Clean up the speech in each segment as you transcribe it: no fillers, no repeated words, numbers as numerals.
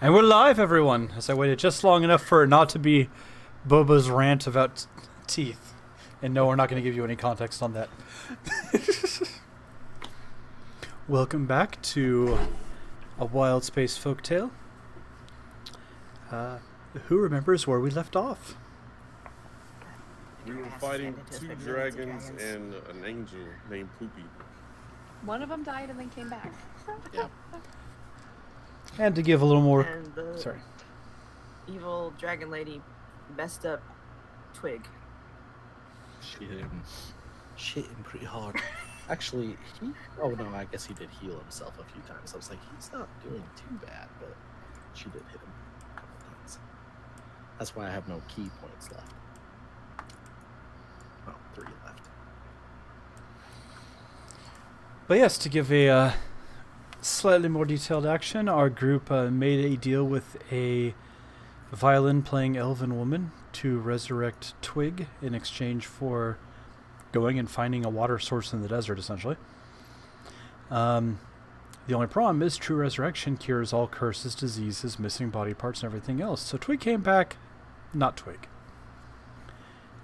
And we're live, everyone, as I waited just long enough for it not to be Boba's rant about teeth. And no, we're not going to give you any context on that. Welcome back to a Wildspace Folktale. Who remembers where we left off? We were fighting two dragons and an angel named Poopy. One of them died and then came back. Yeah. And to give a little more... And the Sorry. evil dragon lady messed up Twig. She hit him pretty hard. Actually, oh no, I guess he did heal himself a few times. I was like, he's not doing too bad, but she did hit him a couple times. That's why I have no key points left. Oh, 3 left. But yes, to give a slightly more detailed action, our group made a deal with a violin-playing elven woman to resurrect Twig in exchange for going and finding a water source in the desert, essentially. The only problem is true resurrection cures all curses, diseases, missing body parts, and everything else. So Twig came back, not Twig.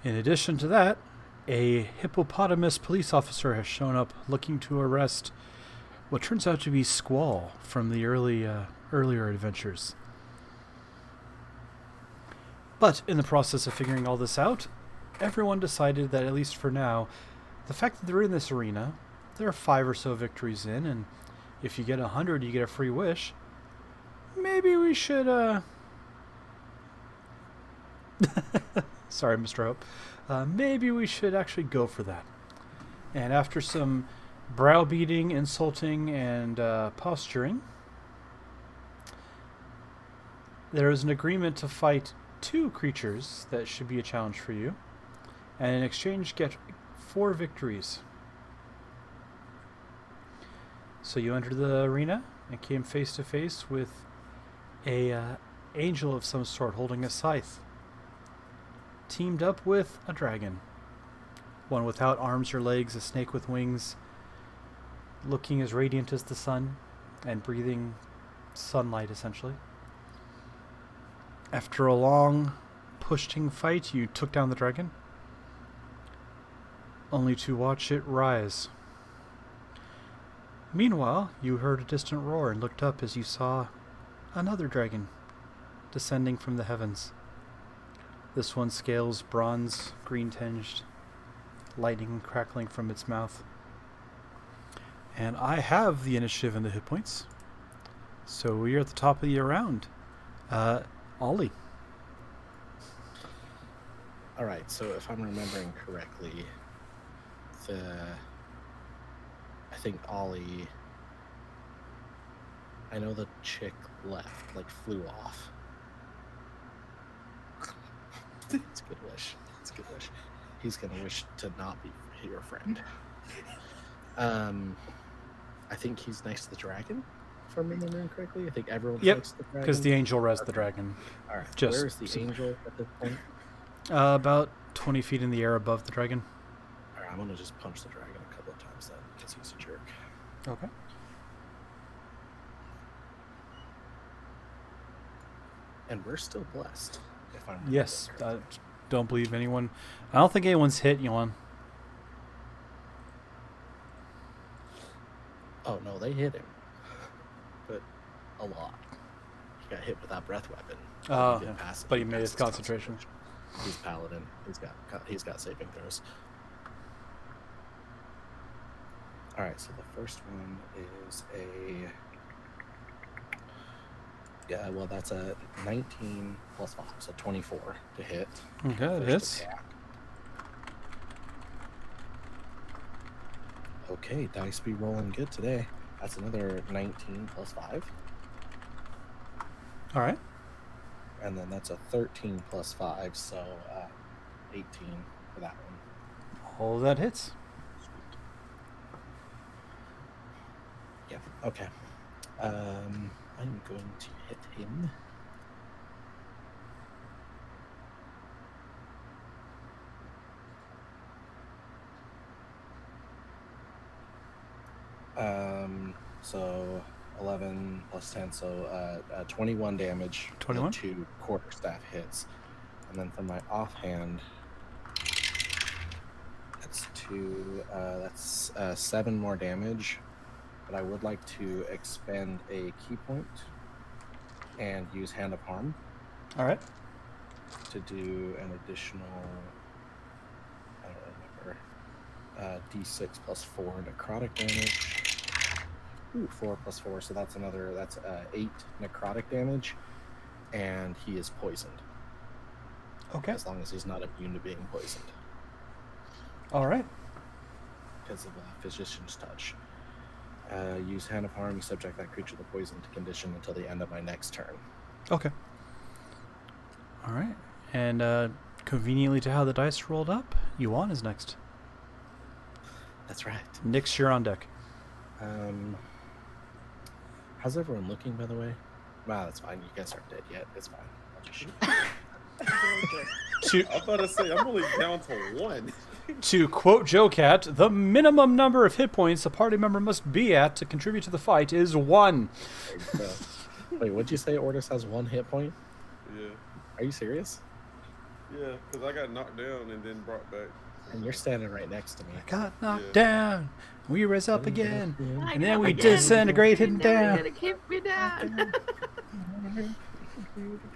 In addition to that, a hippopotamus police officer has shown up looking to arrest what turns out to be Squall from the earlier adventures. But in the process of figuring all this out, everyone decided that, at least for now, the fact that they're in this arena, there are 5 or so victories in, and if you get 100, you get a free wish. Maybe we should, Sorry, Mr. Hope. Maybe we should actually go for that. And after some browbeating, insulting, and posturing, there is an agreement to fight 2 creatures that should be a challenge for you, and in exchange get 4 victories. So you entered the arena and came face to face with a angel of some sort holding a scythe, teamed up with a dragon, one without arms or legs, a snake with wings, looking as radiant as the sun and breathing sunlight, essentially. After a long, pushing fight, you took down the dragon, only to watch it rise. Meanwhile, you heard a distant roar and looked up as you saw another dragon descending from the heavens. This one scales bronze, green-tinged, lightning crackling from its mouth. And I have the initiative and the hit points. So we are at the top of the round. Ollie. Alright, so if I'm remembering correctly, I think Ollie, I know the chick left, flew off. It's a good wish. It's a good wish. He's gonna wish to not be your friend. I think he's next to the dragon, if I'm remembering correctly. I think everyone's next to the dragon. Because the angel rests the dragon. Alright, Just where is the angel at this point? About 20 feet in the air above the dragon. Alright, I'm gonna just punch the dragon a couple of times then, because he's a jerk. Okay. And we're still blessed, if I'm Yes, I don't believe anyone. I don't think anyone's hit you on. Oh no, they hit him, but a lot. He got hit with that breath weapon. Oh, He yeah. didn't pass it. But he made his passed concentration. He's paladin. He's got saving throws. All right, so the first one is that's a 19 plus 5, so 24 to hit. Okay, it First hits. attack. Okay, dice be rolling good today. That's another 19 plus 5. All right. And then that's a 13 plus 5, so 18 for that one. All of that hits. Yeah, okay. I'm going to hit him. So 11 plus 10, so 21 damage. 21? 2 quarterstaff hits. And then for my offhand, that's 7 more damage. But I would like to expend a key point and use Hand of Harm. All right. To do an additional, I don't remember, d6 plus 4 necrotic damage. Ooh, 4 plus 4, so that's 8 necrotic damage, and he is poisoned. Okay. As long as he's not immune to being poisoned. All right. Because of Physician's Touch. Use Hand of Harm, you subject that creature to poison condition until the end of my next turn. Okay. All right. And conveniently to how the dice rolled up, Yuan is next. That's right. Nyx, you're on deck. How's everyone looking, by the way? Wow, that's fine. You guys aren't dead yet. It's fine. I'll just shoot. I'm about to say, I'm only down to 1. To quote Joe Cat, the minimum number of hit points a party member must be at to contribute to the fight is 1. Wait, what'd you say? Ordis has 1 hit point? Yeah. Are you serious? Yeah, because I got knocked down and then brought back. And you're standing right next to me. I got knocked down. We rise up again. I And then got we again. disintegrate him You're down. never gonna keep me down.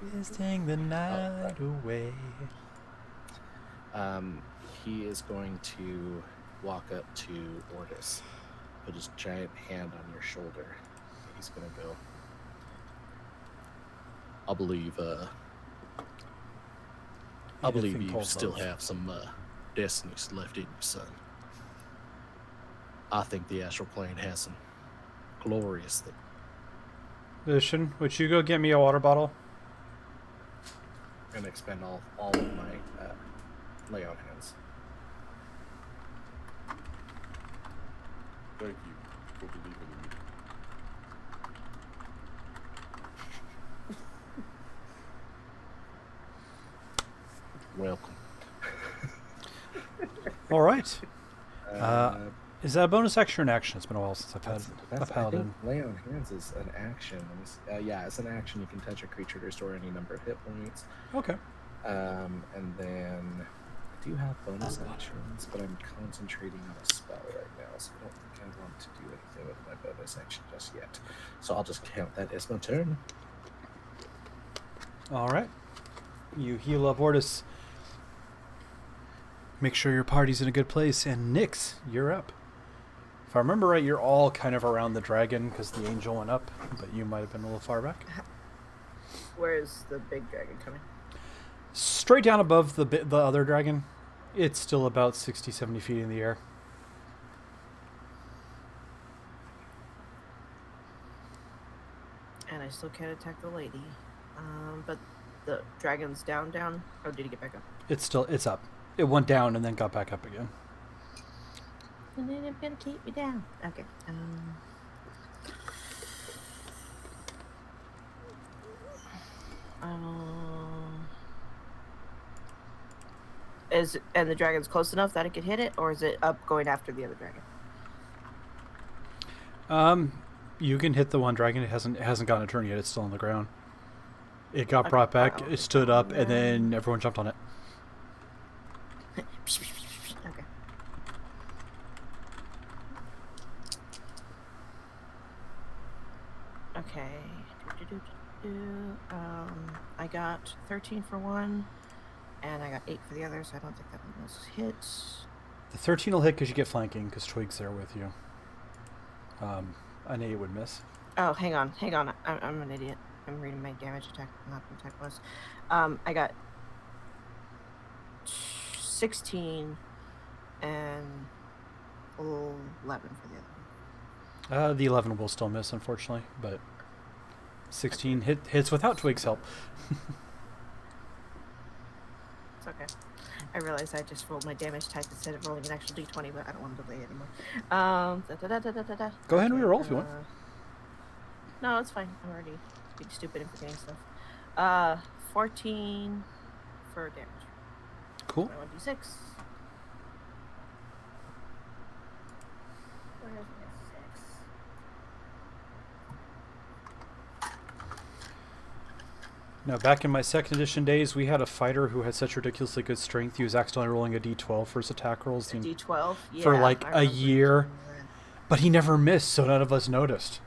Visiting the night away. He is going to walk up to Ordis, put his giant hand on your shoulder. He's going to go, I believe you still have some destinies left in you, son. I think the astral plane has some glorious things. Lucian, would you go get me a water bottle? And expend all of my lay on hands. Thank you for believing in me. Welcome. All right. Is that a bonus action or an action? It's been a while since I've had a I paladin. think lay on hands is an action. Yeah, it's an action. You can touch a creature to restore any number of hit points. Okay. And then I do have bonus actions, but I'm concentrating on a spell right now, so I don't think I want to do anything with my bonus action just yet. So I'll just count that as my turn. All right. You heal up Ordis. Make sure your party's in a good place. And Nyx, you're up. If I remember right, you're all kind of around the dragon because the angel went up, but you might have been a little far back. Where is the big dragon coming? Straight down above the other dragon. It's still about 60, 70 feet in the air. And I still can't attack the lady. But the dragon's down. Oh, did he get back up? It's up. It went down and then got back up again. And then it's gonna keep me down. Okay. And the dragon's close enough that it could hit it, or is it up going after the other dragon? You can hit the one dragon. It hasn't gotten a turn yet. It's still on the ground. It got brought back. It stood up, and then everyone jumped on it. Okay. Okay. I got 13 for one, and I got 8 for the other, so I don't think that one was hits. The 13 will hit because you get flanking because Twig's there with you. An 8 would miss. Oh, hang on. I'm an idiot. I'm reading my damage attack, not the attack was. I got 16 and 11 for the other one. The 11 will still miss, unfortunately, but 16 hits without Twig's help. It's okay. I realized I just rolled my damage type instead of rolling an actual d20, but I don't want to delay anymore. Go ahead and reroll if you want. No, it's fine. I'm already being stupid and forgetting stuff. 14 for damage. Cool. 1d6. Where's my 6? Now, back in my second edition days, we had a fighter who had such ridiculously good strength. He was accidentally rolling a d12 for his attack rolls D12? Yeah. for like I a remember year, you telling me but he never missed, so none of us noticed.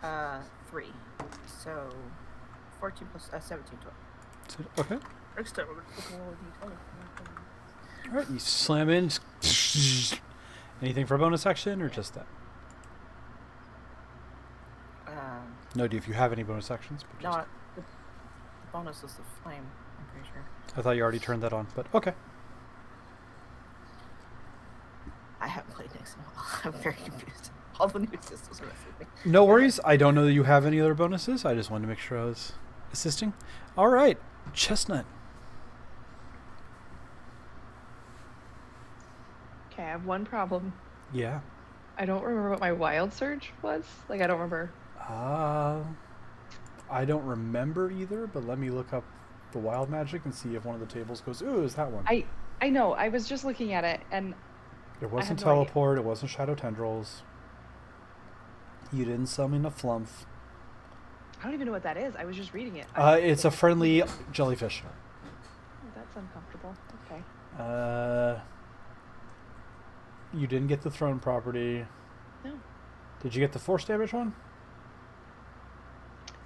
that. 3. So 14 plus 17, 12. So, okay. Next time we're going to roll a D12. All right, you slam in. Anything for a bonus action or just that? No idea if you have any bonus actions. But No, just... the bonus is the flame, I'm pretty sure. I thought you already turned that on, but okay. I haven't played next in a while. I'm very confused. All the new systems are messing with me. No worries. I don't know that you have any other bonuses. I just wanted to make sure I was assisting. All right, Chestnut. Okay, I have one problem. Yeah. I don't remember what my wild surge was. Like, I don't remember. I don't remember either, but let me look up the wild magic and see if one of the tables goes, ooh, is that one? I know. I was just looking at it, and It wasn't no idea. teleport. It wasn't shadow tendrils. You didn't summon a flump. I don't even know what that is. I was just reading it. It's a friendly jellyfish. Oh, that's uncomfortable. Okay. You didn't get the throne property. No. Did you get the force damage one?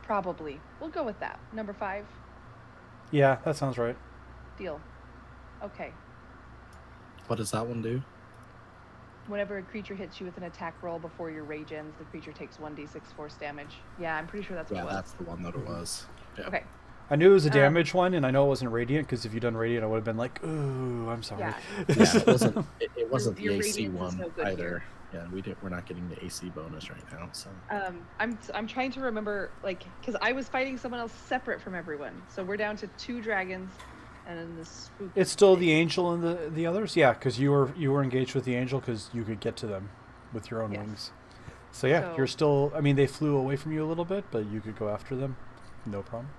Probably. We'll go with that. Number 5. Yeah, that sounds right. Deal. Okay. What does that one do? Whenever a creature hits you with an attack roll before your rage ends, the creature takes 1d6 force damage. Yeah, I'm pretty sure that's what Yeah, it was. that's the one that it was. Yeah. Okay. I knew it was a damage one, and I know it wasn't radiant, because if you'd done radiant, I would have been like, ooh, I'm sorry. Yeah. Yeah, it wasn't. It wasn't Your the AC radiance is one no good either. here. Yeah, we're not getting the AC bonus right now. So I'm trying to remember, like, because I was fighting someone else separate from everyone. So we're down to 2 dragons, and then the spook. It's still the angel and the others? Yeah, because you were engaged with the angel because you could get to them with your own Yes. wings. So yeah, So- you're still, I mean, they flew away from you a little bit, but you could go after them. No problem.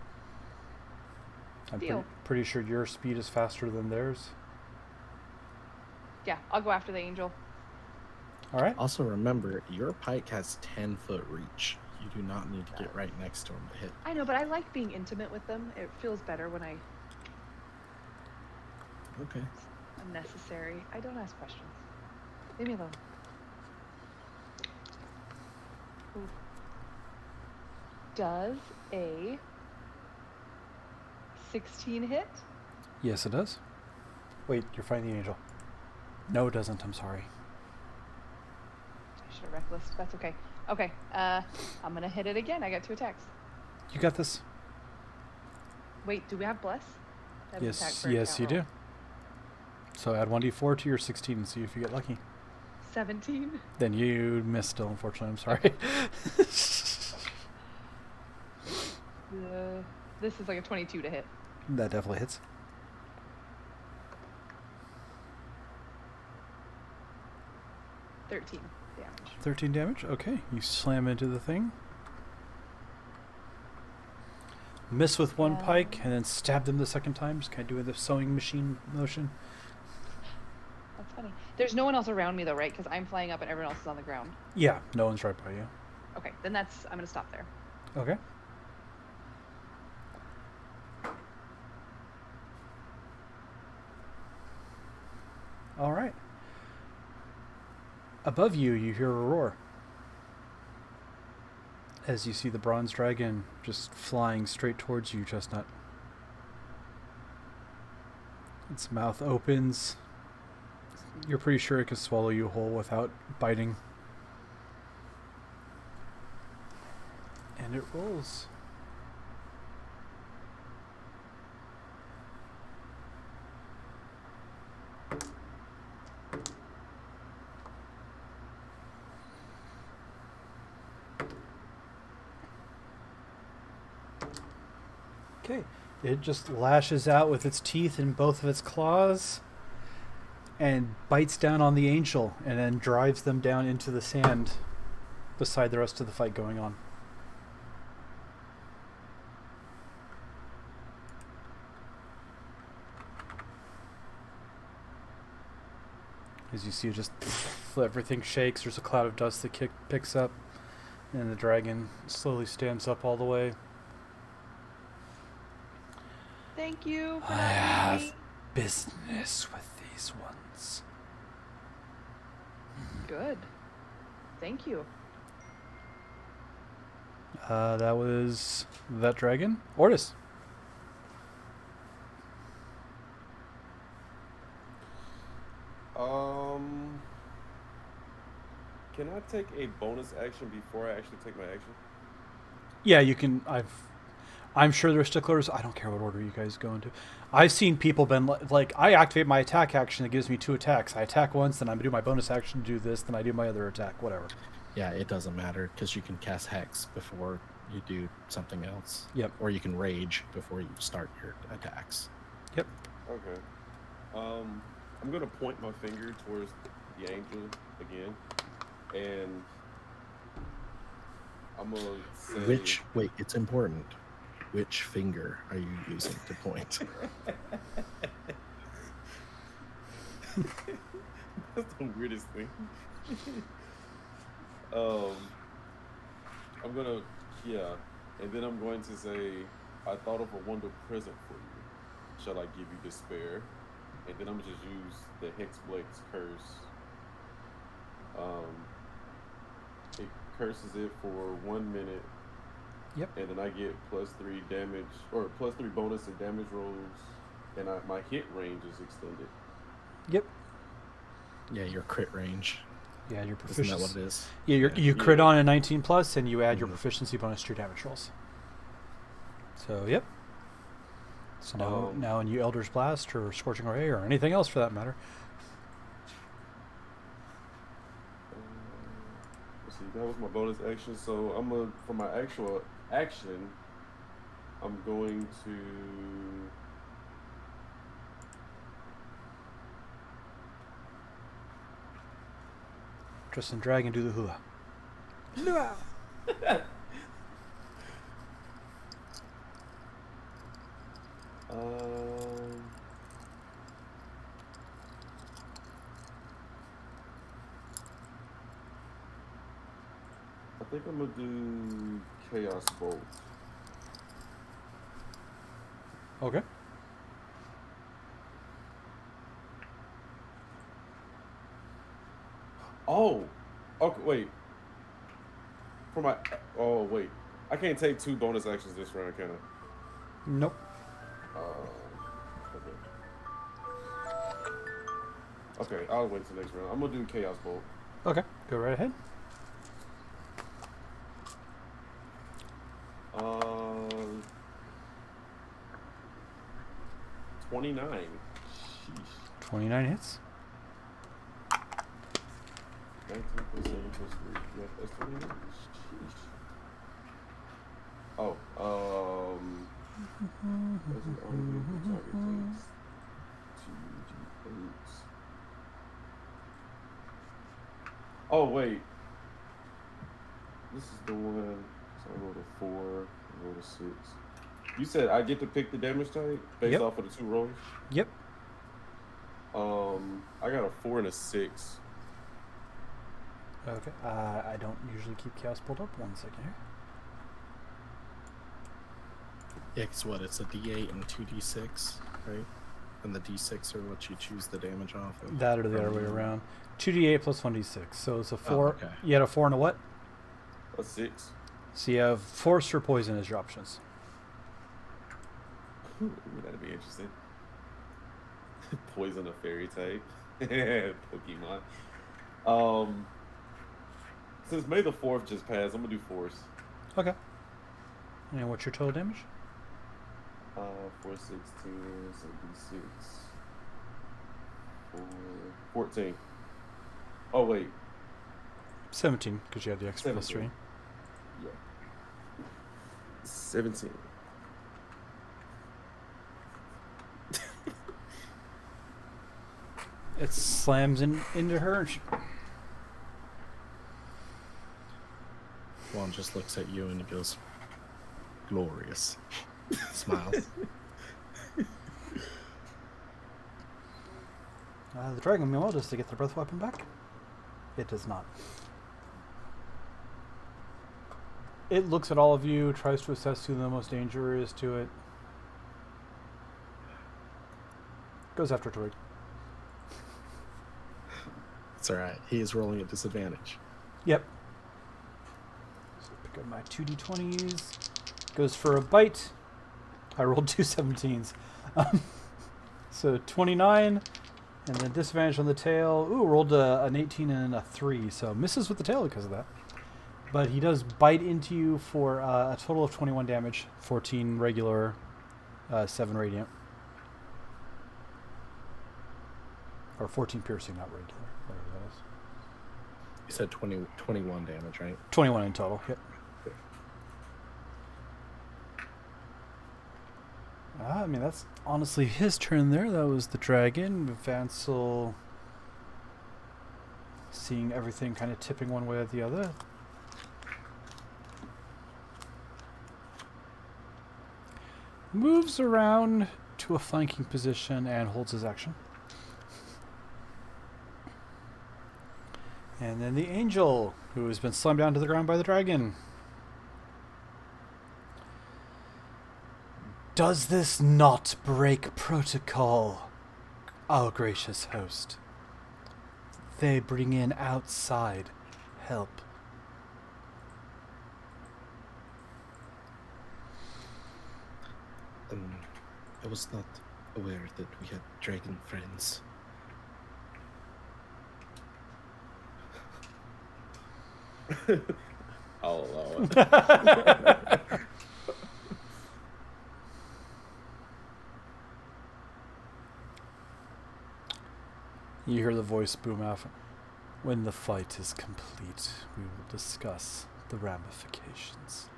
I'm Deal. pretty sure your speed is faster than theirs. Yeah, I'll go after the angel. All right. also remember, your pike has 10-foot reach. You do not need to get right next to him to hit. I know, but I like being intimate with them. It feels better when I'm Okay. necessary. I don't ask questions. Leave me alone. Ooh. Does a 16 hit? Yes, it does. Wait, you're fighting the angel. No, it doesn't. I'm sorry. I should have reckless. That's okay. Okay. I'm gonna hit it again. I got 2 attacks. You got this. Wait, do we have bless? I have attack Yes, for a yes, you count do. So add 1d4 to your 16 and see if you get lucky. roll. 17. Then you missed still, unfortunately. I'm sorry. This is like a 22 to hit. That definitely hits. 13 damage. 13 damage. Okay, you slam into the thing. Miss with one pike and then stab them the second time. Just kind of doing the sewing machine motion. That's funny. There's no one else around me though, right? Because I'm flying up and everyone else is on the ground. Yeah, no one's right by you. Okay, then I'm gonna stop there. Okay. All right. Above you, you hear a roar. As you see the bronze dragon just flying straight towards you, Chestnut. Its mouth opens. You're pretty sure it could swallow you whole without biting. And it rolls. Okay, it just lashes out with its teeth and both of its claws and bites down on the angel and then drives them down into the sand beside the rest of the fight going on. As you see, it just everything shakes. There's a cloud of dust that picks up, and the dragon slowly stands up all the way. Thank you for I not have being me. business with these ones. Good. Thank you. That was that dragon. Ortis. Can I take a bonus action before I actually take my action? Yeah, you can. I'm sure there's sticklers. I don't care what order you guys go into. I've seen people been like, I activate my attack action. It gives me 2 attacks. I attack once, then I do my bonus action to do this, then I do my other attack. Whatever. Yeah, it doesn't matter because you can cast Hex before you do something else. Yep. Or you can Rage before you start your attacks. Yep. Okay. I'm gonna point my finger towards the angel again, and I'm gonna say. Wait, it's important. Which finger are you using to point? That's the weirdest thing. I'm gonna, and then I'm going to say, I thought of a wonder present for you. Shall I give you despair? And then I'm gonna just use the Hexblade's curse. It curses it for 1 minute. Yep. And then I get +3 damage, or +3 bonus and damage rolls, and my hit range is extended. Yep. Yeah, your crit range. Yeah, your Isn't proficiency. that what it is? Yeah, you crit Yeah. on a 19 plus, and you add your Mhm. proficiency bonus to your damage rolls. So, yep. So now when you Elder's Blast or Scorching Ray or anything else for that matter. Let's see, that was my bonus action. So for my actual action, I'm going to. Tristan Dragon, do the hula. Hula! I think I'm gonna do Chaos Bolt. Okay. Oh, okay. Wait. Oh wait. I can't take 2 bonus actions this round, can I? Nope. Okay. Okay, I'll wait till next round. I'm gonna do Chaos Bolt. Okay, go right ahead. 29. Sheesh. 29 hits. 19 plus 7 plus 3. Yeah, that's 29. Sheesh. Oh, that's an unbelievable target takes 2d8s. Oh, wait. This is the one. So I rolled a 4, I rolled a 6. You said I get to pick the damage type based off of the 2 rolls? Yep. I got a 4 and a 6. Okay. I don't usually keep Chaos Bolt up. 1 second here. Yeah, because what? It's a D8 and 2D6, right? And the D6 are what you choose the damage off of. That or the other way around. 2d8 plus 1d6. So it's a 4. okay. You had a 4 and a what? A 6. So you have Force or Poison as your options. Ooh, that'd be interesting. Poison a fairy type. Pokemon. Since May the 4th just passed, I'm gonna do Force. Okay. And what's your total damage? 4, 6, 10, 76. 14. Oh, wait. 17, because you had the extra plus 3. 17. Yeah. 17. It slams into her. And Juan just looks at you and he goes, glorious. Smiles. the dragon, meanwhile, does to get the breath weapon back? It does not. It looks at all of you, tries to assess who the most danger is to it. Goes after Twig. It's alright. He is rolling at disadvantage. Yep. So pick up my 2d20s. Goes for a bite. I rolled 2 17s. So 29, and then disadvantage on the tail. Ooh, rolled an 18 and a 3, so misses with the tail because of that. But he does bite into you for a total of 21 damage, 14 regular, 7 radiant. Or 14 piercing, not regular. Whatever that is. You said 21 damage, right? 21 in total, yep. I mean, that's honestly his turn there. That was the dragon. Vansel seeing everything kind of tipping one way or the other. Moves around to a flanking position and holds his action. And then the angel, who has been slammed down to the ground by the dragon. Does this not break protocol, our gracious host? They bring in outside help. I was not aware that we had dragon friends. I'll allow it. You hear the voice boom out. When the fight is complete, we will discuss the ramifications.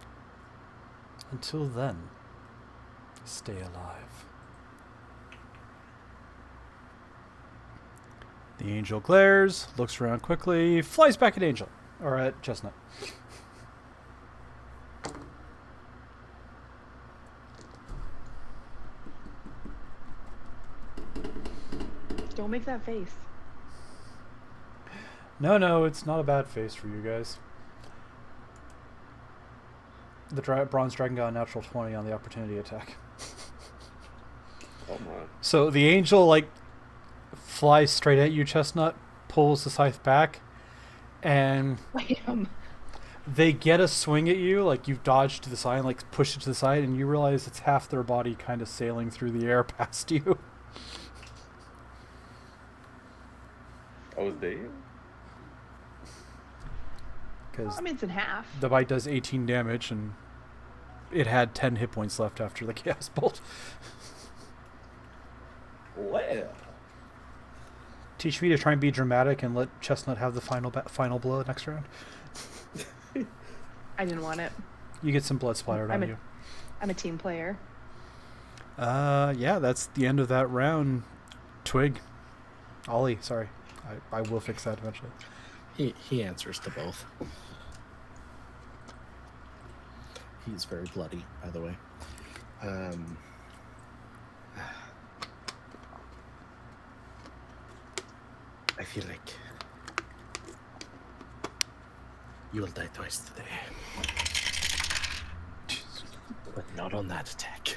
Until then, stay alive. The angel glares, looks around quickly, flies back at Angel. Or at Chestnut. Don't make that face. No, it's not a bad face for you guys. The bronze dragon got a natural 20 on the opportunity attack. Oh my. So the angel, like, flies straight at you, Chestnut, pulls the scythe back, and they get a swing at you, like you've dodged to the side, like pushed it to the side, and you realize it's half their body kind of sailing through the air past you. I was dead? Because I mean, it's in half. the bite does 18 damage, and it had 10 hit points left after the chaos bolt. Well. Teach me to try and be dramatic and let Chestnut have the final blow next round. I didn't want it. You get some blood splattered on you. I'm a team player. Yeah, that's the end of that round. Twig. Ollie, sorry. I will fix that eventually. He answers to both. He's very bloody, by the way. I feel like you will die twice today. But not on that attack.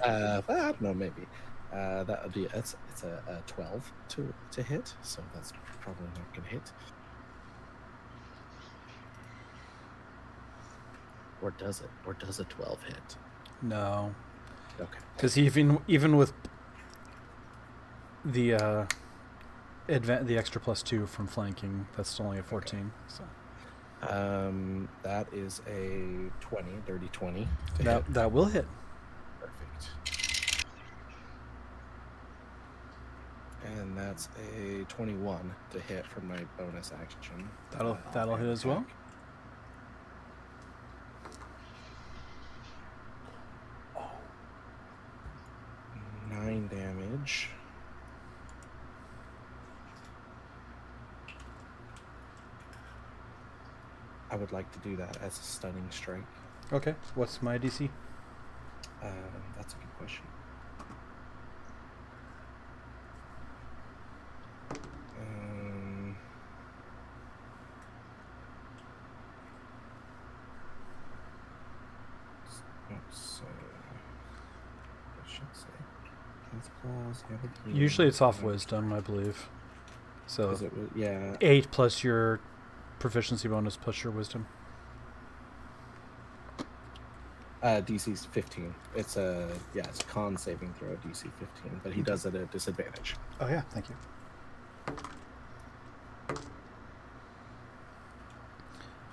I don't know, maybe. That would be it's a 12 to hit, so that's probably not gonna hit. Or does it? Or does a 12 hit? No. Okay. Because even with the the extra +2 from flanking, that's only a 14. Okay. So that is a dirty 20. That will hit. Perfect. And that's a 21 to hit for my bonus action. That'll hit as well. 9 damage. I would like to do that as a stunning strike. Okay. What's my DC? That's a good question. So I should say His claws, habit Usually it's off healing. wisdom, I believe. So Is it? Yeah. 8 plus your proficiency bonus plus your wisdom. DC's 15. It's a con saving throw, DC 15, but he does it at disadvantage. Oh yeah, thank you.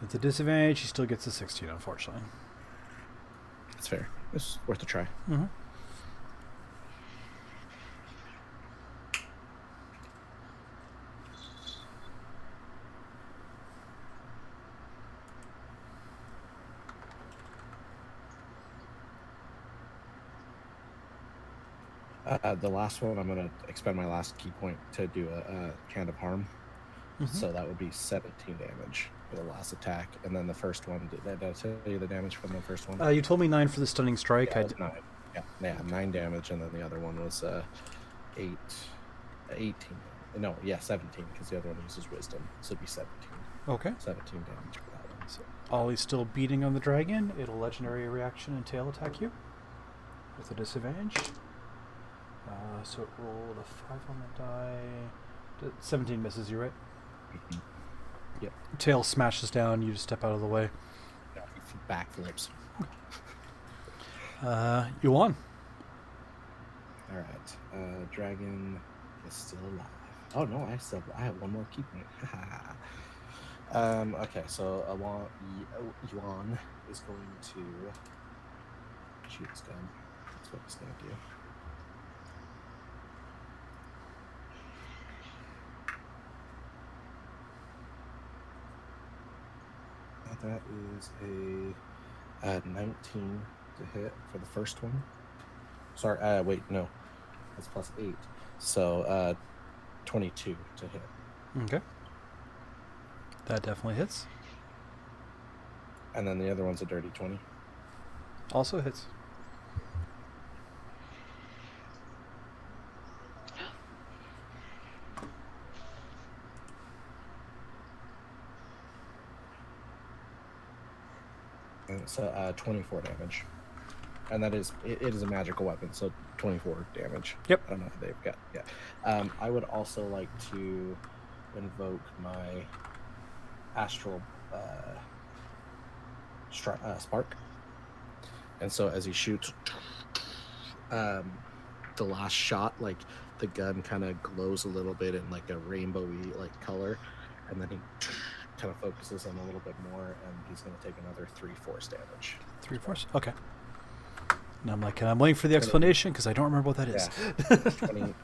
At the disadvantage, he still gets a 16, unfortunately. That's fair. It's worth a try. Mm-hmm. The last one, I'm going to expend my last key point to do a can of harm. Mm-hmm. So that would be 17 damage for the last attack. And then the first one, did I tell you the damage from the first one? You told me 9 for the stunning strike. Yeah, 9. Yeah, 9 damage, and then the other one was 18. No, 17, because the other one uses wisdom. So it'd be 17. Okay. 17 damage for that one. So Ollie's still beating on the dragon. It'll legendary reaction and tail attack you with a disadvantage. So it rolled a 5 on the die. 17 misses you, right? Mm-hmm. Yep. Tail smashes down. You just step out of the way. Yeah, backflips. You won. All right. Dragon is still alive. Oh no, I have one more key point. Okay, so Yuan is going to shoot his gun. That's what he's going to do. That is a 19 to hit for the first one. Sorry, wait, no. That's plus 8. So, 22 to hit. Okay. That definitely hits. And then the other one's a dirty 20. Also hits. And so 24 damage. And that is, it is a magical weapon, so 24 damage. Yep. I don't know if they've got, yeah. I would also like to invoke my astral spark. And so as he shoots, the last shot, like the gun kind of glows a little bit in like a rainbowy like color, and then he kind of focuses on a little bit more, and he's going to take another 3 force damage. 3 force? Okay. And I'm like, I'm waiting for the explanation because I don't remember what that is. Yeah. 27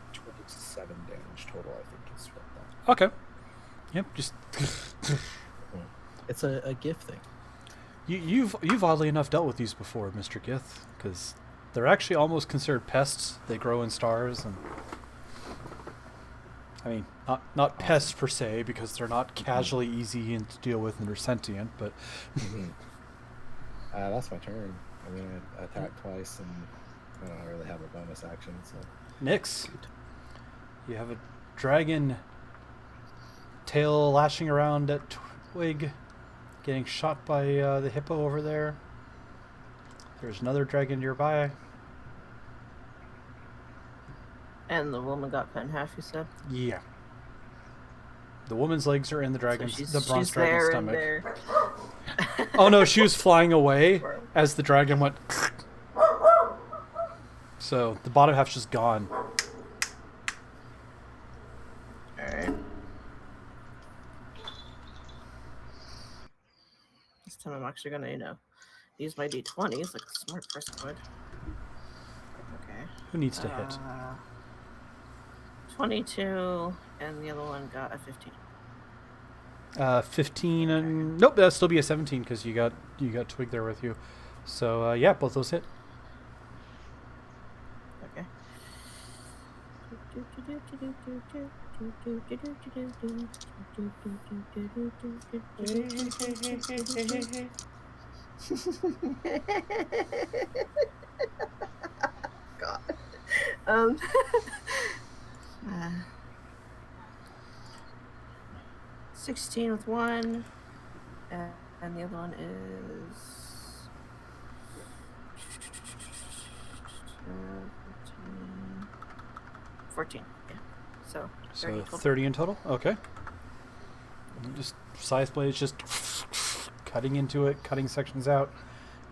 damage total, I think, is what that. Okay. Yep. Just. It's a gift thing. You've oddly enough dealt with these before, Mr. Gith, because they're actually almost considered pests. They grow in stars, and I mean, not pests per se, because they're not casually easy to deal with and they're sentient, but. That's my turn. I mean, I attacked twice, and I don't really have a bonus action, so. Nyx, you have a dragon tail lashing around at Twig, getting shot by the hippo over there. There's another dragon nearby. And the woman got cut in half, you said? Yeah. The woman's legs are in the dragon's, So the bronze she's dragon's there stomach. and there. Oh no, she was flying away as the dragon went. So the bottom half's just gone. Alright. This time I'm actually gonna, use my d20s like a smart person would. Okay. Who needs to hit? 22, and the other one got a 15. 15 and nope, that'll still be a 17 because you got Twig there with you. So yeah, both those hit. Okay. God. 16 with one, and the other one is 14, 14. Yeah. So 30 So total. 30 in total? Okay. Just scythe blades just cutting into it, cutting sections out.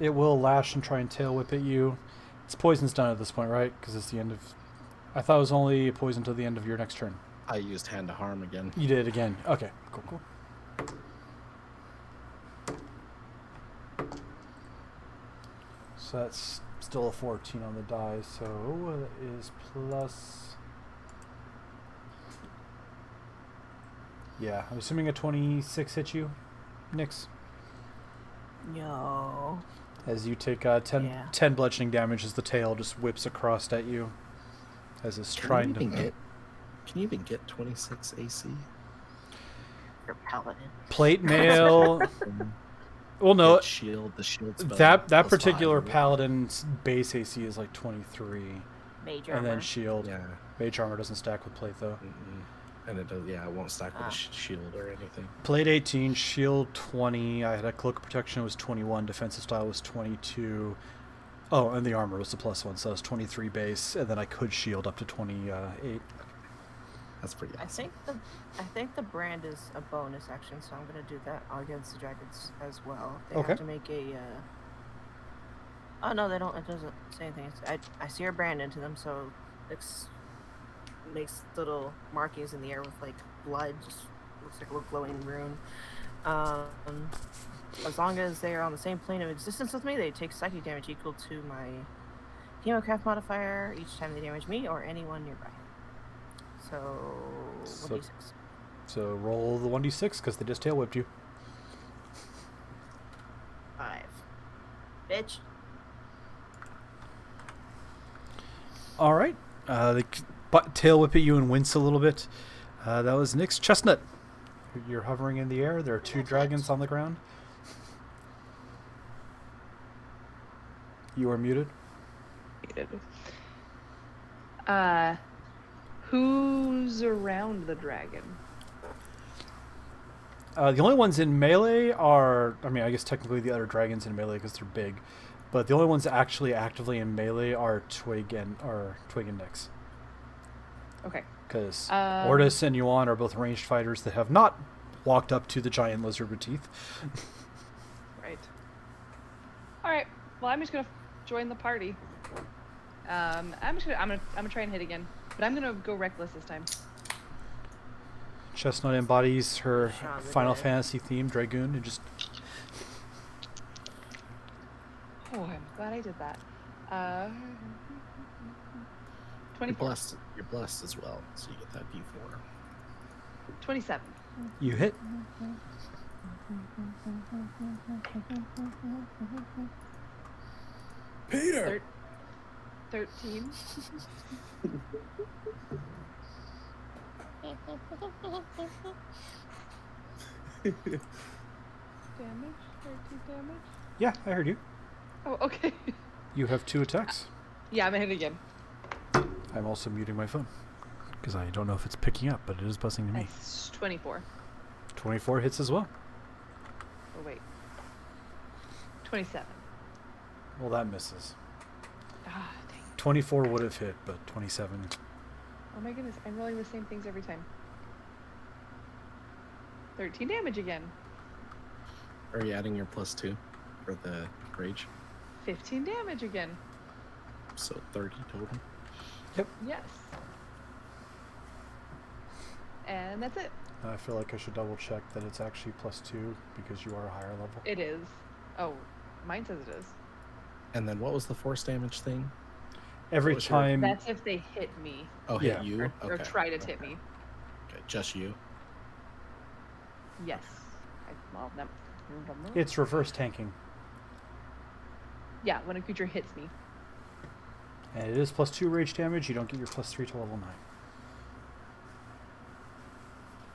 It will lash and try and tail whip at you. Its poison's done at this point, right? Because it's the end of... I thought it was only poison until the end of your next turn. I used hand to harm again. You did again. Okay, cool. So that's still a 14 on the die, so that is plus... Yeah, I'm assuming a 26 hits you, Nyx. No. As you take 10 Yeah. 10 bludgeoning damage as the tail just whips across at you. As it's trying to... Can you even get 26 AC? You're paladin. Plate mail... Well, no, Get shield, the shield spell. that plus particular 5, right? paladin's base AC is like 23. Mage And then armor. shield. Yeah. Mage armor doesn't stack with plate, though. And it does, yeah, it won't stack with a shield or anything. Plate 18, shield 20. I had a cloak of protection, was 21. Defensive style was 22. Oh, and the armor was the +1, so it was 23 base. And then I could shield up to 28. That's pretty awesome. I think the brand is a bonus action, so I'm gonna do that against the dragons as well. They Okay. have to make a. Oh no, they don't. It doesn't say anything. I see a brand into them, so it makes little markings in the air with like blood. Just looks like a little glowing rune. As long as they are on the same plane of existence with me, they take psychic damage equal to my Hemocraft modifier each time they damage me or anyone nearby. So, 1d6. So roll the 1d6 because they just tail whipped you. 5. Bitch. All right. They tail whip at you and wince a little bit. That was Nyx. Chestnut. You're hovering in the air. There are 2 dragons on the ground. You are muted. Who's around the dragon? The only ones in melee are... I mean, I guess technically the other dragons in melee because they're big. But the only ones actually actively in melee are Twig and Nyx. Okay. Because Ordis and Yuan are both ranged fighters that have not walked up to the giant lizard with teeth. Right. All right. Well, I'm just gonna join the party. I'm gonna try and hit again, but I'm gonna go reckless this time. Chestnut embodies her Shaun the Final Dead. Fantasy theme, Dragoon, and just... Oh, I'm glad I did that. You're 24. You're blessed as well, so you get that D4. 27. You hit. Peter! 13. Damage? 13 damage? Yeah, I heard you. Oh, okay. You have 2 attacks. Yeah, I'm gonna hit again. I'm also muting my phone because I don't know if it's picking up, but it is buzzing to me. That's 24. 24 hits as well. Oh, wait. 27. Well, that misses. Ah, dang. 24 would have hit, but 27. Oh my goodness, I'm rolling the same things every time. 13 damage again. Are you adding your +2 for the rage? 15 damage again. So 30 total. Yes. And that's it. I feel like I should double check that it's actually +2 because you are a higher level. It is. Oh, mine says it is. And then what was the force damage thing? Every What was your- time... That's if they hit me Oh, Yeah. hit you? or Okay. try to hit me. Okay, just you. Yes. Well, no. It's reverse tanking. Yeah, when a creature hits me. And it is +2 rage damage. You don't get your +3 to level 9.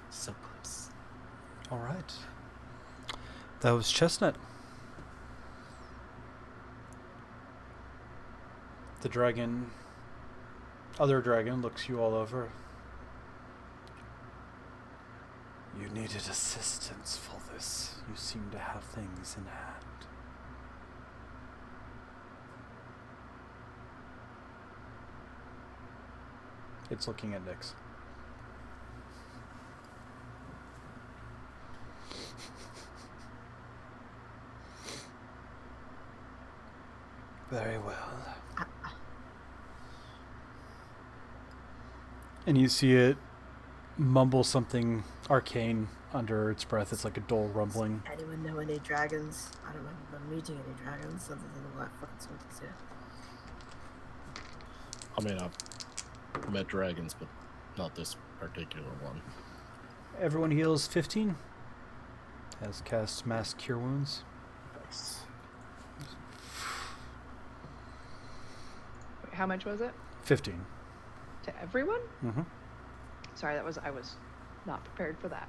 So close. All right. That was Chestnut. The dragon, other dragon, looks you all over. You needed assistance for this. You seem to have things in hand. It's looking at Nyx. Very well. And you see it mumble something arcane under its breath. It's like a dull rumbling. Anyone know any dragons? I don't remember meeting any dragons other than the black fucking soldiers here. I mean, I've met dragons, but not this particular one. Everyone heals 15. Has cast Mass Cure Wounds. Nice. Wait, how much was it 15. to everyone? Mm-hmm. Sorry, I was not prepared for that.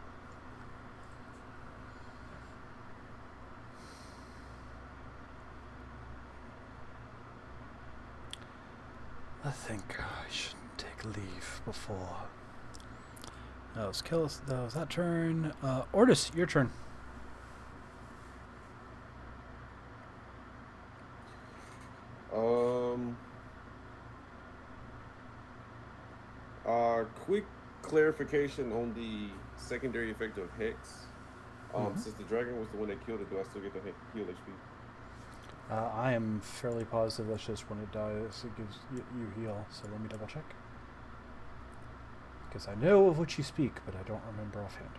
I think I shouldn't take leave before. That was Kellis. That was that turn. Ordis, your turn. Quick clarification on the secondary effect of Hex. Since the dragon was the one that killed it, do I still get the heal HP? I am fairly positive that's just when it dies, it gives you heal. So let me double check. Because I know of which you speak, but I don't remember offhand.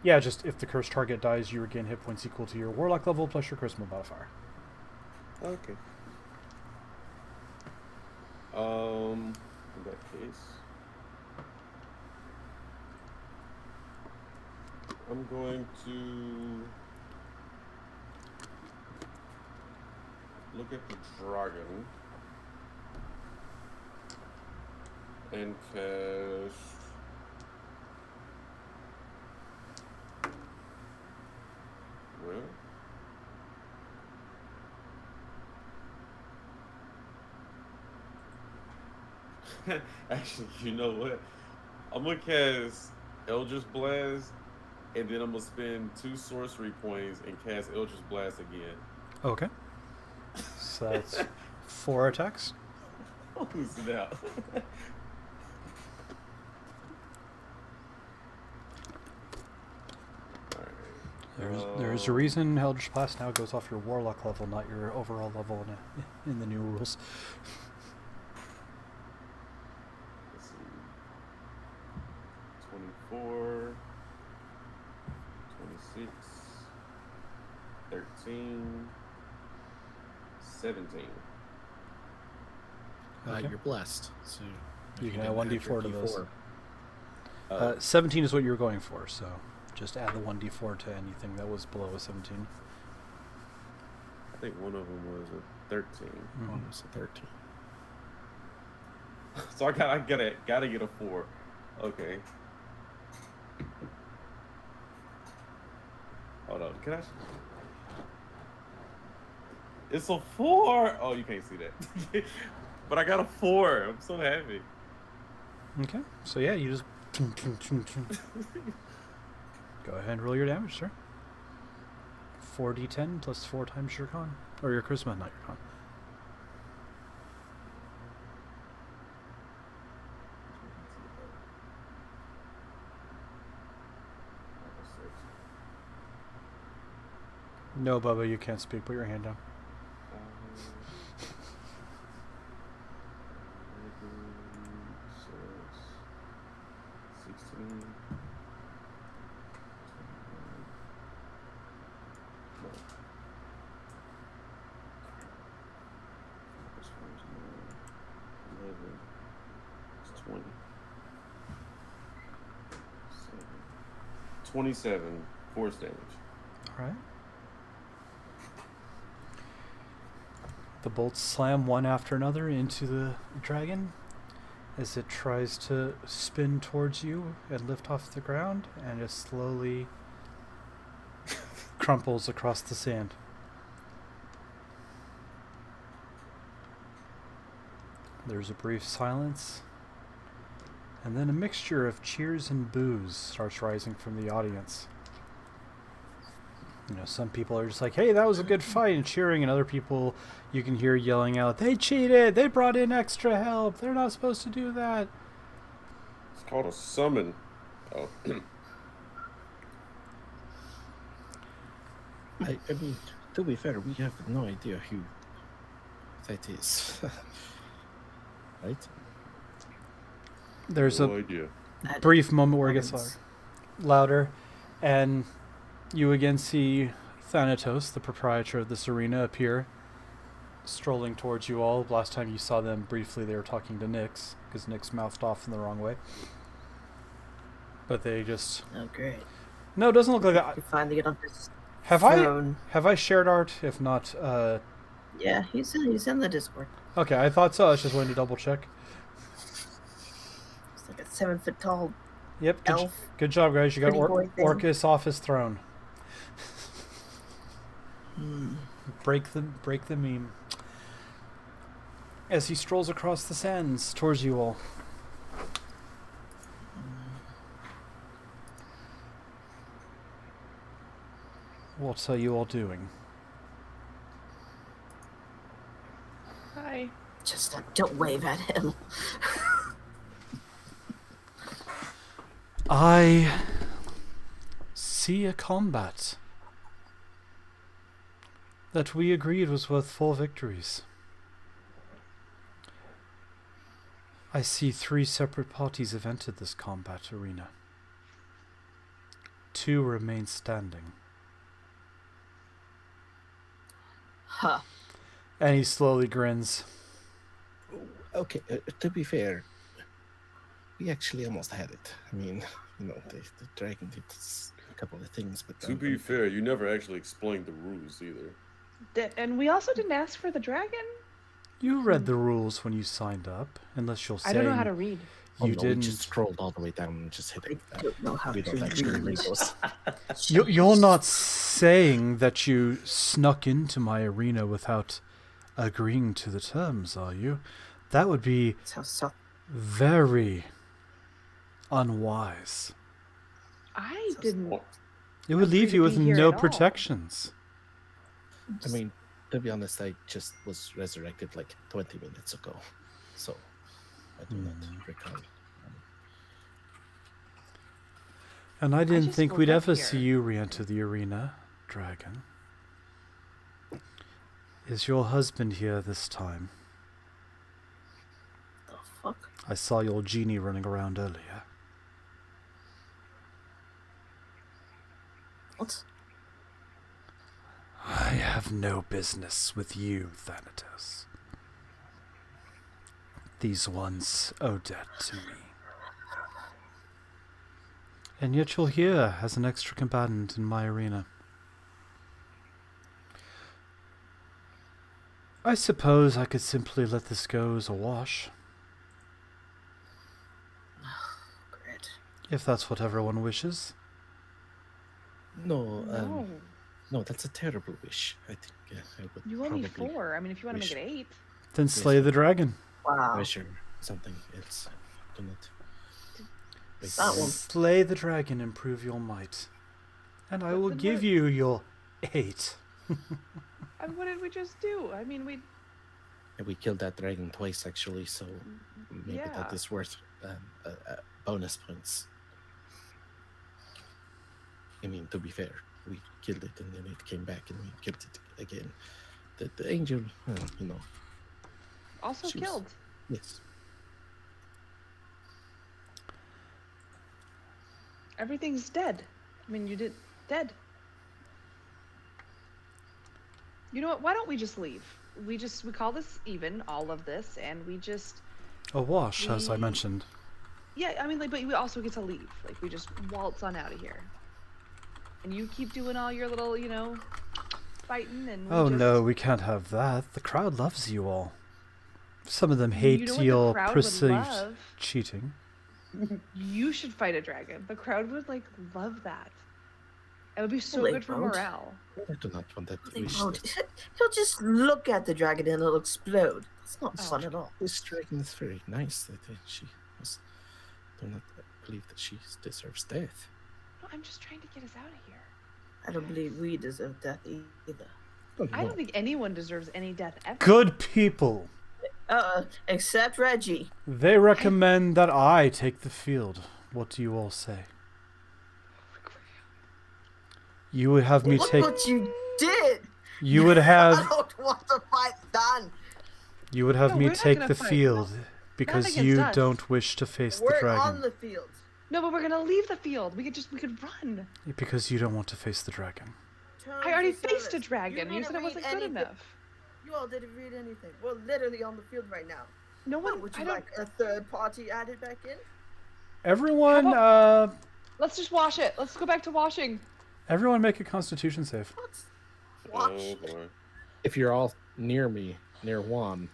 Yeah, just if the cursed target dies, you regain hit points equal to your warlock level plus your charisma modifier. Okay. In that case, I'm going to look at the dragon and cast actually, you know what? I'm gonna cast Eldritch Blast, and then I'm gonna spend 2 sorcery points and cast Eldritch Blast again. Okay. So that's 4 attacks. Who's it out? There's a reason Eldritch Blast now goes off your warlock level, not your overall level in the new rules. Let's see. 24, 26, 13, 17. Okay. You're blessed, so You can add didn't 1d4 to your those. D4. 17 is what you were going for, so just add the 1d4 to anything that was below a 17. I think one of them was a 13. One was a 13. So I gotta get a 4. Okay. Hold on. Can I? It's a 4. Oh, you can't see that. But I got a 4. I'm so happy. Okay, so yeah, you just go ahead and roll your damage, sir. 4d10 plus 4 times your con. Or your charisma, not your con. No, Bubba, you can't speak. Put your hand down. 16. This one's 9, 11. It's 20. 27 force damage. Alright. The bolts slam one after another into the dragon as it tries to spin towards you and lift off the ground, and it slowly crumples across the sand. There's a brief silence, and then a mixture of cheers and boos starts rising from the audience. some people are just like, hey, that was a good fight, and cheering, and other people you can hear yelling out, they cheated, they brought in extra help, they're not supposed to do that. It's called a summon. Oh. I mean, to be fair, we have no idea who that is. Right? There's No a idea. brief moment where it gets louder, and you again see Thanatos, the proprietor of this arena, appear, strolling towards you all. Last time you saw them briefly, they were talking to Nyx, because Nyx mouthed off in the wrong way. But they just... Oh, great. No, it doesn't look like that. You finally get on this Have throne. I shared art? If not, Yeah, he's in the Discord. okay, I thought so. I was just wanting to double check. It's like a 7-foot tall Yep, elf. good job, guys. You got Pretty boy thing. Orcus off his throne. Hmm. Break the meme. As he strolls across the sands towards you all. What are you all doing? Hi. Just don't wave at him. I see a combat that we agreed was worth 4 victories. I see 3 separate parties have entered this combat arena. 2 remain standing. Huh. And he slowly grins. Okay, to be fair, we actually almost had it. I mean, the dragon did a couple of things, but... To be fair, you never actually explained the rules either. And we also didn't ask for the dragon. You read the rules when you signed up, unless you'll say I don't know how to read. you we didn't. just scrolled all the way down and just hit it. I don't know how We to don't actually read those. You're not saying that you snuck into my arena without agreeing to the terms, are you? That would be So very unwise. I didn't. What? It would Agree leave to you be with here no at all. protections. I mean, to be honest, I just was resurrected like 20 minutes ago. So, I do not recall. And I didn't just think woke we'd up ever here. see you re-enter the arena, dragon. Is your husband here this time? the fuck? I saw your genie running around earlier. What? I have no business with you, Thanatos. These ones owe debt to me. And yet you're here as an extra combatant in my arena. I suppose I could simply let this go as a wash, Great. if that's what everyone wishes. No, No. no, that's a terrible wish. I think I would You only need probably 4. I mean, if you want to wish- make it 8. Then slay the dragon. Wow. measure something else. Do not. make That one. Slay the dragon and prove your might. And I But will then give what- you your 8. And what did we just do? I mean, we. We killed that dragon twice, actually, so maybe Yeah. that is worth bonus points. I mean, to be fair, we killed it and then it came back and we killed it again. The angel, Also She was- killed. yes. Everything's dead. I mean, you did dead. You know what? Why don't we just leave? We call this even, all of this, and we just A wash, as I We- mentioned. yeah. I mean, like, but we also get to leave. Like, we just waltz on out of here, and you keep doing all your little, fighting and. Oh just, no, we can't have that. The crowd loves you all. Some of them hate You know what the your crowd would perceived love? cheating. You should fight a dragon. The crowd would love that. It would be so they good for won't. morale. I do not want that They wish. won't. He'll just look at the dragon and it'll explode. It's not Oh. fun at all. This dragon is very nice. That she was. Do not believe that she deserves death. No, I'm just trying to get us out of here. I don't believe we deserve death either. I don't think anyone deserves any death ever. Good people. Except Reggie. They recommend that I take the field. What do you all say? You would have me Look take. what you did! You would I have. don't want the fight done. You would have No, me we're not take gonna the fight. field Not because against you us. don't wish to face the We're dragon. on the field. No, but we're gonna leave the field. We could run. Because you don't want to face the dragon. I already Terms of faced a service. dragon. You didn't said it read wasn't good anything. enough. You all didn't read anything. We're literally on the field right now. No one. Would I you don't. like a third party added back in? Everyone, How Let's just wash it. Let's go back to washing. everyone, make a Constitution save. Watch. Oh boy. If you're all near me, near Juan,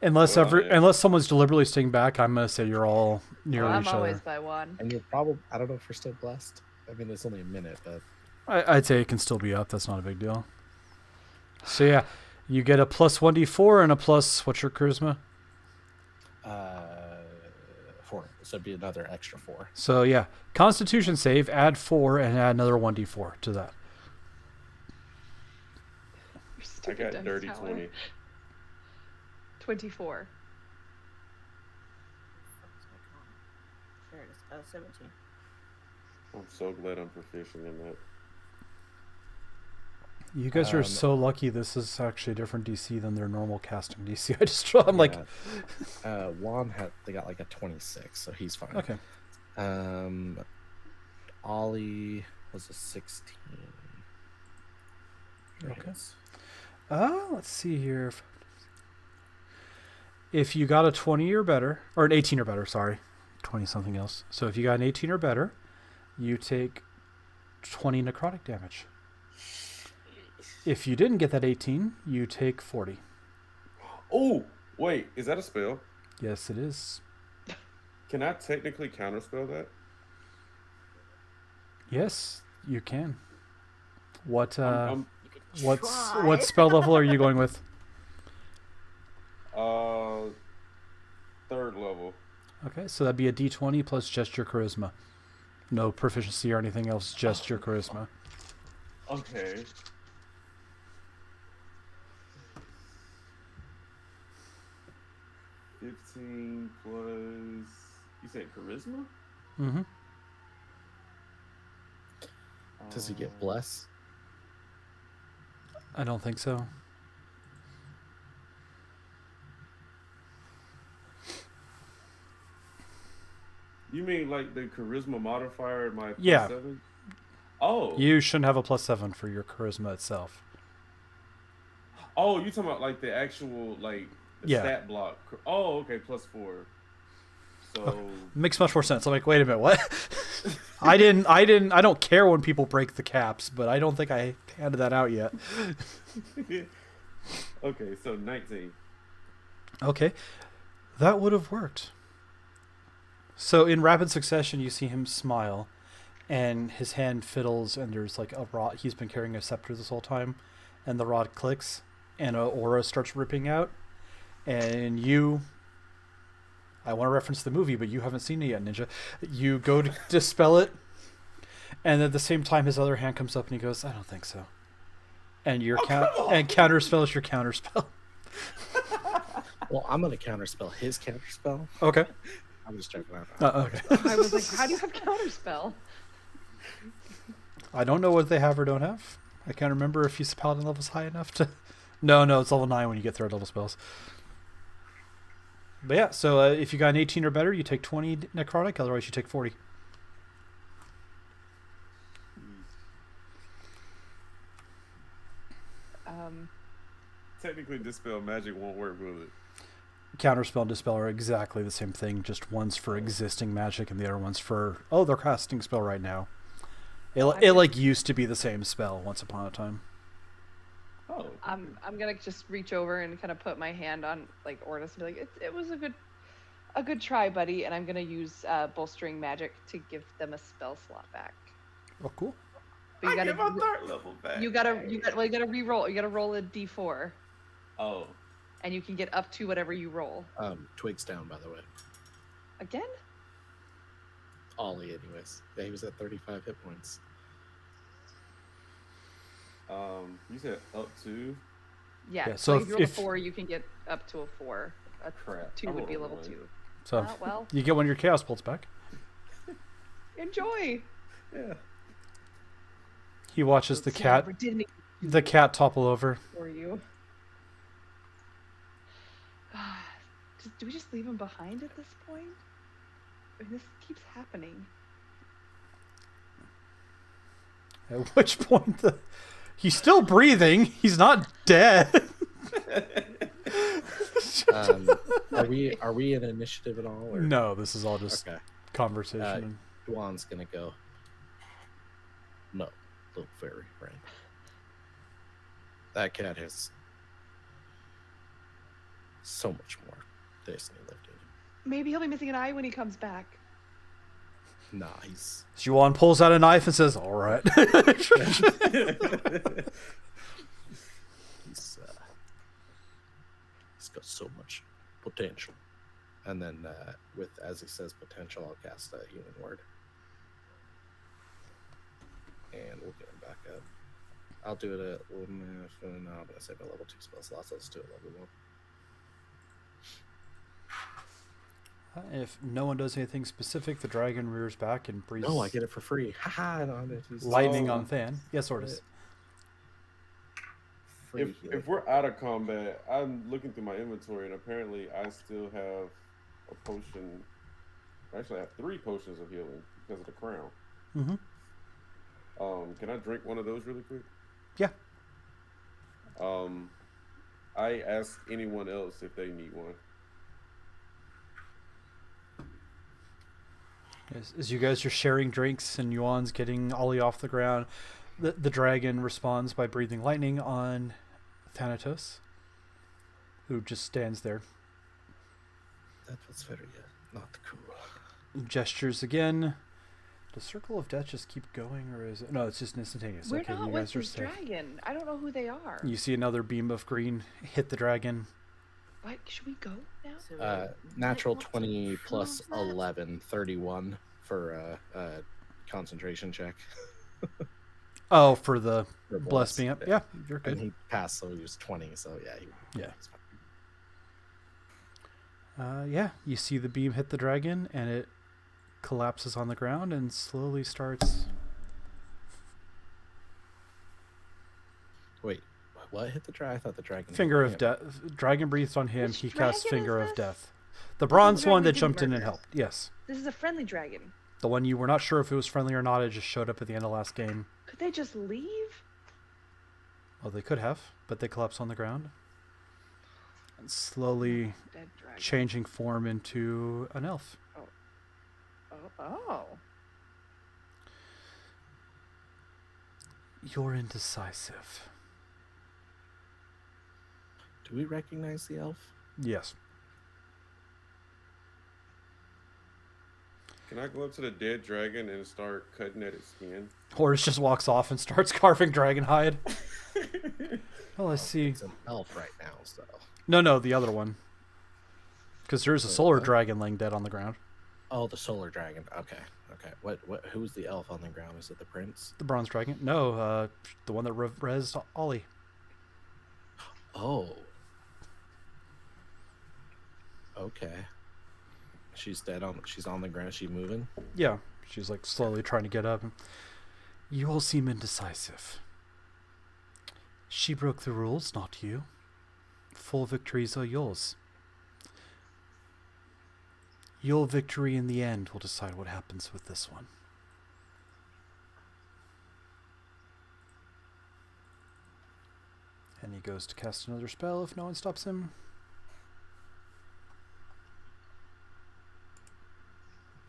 Unless Well, yeah. unless someone's deliberately staying back, I'm gonna say you're all near Well, I'm each always other. by one. and you're probably, I don't know if we're still blessed. I mean, it's only a minute, but I'd say it can still be up. That's not a big deal. So yeah, you get a plus 1d4 and a plus. What's your charisma? 4. So it'd be another extra 4. So yeah, Constitution save. Add 4 and add another 1d4 to that. Your I stupid got dice dirty tower. 20. 24. There it is. 17. I'm so glad I'm proficient in that. You guys are so lucky. This is actually a different DC than their normal casting DC. I'm like, Juan they got like a 26, so he's fine. okay. Ollie was a 16. Okay. Yes. Let's see here. If you got a 20 or better, or an 18 or better, sorry, 20 something else. So if you got an 18 or better, you take 20 necrotic damage. If you didn't get that 18, you take 40. Oh, wait, is that a spell? Yes, it is. Can I technically counterspell that? Yes, you can. What I'm what Try. spell level are you going with? 3rd level. Okay, so that'd be a D20 plus just your charisma. No proficiency or anything else, just your charisma. Okay. $15 plus. You said charisma? Mm-hmm. Does he get bless? I don't think so. You mean like the charisma modifier at my Yeah. +7? Oh. You shouldn't have a +7 for your charisma itself. Oh, you talking about like the actual like the Yeah. stat block? Oh, okay, +4. So Makes much more sense. I'm like, wait a minute, what? I don't care when people break the caps, but I don't think I handed that out yet. okay, so 19. Okay. That would have worked. So in rapid succession, you see him smile, and his hand fiddles, and there's like a rod. He's been carrying a scepter this whole time, and the rod clicks, and an aura starts ripping out, and you... I want to reference the movie, but you haven't seen it yet, Ninja. You go to dispel it, and at the same time, his other hand comes up, and he goes, "I don't think so." And your counterspell is your counterspell. Well, I'm gonna counterspell his counterspell. Okay. I'm just joking around. Okay. I was like, how do you have counterspell? I don't know what they have or don't have. I can't remember if his paladin level's high enough to... No, it's level 9 when you get third level spells. But yeah, so if you got an 18 or better, you take 20 necrotic, otherwise you take 40. Technically, dispel magic won't work, will it? Counterspell and dispel are exactly the same thing, just one's for existing magic and the other one's for... Oh, they're casting spell right now. It like used to be the same spell once upon a time. Oh. I'm gonna just reach over and kind of put my hand on like Ortis and be like, it was a good try, buddy, and I'm gonna use bolstering magic to give them a spell slot back. Oh, cool. But you gotta, I get my 3rd level back. you gotta re-roll. You gotta roll a d4, Oh. and you can get up to whatever you roll. Twig's down, by the way. Again? Ollie, anyways. Yeah, he was at 35 hit points. You said up to Yeah. Yeah, So so if you roll a if- 4, you can get up to a 4. A crap. 2 I would be rolled a level one. 2. So Well, you get one of your chaos bolts back. enjoy. Yeah. He watches the See, I cat never did anything the cat topple over. for you. Do we just leave him behind at this point? I mean, this keeps happening. At which point he's still breathing. He's not dead. Are we in initiative at all? Or? No, this is all just Okay. conversation. Duan's gonna go. No, little fairy, right? That cat has so much more destiny left in him. Maybe he'll be missing an eye when he comes back. Nah, he's Juan pulls out a knife and says, "All right." he's got so much potential. And then with as he says potential, I'll cast a healing word, and we'll get him back up. I'll do it at no, I'm gonna save my level 2 spell slots. Let's do it level 1. If no one does anything specific, the dragon rears back and breathes No, I get it for free. Haha! No, lightning on Than. Yes, Ortis. If we're out of combat, I'm looking through my inventory, and apparently I still have a potion. Actually, I have 3 potions of healing because of the crown. Mm-hmm. Can I drink one of those really quick? Yeah. I ask anyone else if they need one. As you guys are sharing drinks and Yuan's getting Ollie off the ground, the dragon responds by breathing lightning on Thanatos, who just stands there. That was very not cool. Gestures again. Does Circle of Death just keep going, or is it? No, it's just instantaneous. We're okay, not you with guys are this safe. dragon. I don't know who they are. You see another beam of green hit the dragon. What? Should we go now? So Natural what's 20 the plus proof of that? 11, 31 for a concentration check. Oh, for the For bless being up. Yeah, you're And good. he passed, so he was 20. So yeah, Yeah. he's fine. Yeah, you see the beam hit the dragon, and it collapses on the ground and slowly starts. Wait, what hit the dragon? I thought the dragon. Finger of hit Death. Dragon breathes on him. Which He casts dragon Finger is of this? Death. The This is bronze the one that dragon jumped in and murder. helped. Yes. This is a friendly dragon. The one you were not sure if it was friendly or not. It just showed up at the end of last game. Could they just leave? Well, they could have, but they collapse on the ground. And slowly Dead dragon. changing form into an elf. Oh. You're indecisive. Do we recognize the elf? Yes. Can I go up to the dead dragon and start cutting at its skin? Horus just walks off and starts carving dragon hide. Well, let's see. It's an elf right now, so. No, the other one. Because there's a Wait, solar what? dragon laying dead on the ground. Oh, the solar dragon. Okay. What? Who's the elf on the ground? Is it the prince? The bronze dragon? No, the one that rezzed Ollie. Oh. Okay. She's dead on. She's on the ground. She moving. Yeah, she's like slowly trying to get up. You all seem indecisive. She broke the rules, not you. Full victories are yours. Your victory in the end will decide what happens with this one. And he goes to cast another spell if no one stops him.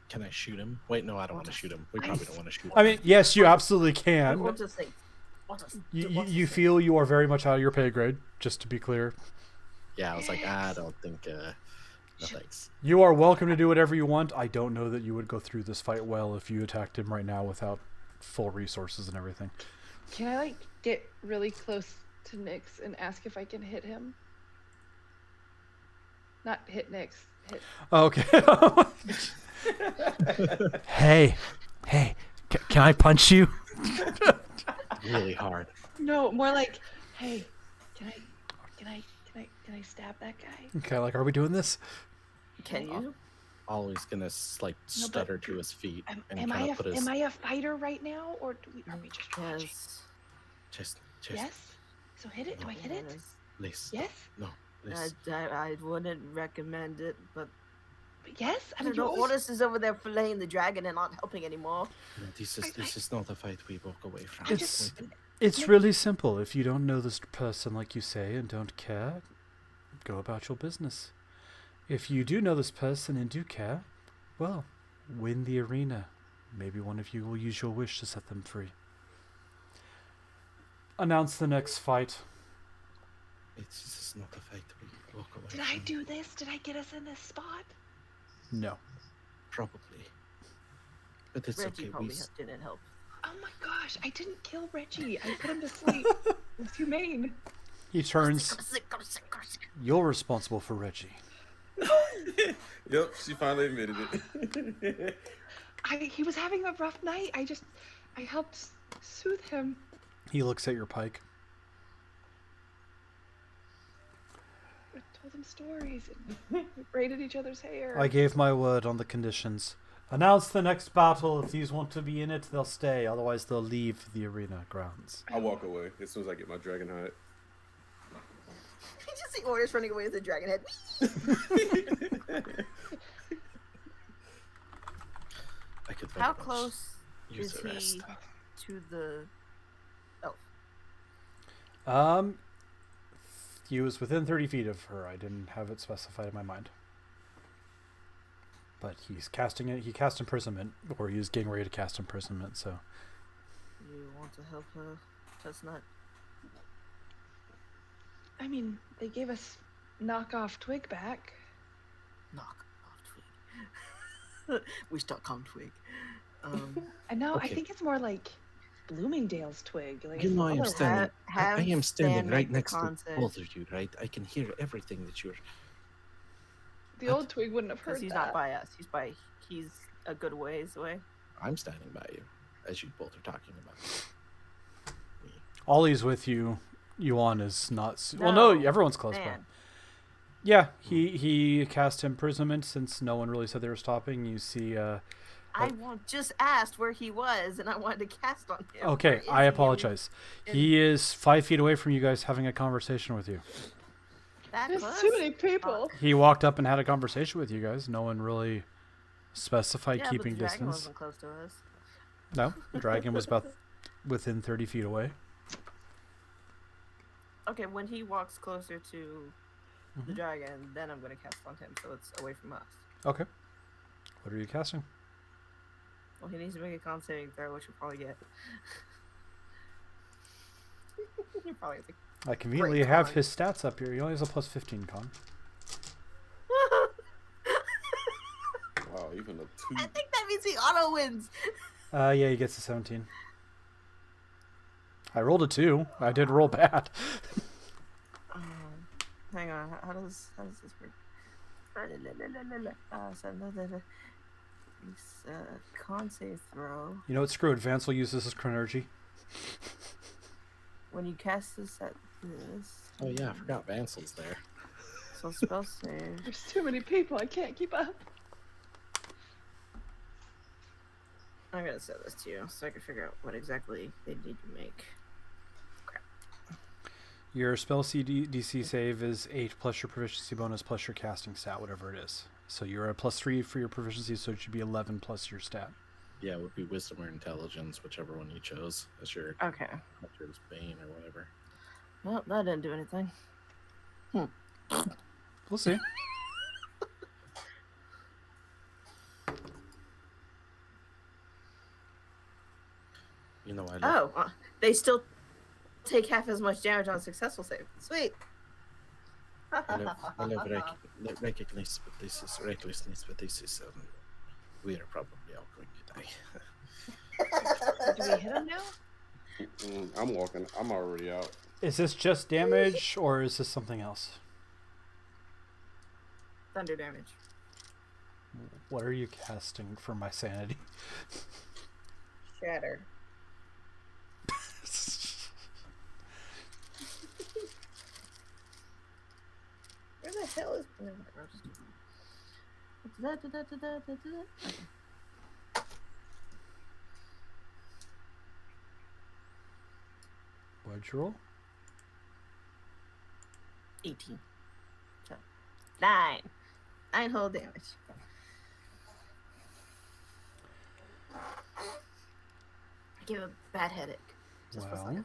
Can I shoot him? Wait, no, I don't want to shoot him. We probably don't want to shoot him. I mean, yes, you absolutely can. What's this thing? You feel you are very much out of your pay grade, just to be clear. Yeah, I was like, I don't think. No thanks. You are welcome to do whatever you want. I don't know that you would go through this fight well if you attacked him right now without full resources and everything. Can I get really close to Nyx and ask if I can hit him? Not hit Nyx. Hit. Okay. Hey, can I punch you? Really hard. No, more like, hey, can I stab that guy? Okay, like, are we doing this? Can you? Ollie's gonna like No, but stutter to his feet and Am kind of put his I a fighter right now, or are we just watching? Yes. chest. Yes. So hit it. Do I hit it? Yes. Please. Yes. No. Please. I wouldn't recommend it, but Yes. I mean, the Ordis is over there filleting the dragon and not helping anymore. No, this is not a fight we walk away from. It's really simple. If you don't know this person, like you say, and don't care, go about your business. If you do know this person and do care, well, win the arena. Maybe one of you will use your wish to set them free. Announce the next fight. This is not a fight we walk away Did from. I do this? Did I get us in this spot? No. Probably. But it's Reggie okay. probably didn't help. Oh my gosh! I didn't kill Reggie. I put him to sleep. It's humane. He turns. You're responsible for Reggie. Yep, she finally admitted it. He was having a rough night. I helped soothe him. He looks at your pike. I told him stories and we braided each other's hair. I gave my word on the conditions. Announce the next battle. If these want to be in it, they'll stay. Otherwise, they'll leave the arena grounds. I walk away as soon as I get my dragon hide. You just see Ordis running away with the dragon head. I could How very much close use is the rest. he to the elf? He was within 30 feet of her. I didn't have it specified in my mind. But he's casting it. He cast imprisonment, or he was getting ready to cast imprisonment, so. You want to help her, Chestnut? I mean, they gave us knockoff Twig back. Knock off Twig. We.com Twig. And now Okay. I think it's more like Bloomingdale's Twig. Like You know, I am although- standing. have I am standing Stan right make the next to concert. both of you, right? I can hear everything that you're. The old Twig wouldn't have heard Because he's that. not by us. He's a good ways away. I'm standing by you, as you both are talking about me. Ollie's with you. Yuan is not. Well, no, No, everyone's close by. Man. Yeah, he cast imprisonment since no one really said they were stopping. You see. Just asked where he was, and I wanted to cast on him. Where Okay, is I he? apologize. He is 5 feet away from you guys, having a conversation with you. That There's close? too many people. He walked up and had a conversation with you guys. No one really specified Yeah, keeping but the dragon distance. wasn't close to us. No, the dragon was about within 30 feet away. Okay, when he walks closer to the Mhm. dragon, then I'm going to cast on him, so it's away from us. Okay. What are you casting? Well, he needs to make a con saving throw, which we'll probably get. He probably has I conveniently Great have con. his stats up here. He only has a plus 15 con. Wow, even a I 2. think that means he auto wins. Yeah, he gets a 17. I rolled a 2. I did roll bad. Hang on, how does this work? Con save throw. You know what? Screw it. Vance will use this as Chronergy. When you cast this at this. Oh yeah, I forgot Vansel's there. So spell save. There's too many people. I can't keep up. I'm gonna set this to you so I can figure out what exactly they need to make. Crap. Your spell DC save is 8 plus your proficiency bonus plus your casting stat, whatever it is. So you're at plus 3 for your proficiency, so it should be 11 plus your stat. Yeah, it would be wisdom or intelligence, whichever one you chose as your Okay. Hunter's Bane or whatever. Well, that didn't do anything. We'll see. You know I love. Oh, they still take half as much damage on a successful save. Sweet. I love recognize, but this is recklessness, but this is we are probably all going to die. Do we hit him now? I'm walking. I'm already out. Is this just damage, or is this something else? Thunder damage. What are you casting for my sanity? Shatter. hell is... No, whatever, I'll just do it. Okay. What'd you roll? 18. So, 9. 9 whole damage. I give a bad headache. Just for a Well, second.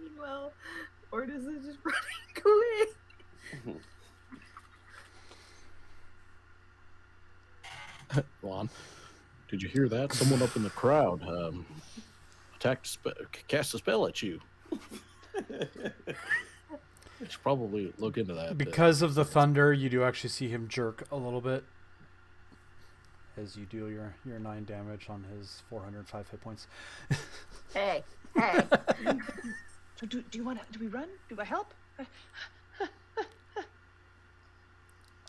Meanwhile, Ordis is just running away. Juan, did you hear that? Someone up in the crowd cast a spell at you. I should probably look into that. because of the thunder, you do actually see him jerk a little bit as you deal your 9 damage on his 405 hit points. Hey. So do you want to? Do we run? Do I help?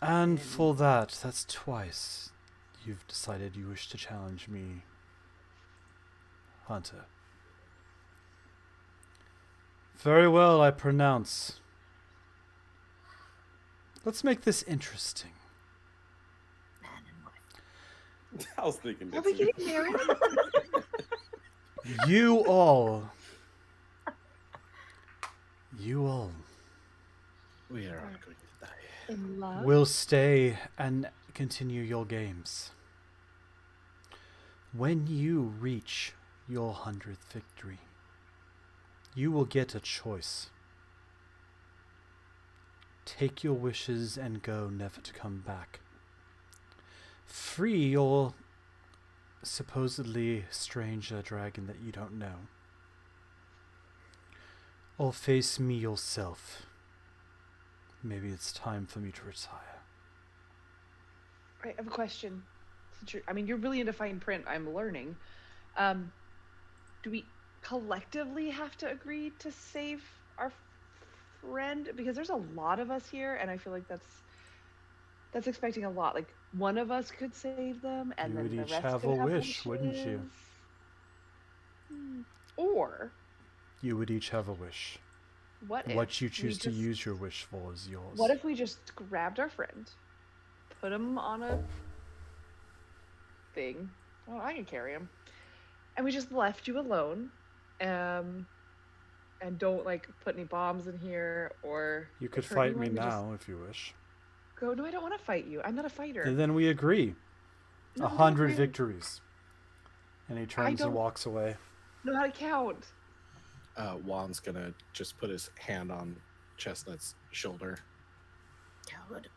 And for that's twice you've decided you wish to challenge me, Hunter. Very well, I pronounce. Let's make this interesting. Man and wife. I was thinking Are that we too. getting married? You all We are all going to die. In love? will stay and continue your games. When you reach your 100th victory, you will get a choice. Take your wishes and go, never to come back. Free your supposedly stranger dragon that you don't know. Or face me yourself. Maybe it's time for me to retire. Right, I have a question. You're really into fine print, I'm learning. Do we collectively have to agree to save our friend? Because there's a lot of us here, and I feel like that's expecting a lot. Like, one of us could save them, and You then would the each rest have could a have wish, wouldn't you? wishes. Or You would each have a wish. what if What you we choose to just- use your wish for is yours. What if we just grabbed our friend, put him on a thing? Oh, I can carry him. And we just left you alone, and don't put any bombs in here or. You could hurt fight me anyone, we just now if you wish. Go. No, I don't want to fight you. I'm not a fighter. And then we agree. No, 100 really. victories. And he turns and don't- walks away. Know how to count. Juan's gonna just put his hand on Chestnut's shoulder. Coward.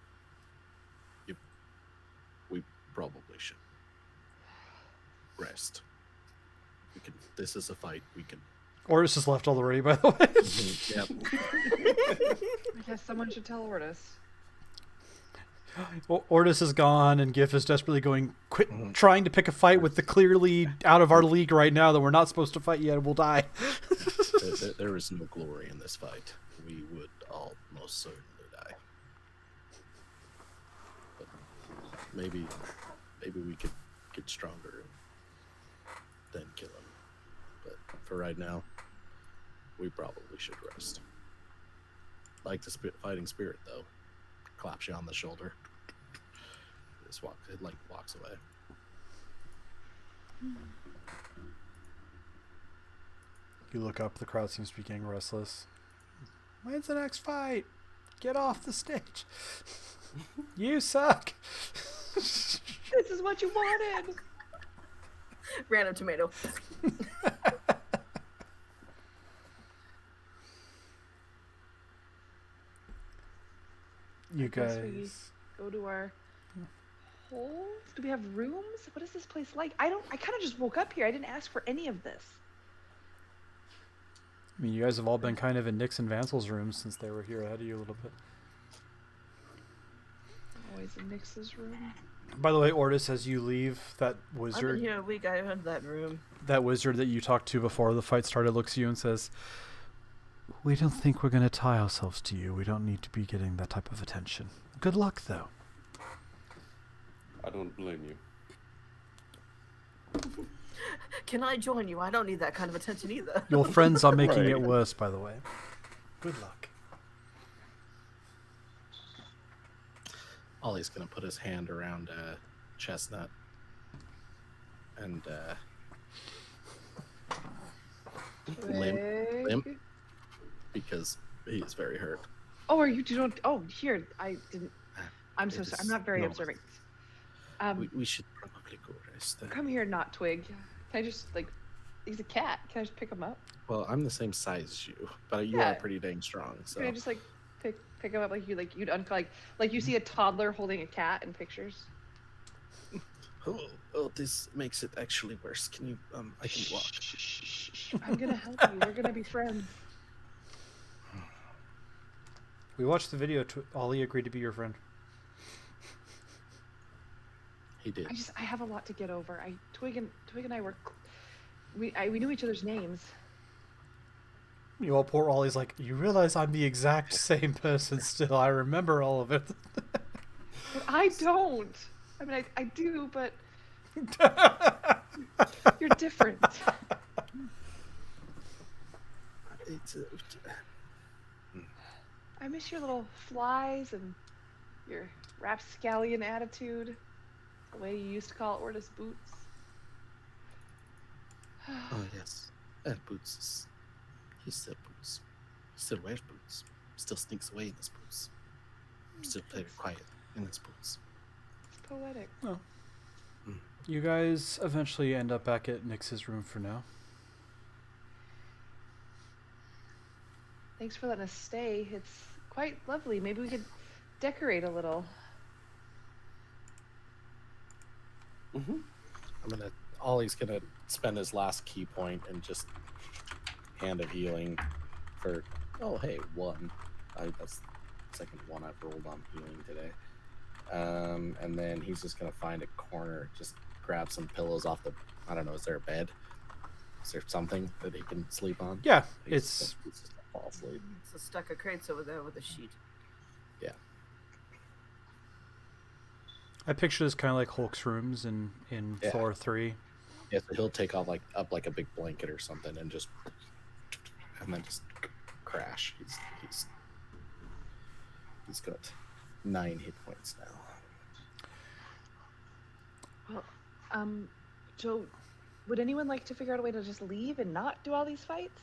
We probably should rest. This is a fight. We can. Oris just left already, by the way. Yep. I guess someone should tell Ortis. Ortis is gone, and Gif is desperately going, quit trying to pick a fight with the clearly out of our league right now that we're not supposed to fight yet. We'll die. There is no glory in this fight. We would all most certainly die. But maybe we could get stronger and then kill him. But for right now, we probably should rest. Like the fighting spirit, though. Claps you on the shoulder. It walks away. You look up, the crowd seems to be getting restless. When's the next fight? Get off the stage. You suck. This is what you wanted. Random tomato. You guess we guys. go to our holes. Do we have rooms? What is this place like? I kind of just woke up here. I didn't ask for any of this. I mean, you guys have all been kind of in Nix and Vansel's room since they were here ahead of you a little bit. Always in Nix's room. By the way, Ortis, as you leave, that I've been wizard, here a week. I haven't that room. that wizard that you talked to before the fight started looks at you and says, "We don't think we're going to tie ourselves to you. We don't need to be getting that type of attention. Good luck, though." I don't blame you. Can I join you? I don't need that kind of attention either. Your friends are making Right. it worse, by the way. Good luck. Ollie's gonna put his hand around Chestnut and limp because he's very hurt. Oh, are you doing? Oh, here. I didn't. I'm so It sorry. is I'm not very normal. observant. We should probably go rest. Come here, not Twig. Can I just like? He's a cat. Can I just pick him up? Well, I'm the same size as you, but you Yeah. are pretty dang strong. So Can I just like pick him up like you'd like you see a toddler holding a cat in pictures? oh, this makes it actually worse. Can you I can walk. I'm gonna help you. We're gonna be friends. We watched the video. Ollie agreed to be your friend. He did. I have a lot to get over. Twig and I were we knew each other's names. You all poor Ollie's like, you realize I'm the exact same person still. I remember all of it. But I don't. I mean, I do, but you're different. It's, I miss your little flies and your rapscallion attitude. The way you used to call Ortis Boots. oh yes, Boots is. He still boots. He still wears boots. Still sneaks away in his boots. Still very quiet in his boots. It's poetic. Oh. You guys eventually end up back at Nyx's room for now. Thanks for letting us stay. It's quite lovely. Maybe we could decorate a little. Ollie's gonna spend his last key point and just hand of healing for. Oh hey, 1. That's the second one I've rolled on healing today. And then he's just gonna find a corner, just grab some pillows off the. I don't know. Is there a bed? Is there something that he can sleep on? Yeah, He's it's just gonna fall asleep. It's a stack of crates over there with a sheet. Yeah. I picture this kind of like Hulk's rooms in Yeah. floor 3. Yeah, so he'll take off up like a big blanket or something and just then just crash. He's got 9 hit points now. Well, Joe, would anyone like to figure out a way to just leave and not do all these fights?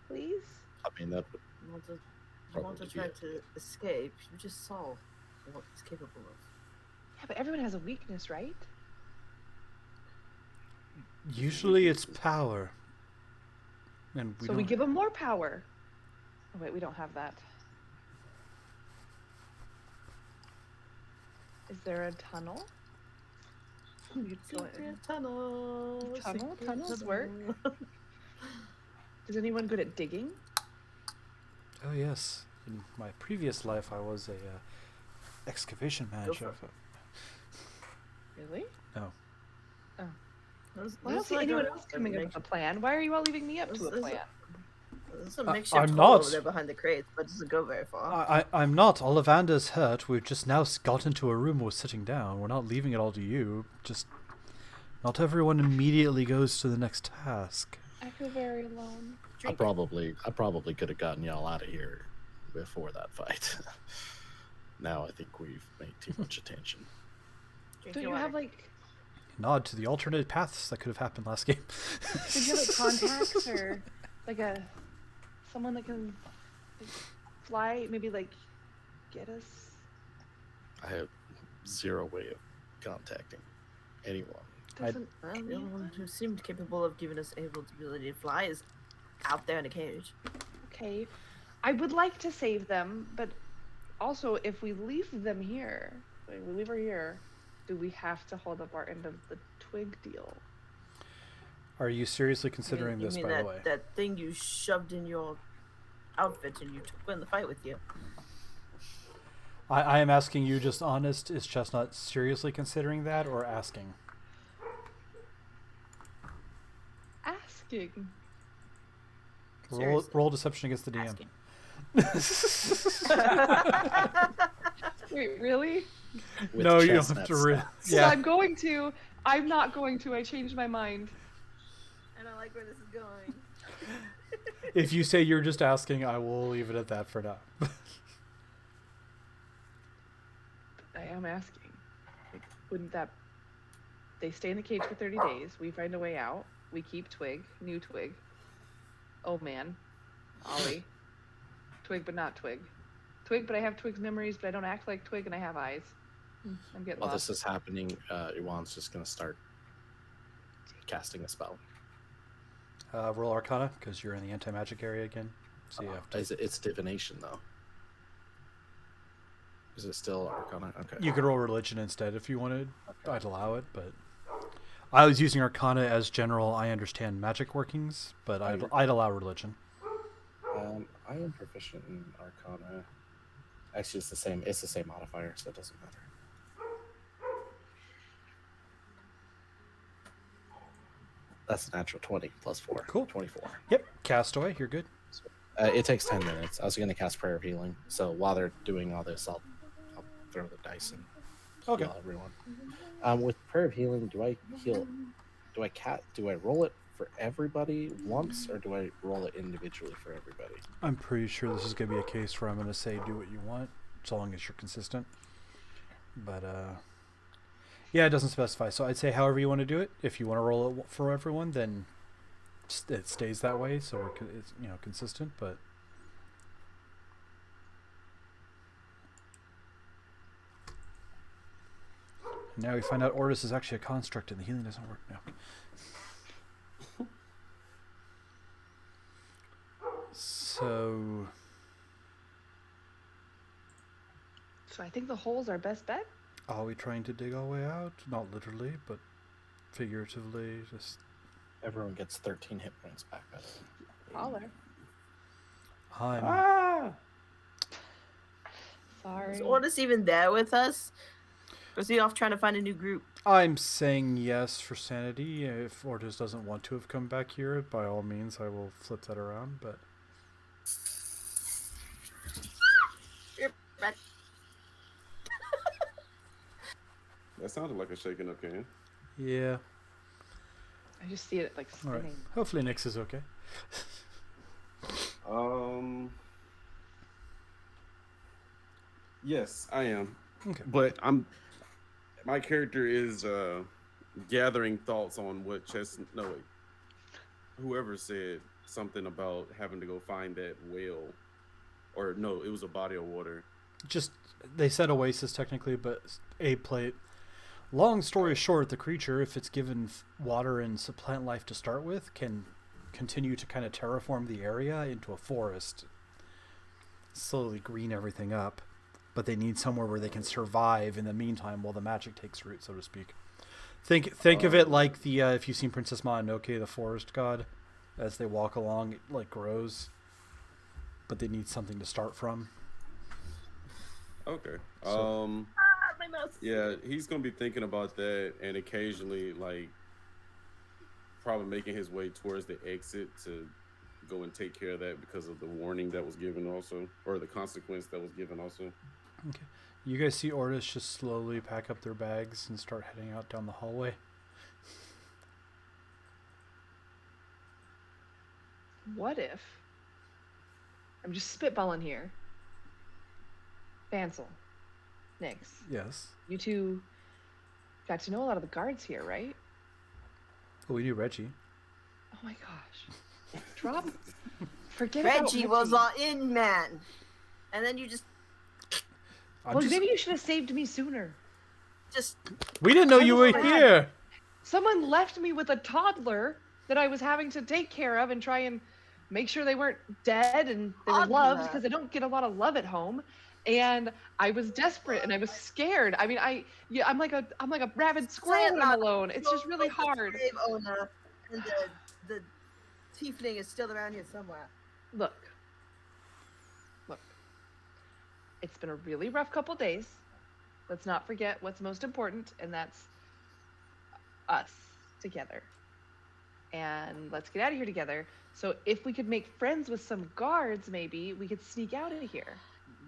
Please? I mean that would You want to Probably try it. to escape? You just saw what he's capable of. Yeah, but everyone has a weakness, right? Usually it's power. And we So we don't- give him more power. Oh wait, we don't have that. Is there a tunnel? You'd go in. Secret tunnel. secret Tunnels work. tunnel. Is anyone good at digging? Oh yes. In my previous life, I was a excavation manager. for Really? No. There's- Well, I don't there's see like anyone a- else coming a up with a plan. Why are you all leaving me up to a There's- plan? There's a I'm makeshift not. hole over there behind the crates, but it doesn't go very far. I'm not. Ollivander's hurt. We've just now got into a room. We're sitting down. We're not leaving it all to you. Just not everyone immediately goes to the next task. I feel very alone. I probably could have gotten y'all out of here before that fight. Now I think we've made too much attention. Drink Don't your you have water. like, Nod to the alternate paths that could have happened last game. do you have like contacts or like someone that can like, fly, maybe like get us? I have 0 way of contacting anyone. Doesn't Well, the anyone? only one who seemed capable of giving us ability to fly is out there in a cage. Okay, I would like to save them, but also if we leave them here, like, we leave her here, do we have to hold up our end of the twig deal? Are you seriously considering You this, mean by that, the way? that thing you shoved in your outfit and you took in the fight with you? I am asking you just honest. Is Chestnut seriously considering that or asking? Asking. Roll deception against the DM. Asking. Wait, really? With No, you don't have chestnuts. to. So Yeah. I'm going to, I'm not going to. I changed my mind. I don't like where this is going. If you say you're just asking, I will leave it at that for now. I am asking. Like, wouldn't that... They stay in the cage for 30 days. We find a way out. We keep Twig. New Twig. Oh, man. Ollie. Twig, but not Twig. Twig, but I have Twig's memories, but I don't act like Twig, and I have eyes. I'm getting While lost. this is happening, Iwan's just going to start casting a spell. Roll Arcana, because you're in the anti-magic area again. So you have to... It's divination, though. Is it still Arcana? Okay. You could roll religion instead if you wanted. Okay. I'd allow it, but I was using Arcana as general. I understand magic workings, but I'd allow religion. I am proficient in Arcana. Actually, it's the same. It's the same modifier, so it doesn't matter. That's a natural 20 plus 4. Cool. 24. Yep. Castaway, you're good. It takes 10 minutes. I was going to cast Prayer of Healing. So while they're doing all this, I'll throw the dice and heal everyone. With Prayer of Healing, do I heal? Do I roll it for everybody once, or do I roll it individually for everybody? I'm pretty sure this is going to be a case where I'm going to say do what you want, so long as you're consistent. But yeah, it doesn't specify. So I'd say however you want to do it. If you want to roll it for everyone, then it stays that way, so it's consistent. But now we find out Ortis is actually a construct, and the healing doesn't work now. So I think the hole's our best bet. Are we trying to dig our way out? Not literally, but figuratively. Just everyone gets 13 hit points back. By the way. Holler. Sorry. Is Ortis even there with us? Or is he off trying to find a new group? I'm saying yes for sanity. If Ortis doesn't want to have come back here, by all means, I will flip that around. But that sounded like a shaking up can. Yeah. I just see it like spinning. All right. Hopefully Nyx is okay. Yes, I am. Okay. But my character is gathering thoughts on what whoever said something about having to go find that whale, or no, it was a body of water. Just they said oasis technically, but a plate. Long story short, the creature, if it's given water and plant life to start with, can continue to kind of terraform the area into a forest, slowly green everything up. But they need somewhere where they can survive in the meantime while the magic takes root, so to speak. Think of it like the if you've seen Princess Mononoke, the forest god, as they walk along, it like grows, but they need something to start from. Okay. My mouse. Yeah, he's gonna be thinking about that, and occasionally, like, probably making his way towards the exit to go and take care of that because of the warning that was given, also, or the consequence that was given, also. Okay. You guys see Ortis just slowly pack up their bags and start heading out down the hallway. What if... I'm just spitballing here. Bansel. Nyx. Yes. You two got to know a lot of the guards here, right? Well, we knew Reggie. Oh my gosh. Drop. Forget Reggie about was our in man. And then you just maybe you should have saved me sooner. We didn't know you were here. Someone left me with a toddler that I was having to take care of and try and make sure they weren't dead and they were loved, because I don't get a lot of love at home. And I was desperate and I was scared. I mean, I'm like a rabid squirrel when I'm alone. It's just really hard. Owner and the tiefling is still around here somewhere. Look. It's been a really rough couple days. Let's not forget what's most important, and that's us together. And let's get out of here together. So if we could make friends with some guards, maybe we could sneak out of here.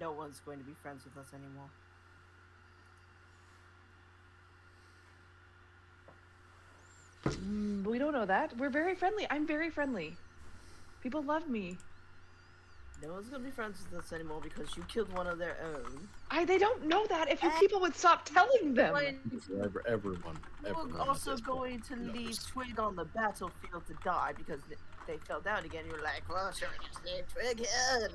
No one's going to be friends with us anymore. We don't know that. We're very friendly. I'm very friendly. People love me. No one's gonna be friends with us anymore because you killed one of their own. They don't know that. If you people would stop telling them. Everyone We're at also this point going to leave knows. Twig on the battlefield to die because they fell down again. You're like, well, sure, just leave Twig in.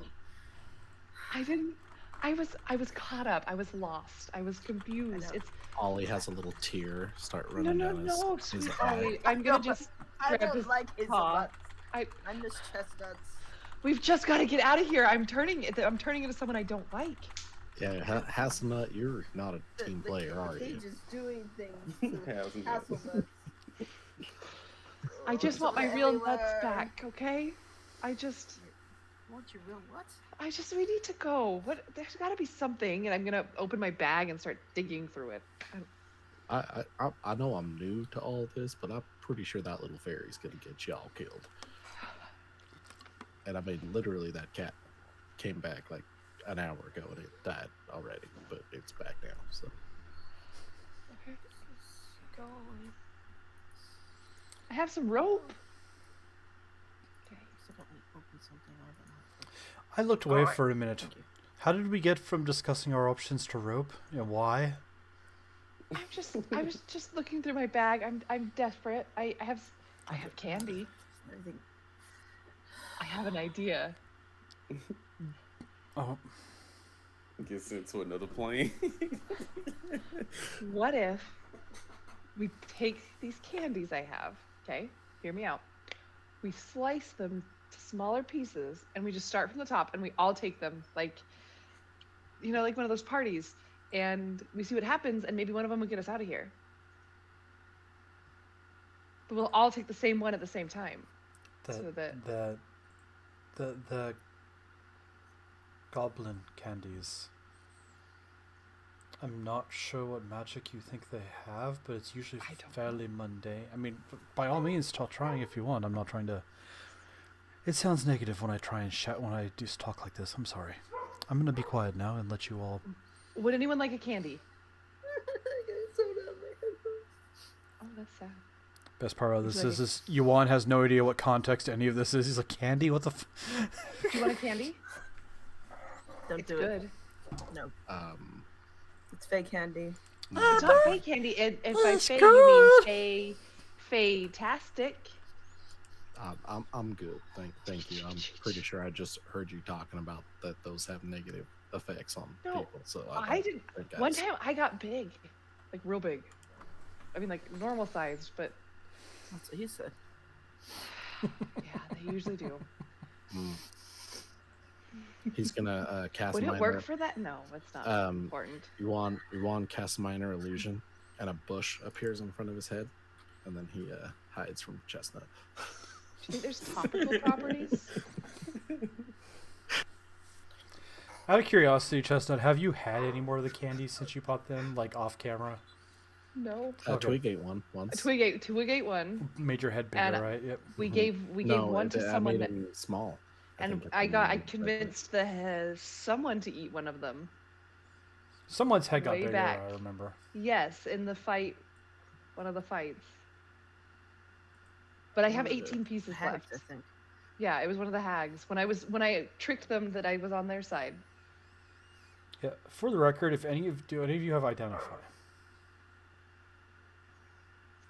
I didn't. I was caught up. I was lost. I was confused. It's Ollie has a little tear start no, running no, down no, his sweet eye. Ollie. I'm gonna just I grab don't his like his paw. I miss chestnuts. We've just got to get out of here. I'm turning into someone I don't like. Yeah, Hasselnut, you're not a team player, are you? He's just doing things to Hasselnut. Hasselnuts. I just want my real nuts back, okay? Want your real what? We need to go. There's got to be something, and I'm gonna open my bag and start digging through it. I know I'm new to all this, but I'm pretty sure that little fairy's gonna get y'all killed. And I mean, literally, that cat came back like an hour ago and it died already, but it's back now. So Okay. Go away. I have some rope. Okay, so let me open something I don't know. I looked away Alright. for a minute. Thank you. How did we get from discussing our options to rope? And why? I was just looking through my bag. I'm desperate. I have candy. I think I have an idea. Oh, Get sent to another plane. What if we take these candies I have, okay? Hear me out. We slice them to smaller pieces and we just start from the top and we all take them like like one of those parties, and we see what happens and maybe one of them will get us out of here. But we'll all take the same one at the same time. So that the goblin candies. I'm not sure what magic you think they have, but it's usually I don't fairly mundane. I mean, by all means, start trying if you want. I'm not trying to. It sounds negative when I try and shout when I do talk like this. I'm sorry. I'm gonna be quiet now and let you all. Would anyone like a candy? Oh, that's sad. Best part of this Would you is Yuan has no idea what context any of this is. He's like, candy? What the You want a candy? don't It's do good. it. No, it's fake candy. It's not fake candy. And by It's fake, good. you mean fay-tastic. I'm good. Thank you. I'm pretty sure I just heard you talking about that those have negative effects on No, people. So I didn't. think One time I got big, like real big. I mean, like normal sized, but That's what he said. yeah, they usually do. He's gonna cast Would it minor. work for that? No, it's not important. Yuan casts minor illusion, and a bush appears in front of his head, and then he hides from Chestnut. Do you think there's topical properties? Out of curiosity, Chestnut, have you had any more of the candies since you bought them, like off camera? No. Okay. Twig ate one once. Twig ate one. Made your head bigger, And right? Yep. We Mhm. gave No, one to I someone made that, him small. and think I made him convinced someone to eat one of them. Someone's head got Way bigger, back. I remember. Yes, in the fight, one of the fights. But I have One of the 18 pieces hags, left. I think. Yeah, it was one of the hags. When I tricked them that I was on their side. Yeah. For the record, if any of you have identify?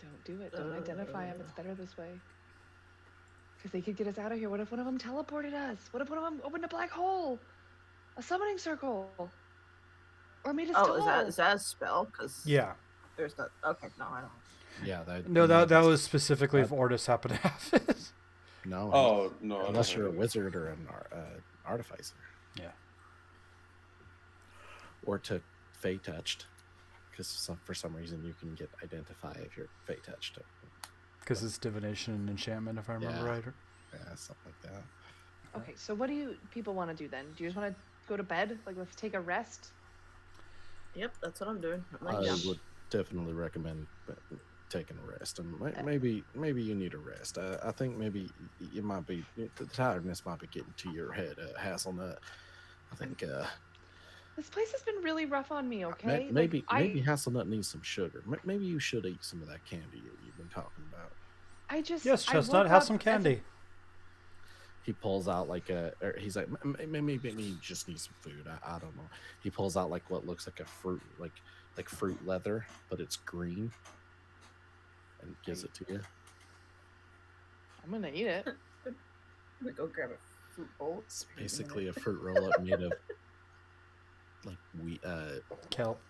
Don't do it. Don't identify them. It's better this way. Because they could get us out of here. What if one of them teleported us? What if one of them opened a black hole? A summoning circle? Or made us Oh, tall? is that a spell? Because Yeah. there's not. Okay, no, I don't. Yeah, that. No, that was specifically if Ortis happened to have it. No. Oh no! I don't Unless have you're a it. wizard or an artificer, Yeah. or to fey touched, because for some reason you can get identify if you're fey touched. Because it's divination and enchantment, if I remember Yeah. right. Yeah, something like that. Okay, so what do you people want to do then? Do you just want to go to bed? Like, let's take a rest? Yep, that's what I'm doing. I'm I like, yeah. would definitely recommend taking a rest, and maybe you need a rest. I think maybe you might be the tiredness might be getting to your head, Hasselnut. I think This place has been really rough on me, okay? Maybe Like, Hasselnut needs some sugar. Maybe you should eat some of that candy you've been talking about. Yes, I Chestnut, woke have up some as a- candy. He pulls out like he's like, maybe you just need some food. I don't know. He pulls out like what looks like a fruit, like fruit leather, but it's green, and gives it to you. I'm gonna eat it. I'm gonna go grab a fruit bowl. It's basically a fruit roll up made of like Kelp.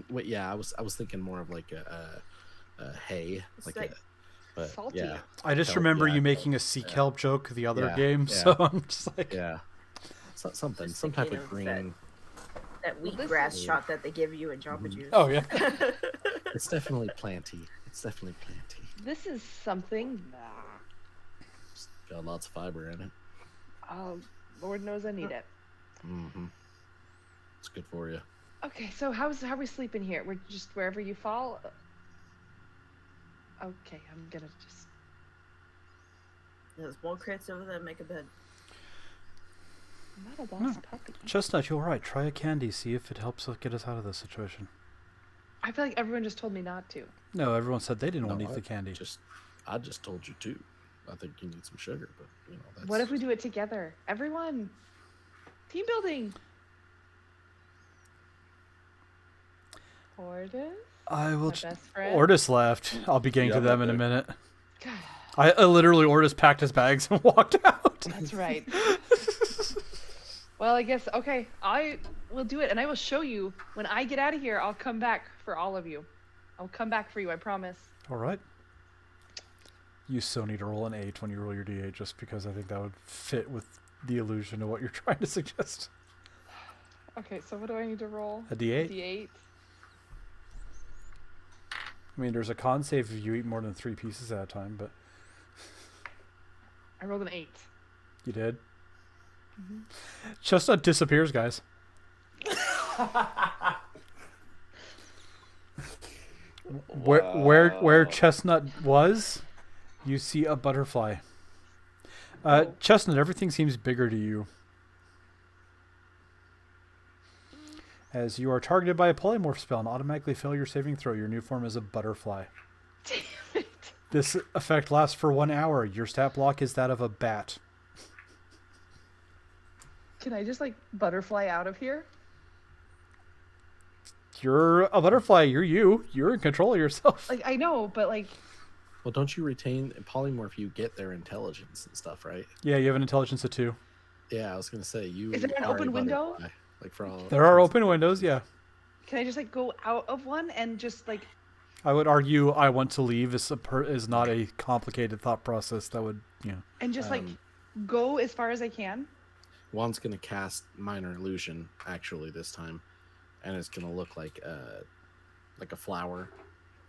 Wait, yeah, I was thinking more of like a hay, but Salty. yeah, I just kelp, remember yeah, you kelp, making a sea yeah. kelp joke the other Yeah, game, yeah. so I'm just like, yeah, something, Just some type thinking of of green. That Well, this wheatgrass is- shot that they give you in Jamba Mhm. Juice. oh yeah. It's definitely planty. It's definitely planty. This is something. It's got lots of fiber in it. Lord knows I need it. Mm-hmm. It's good for you. Okay, so how are we sleeping here? We're just wherever you fall. Okay, I'm gonna just. There's more crates over there. Make a bed. I'm not a lost puppy. Chestnut, you're right. Try a candy, see if it helps us get us out of this situation. I feel like everyone just told me not to. No, everyone said they didn't want to No, eat the candy. I just told you to. I think you need some sugar, but that's... What if we do it together? Everyone. Team building. Ordis? I will. My best friend? Ordis left. I'll be getting Yeah, to I'm them right in a there. minute. God, I literally Ordis packed his bags and walked out. that's right. Well, I guess, okay, I will do it, and I will show you. When I get out of here, I'll come back for all of you. I'll come back for you, I promise. All right. You so need to roll an 8 when you roll your d8, just because I think that would fit with the illusion of what you're trying to suggest. Okay, so what do I need to roll? A d8? D8. I mean, there's a con save if you eat more than 3 pieces at a time, but I rolled an 8. you did. Chestnut disappears, guys. Where Chestnut was, you see a butterfly. Chestnut, everything seems bigger to you. As you are targeted by a polymorph spell and automatically fail your saving throw, your new form is a butterfly. Damn it. This effect lasts for 1 hour. Your stat block is that of a bat. Can I just, like, butterfly out of here? You're a butterfly. You're you. You're in control of yourself. Like, I know, but, like, Well, don't you retain polymorph? You get their intelligence and stuff, right? Yeah, you have an intelligence of 2. Yeah, I was gonna say you. Is there an are a open window? butterfly, like for all. There are open windows, yeah. can I just, like, go out of one and just, like, I would argue I want to leave is not a complicated thought process that would, and just, like, go as far as I can? Juan's gonna cast minor illusion actually this time, and it's gonna look like a flower,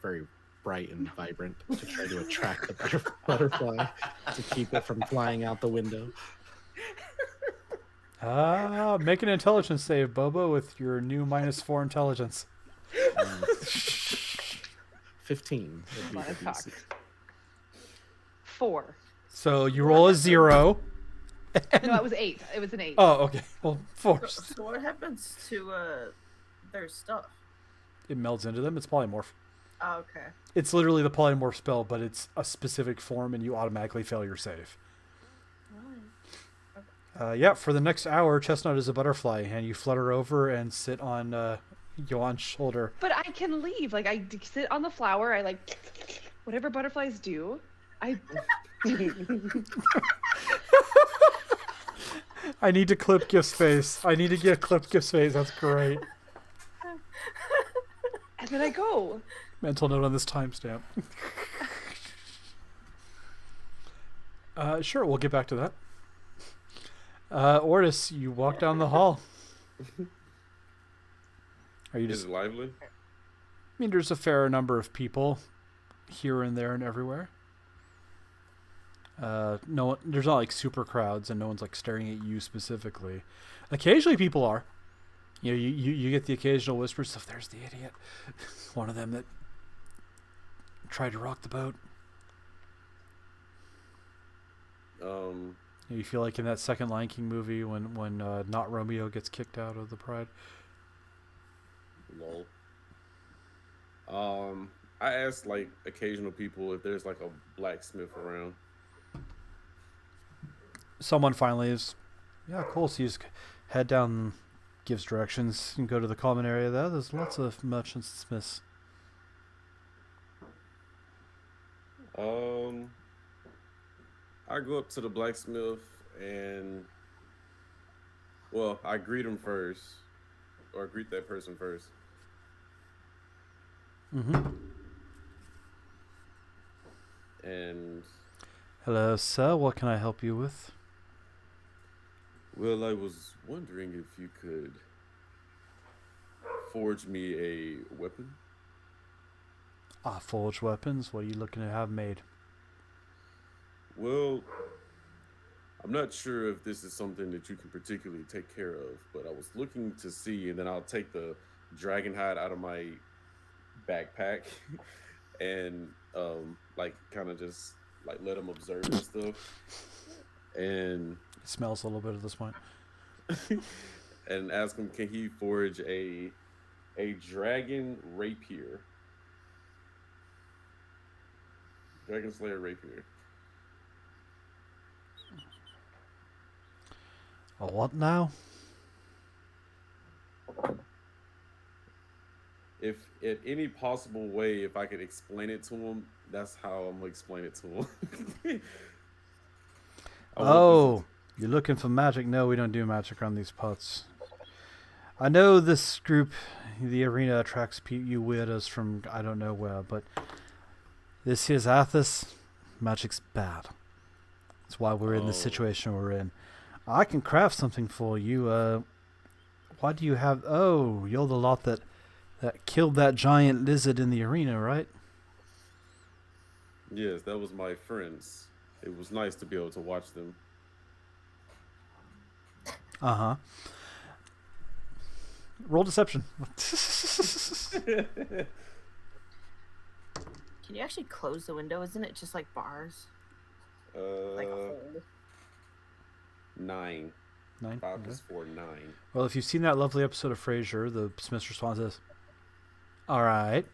very bright and vibrant, to try to attract the butterfly to keep it from flying out the window. Make an intelligence save, Bobo, with your new -4 intelligence. 15 would be the Fuck. DC. 4. So you roll a 0. No, it was 8. It was an 8. Oh, okay. Well, 4. So what happens to their stuff? It melds into them. It's polymorph. Oh, okay. It's literally the polymorph spell, but it's a specific form, and you automatically fail your save. Yeah, for the next hour, Chestnut is a butterfly, and you flutter over and sit on Johan's shoulder. But I can leave. Like, I sit on the flower. I, like, whatever butterflies do. I need to clip Gift's face. I need to get clip Gift's face. That's great. And then I go. Mental note on this timestamp. Sure, we'll get back to that. Ordis, you walk down the hall. Are you Is just? it lively? I mean, there's a fair number of people here and there and everywhere. No, there's not like super crowds, and no one's like staring at you specifically. Occasionally, people are. You get the occasional whispers of "There's the idiot," one of them that tried to rock the boat. You feel like in that second Lion King movie when not Romeo gets kicked out of the Pride. Lol. I asked like occasional people if there's like a blacksmith around. Someone finally is, yeah, cool. So you just head down, gives directions, and go to the common area there. There's lots of merchants and smiths. I go up to the blacksmith and, well, I greet him first, or greet that person first. Mm-hmm. And, Hello, sir. What can I help you with? well, I was wondering if you could forge me a weapon. Forged weapons. What are you looking to have made? Well, I'm not sure if this is something that you can particularly take care of, but I was looking to see, and then I'll take the dragon hide out of my backpack and like kind of just like let him observe and stuff, and It smells a little bit at this point. and ask him, can he forge a dragon rapier, dragon slayer rapier. A what now? If in any possible way, if I could explain it to him, that's how I'm gonna explain it to him. Oh, you're looking for magic? No, we don't do magic around these parts. I know this group, the arena, attracts you weirdos from I don't know where, but this here's Athos. Magic's bad. That's why we're in the situation we're in. I can craft something for you. Why do you have... Oh, you're the lot that killed that giant lizard in the arena, right? Yes, that was my friends. It was nice to be able to watch them. Uh-huh. Roll deception. Can you actually close the window? Isn't it just like bars? Like a hole? 9. 9? 5 Okay. plus 4, 9. Well, if you've seen that lovely episode of Frasier, the Smith's response is, all right.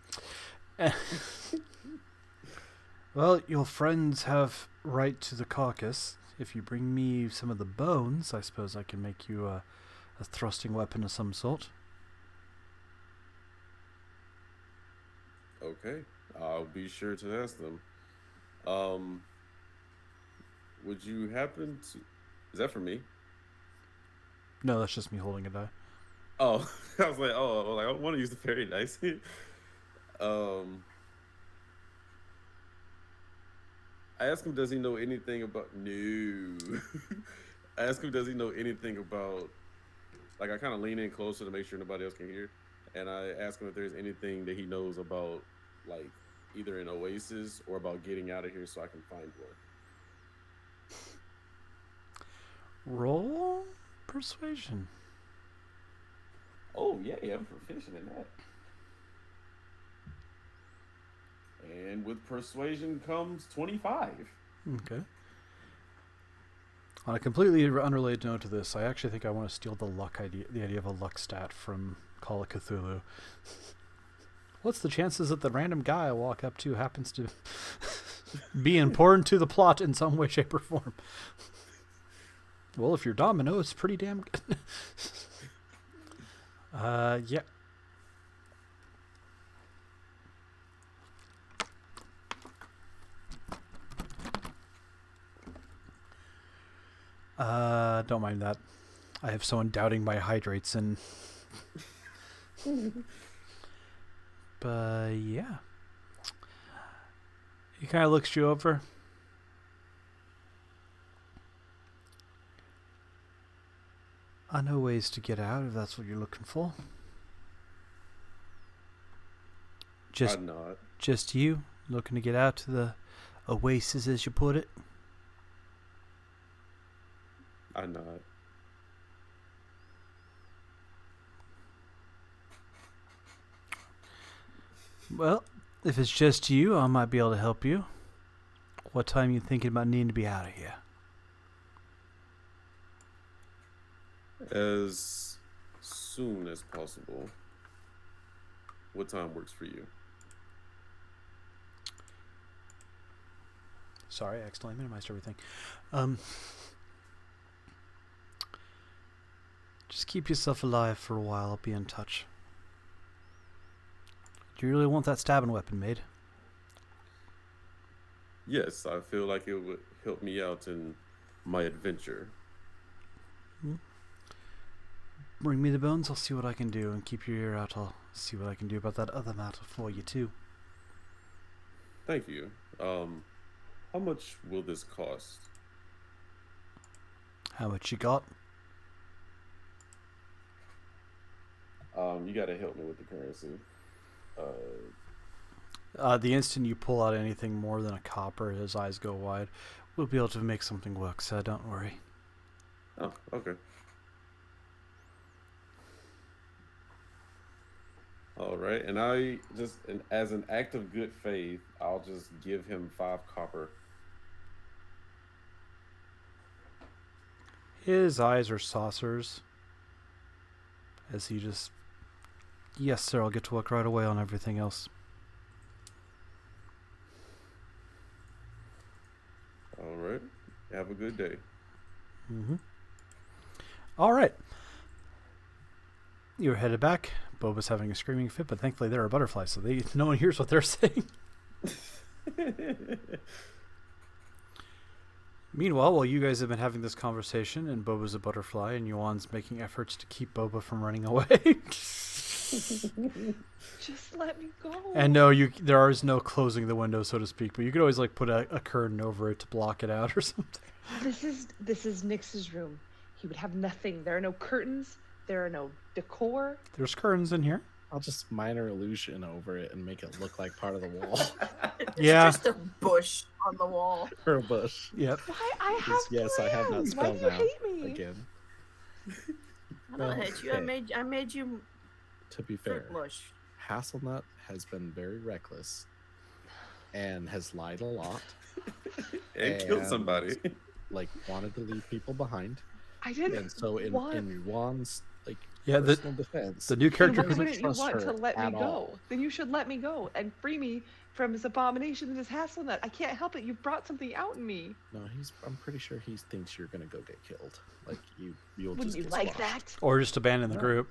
Well, your friends have right to the carcass. If you bring me some of the bones, I suppose I can make you a thrusting weapon of some sort. Okay, I'll be sure to ask them. Would you happen to... Is that for me? No, that's just me holding a die. Oh, I was like, I want to use the fairy dice. I asked him, does he know anything about... No. I asked him, does he know anything about... Like, I kind of lean in closer to make sure nobody else can hear. And I asked him if there's anything that he knows about, like, either an oasis or about getting out of here so I can find one. Roll persuasion. Oh, yeah, I'm proficient in that. And with persuasion comes 25. Okay. On a completely unrelated note to this, I actually think I want to steal the idea of a luck stat from Call of Cthulhu. What's the chances that the random guy I walk up to happens to be important to the plot in some way, shape, or form? Well, if you're Domino, it's pretty damn good. Yeah. Don't mind that. I have someone doubting my hydrates and... But, yeah. He kind of looks you over. I know ways to get out if that's what you're looking for. I'm not. Just you looking to get out to the oasis, as you put it? I'm not. Well, if it's just you, I might be able to help you. What time you thinking about needing to be out of here? As soon as possible. What time works for you? Sorry, I accidentally minimized everything. Just keep yourself alive for a while. I'll be in touch. Do you really want that stabbing weapon made? Yes, I feel like it would help me out in my adventure. Bring me the bones, I'll see what I can do, and keep your ear out. I'll see what I can do about that other matter for you too. Thank you. How much will this cost? How much you got? You gotta help me with the currency. The instant you pull out anything more than a copper, his eyes go wide. We'll be able to make something work, so don't worry. Oh, okay. All right, and as an act of good faith, I'll just give him 5 copper. His eyes are saucers. As he just... Yes, sir, I'll get to work right away on everything else. All right. Have a good day. Mm-hmm. All right. You're headed back. Boba's having a screaming fit, but thankfully there are butterflies, so no one hears what they're saying. Meanwhile, while you guys have been having this conversation, and Boba's a butterfly, and Yuan's making efforts to keep Boba from running away. Just let me go. And no, there is no closing the window, so to speak, but you could always like put a curtain over it to block it out or something. This is Nyx's room. He would have nothing. There are no curtains. There are no decor. There's curtains in here. I'll just minor illusion over it and make it look like part of the wall. Yeah. Just a bush on the wall. Or a bush. Yep. Why I have Yes, I have that plans. Why spell do you now. hate me? Again. I don't hate you. Okay. I made you To be fair, fruit mush. Hasselnut has been very reckless and has lied a lot. And killed somebody. Like, wanted to leave people behind. I didn't. And so in Juan's like Yeah, personal defense, the new character. Then why doesn't wouldn't you trust want to her let me at go? all. Then you should let me go and free me from this abomination and this hasslenut. I can't help it. You've brought something out in me. No, I'm pretty sure he thinks you're gonna go get killed. Like you'll Wouldn't just you get like squashed. that? Or just abandon the No. group.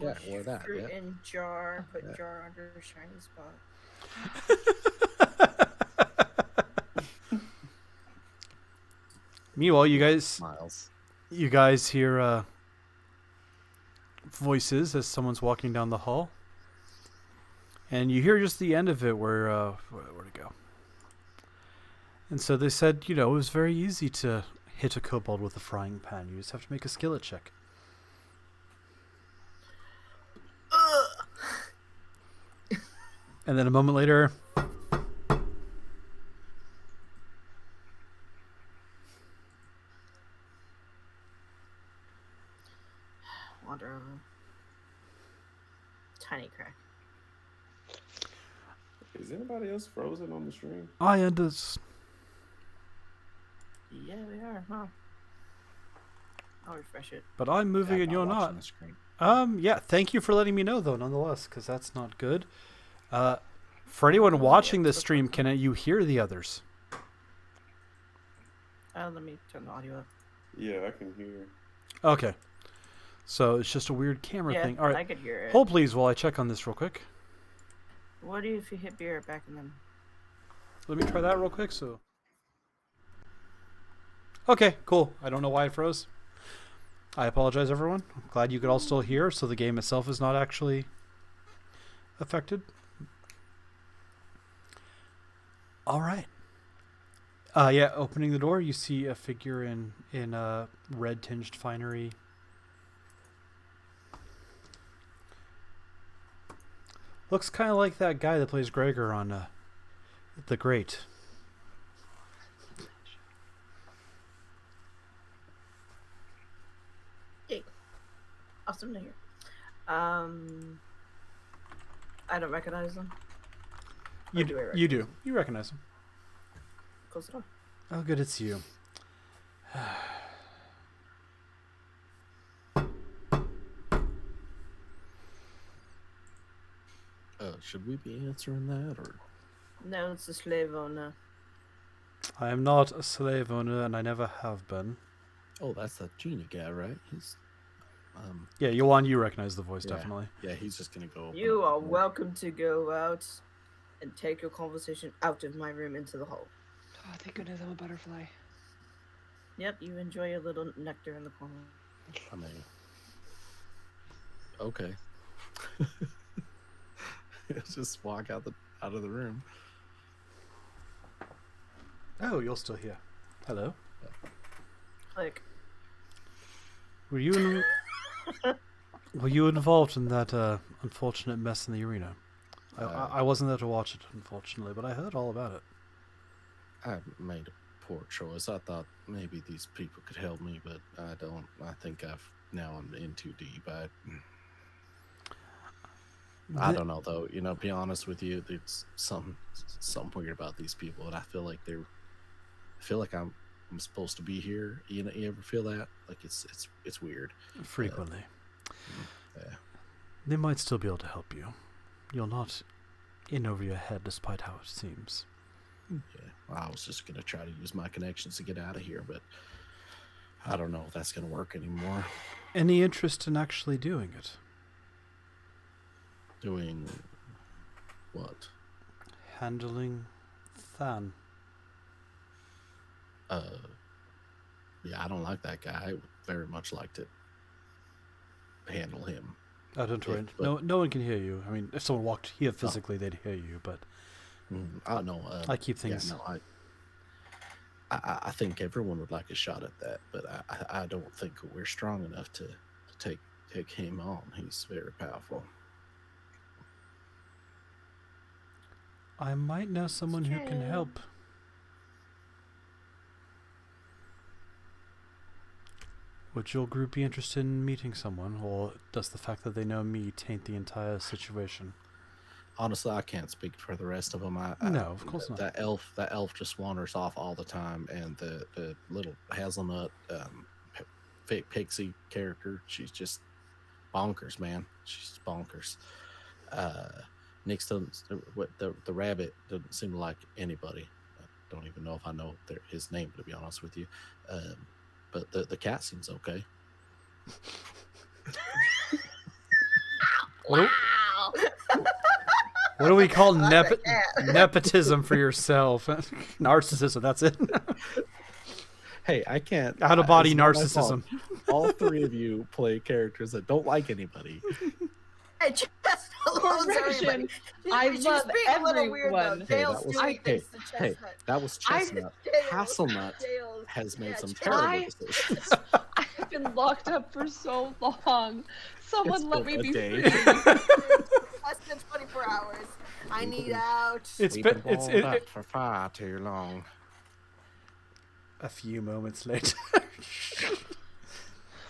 Yeah, or that. Fruit Yeah. in jar. Put Yeah. jar under shiny spot. Meanwhile, you Miles. hear voices as someone's walking down the hall, and you hear just the end of it where'd it go? And so they said, it was very easy to hit a kobold with a frying pan. You just have to make a skillet check. And then a moment later, Water over. Tiny crack. Is anybody else frozen on the stream? I understand. Yeah, we are, huh? I'll refresh it. But I'm moving Yeah, and you're watching not. the screen. Yeah, thank you for letting me know, though, nonetheless, because that's not good. For anyone watching this stream, can you hear the others? Let me turn the audio up. Yeah, I can hear. Okay. So it's just a weird camera Yeah, thing. All right. I could hear it. Hold, please, while I check on this real quick. What do you if you hit beer back and then? Let me try that real quick. So. Okay, cool. I don't know why it froze. I apologize, everyone. I'm glad you could all still hear, so the game itself is not actually affected. All right. Yeah, opening the door, you see a figure in red-tinged finery. Looks kind of like that guy that plays Gregor on The Great. Hey, awesome to hear. I don't recognize them. You Or do I you do. recognize them? You recognize him. Close the door. Oh, good, it's you. Should we be answering that, or? No, it's the slave owner. I am not a slave owner, and I never have been. Oh, that's that genie guy, right? He's, Yeah, Yoan, you recognize the voice, yeah. definitely. Yeah, he's just gonna go. You are welcome to go out and take your conversation out of my room into the hall. Oh, thank goodness I'm a butterfly. Yep, you enjoy your little nectar in the corner. I mean, okay. Just walk out of the room. Oh, you're still here. Hello. Like, Were you were you involved in that unfortunate mess in the arena? I wasn't there to watch it, unfortunately, but I heard all about it. I made a poor choice. I thought maybe these people could help me, but I don't. I think I'm in too deep. I don't know though. You know, be honest with you, there's something weird about these people, and I feel like I'm supposed to be here. You know, you ever feel that? Like it's weird. Frequently. Yeah. They might still be able to help you. You're not in over your head, despite how it seems. Yeah. Well, I was just gonna try to use my connections to get out of here, but I don't know if that's gonna work anymore. Any interest in actually doing it? Doing what? Handling Than. Yeah, I don't like that guy. I would very much like to handle him. Oh, don't worry. but- No one can hear you. I mean, if someone walked here physically, they'd hear you, but I don't know. I keep things... Yeah, no, I think everyone would like a shot at that, but I don't think we're strong enough to take him on. He's very powerful. I might know someone who can help. Would your group be interested in meeting someone, or does the fact that they know me taint the entire situation? Honestly, I can't speak for the rest of them. No, of course not. That elf just wanders off all the time, and the little hazelnut fake pixie character, she's just bonkers, man. She's bonkers. Nick's doesn't. The rabbit doesn't seem to like anybody. I don't even know if I know his name, to be honest with you. But the cat seems okay. Wow. What do we call nepotism for yourself? Narcissism, that's it. Hey, I can't. Out-of-body it's not my narcissism. fault. All three of you play characters that don't like anybody. hey, just loves everybody. I She's love being a little weird, though. everyone. Hey, Dale's that was- doing hey, things to hey, Chestnut. that was Chestnut. Hasselnut Dale's- has made yeah, some Chestnut. terrible decisions. I have been locked up for so long. Someone It's let been me a be day. free. Less than 24 hours. I need out. It's We've been been it's walled up for far too long. a few moments later.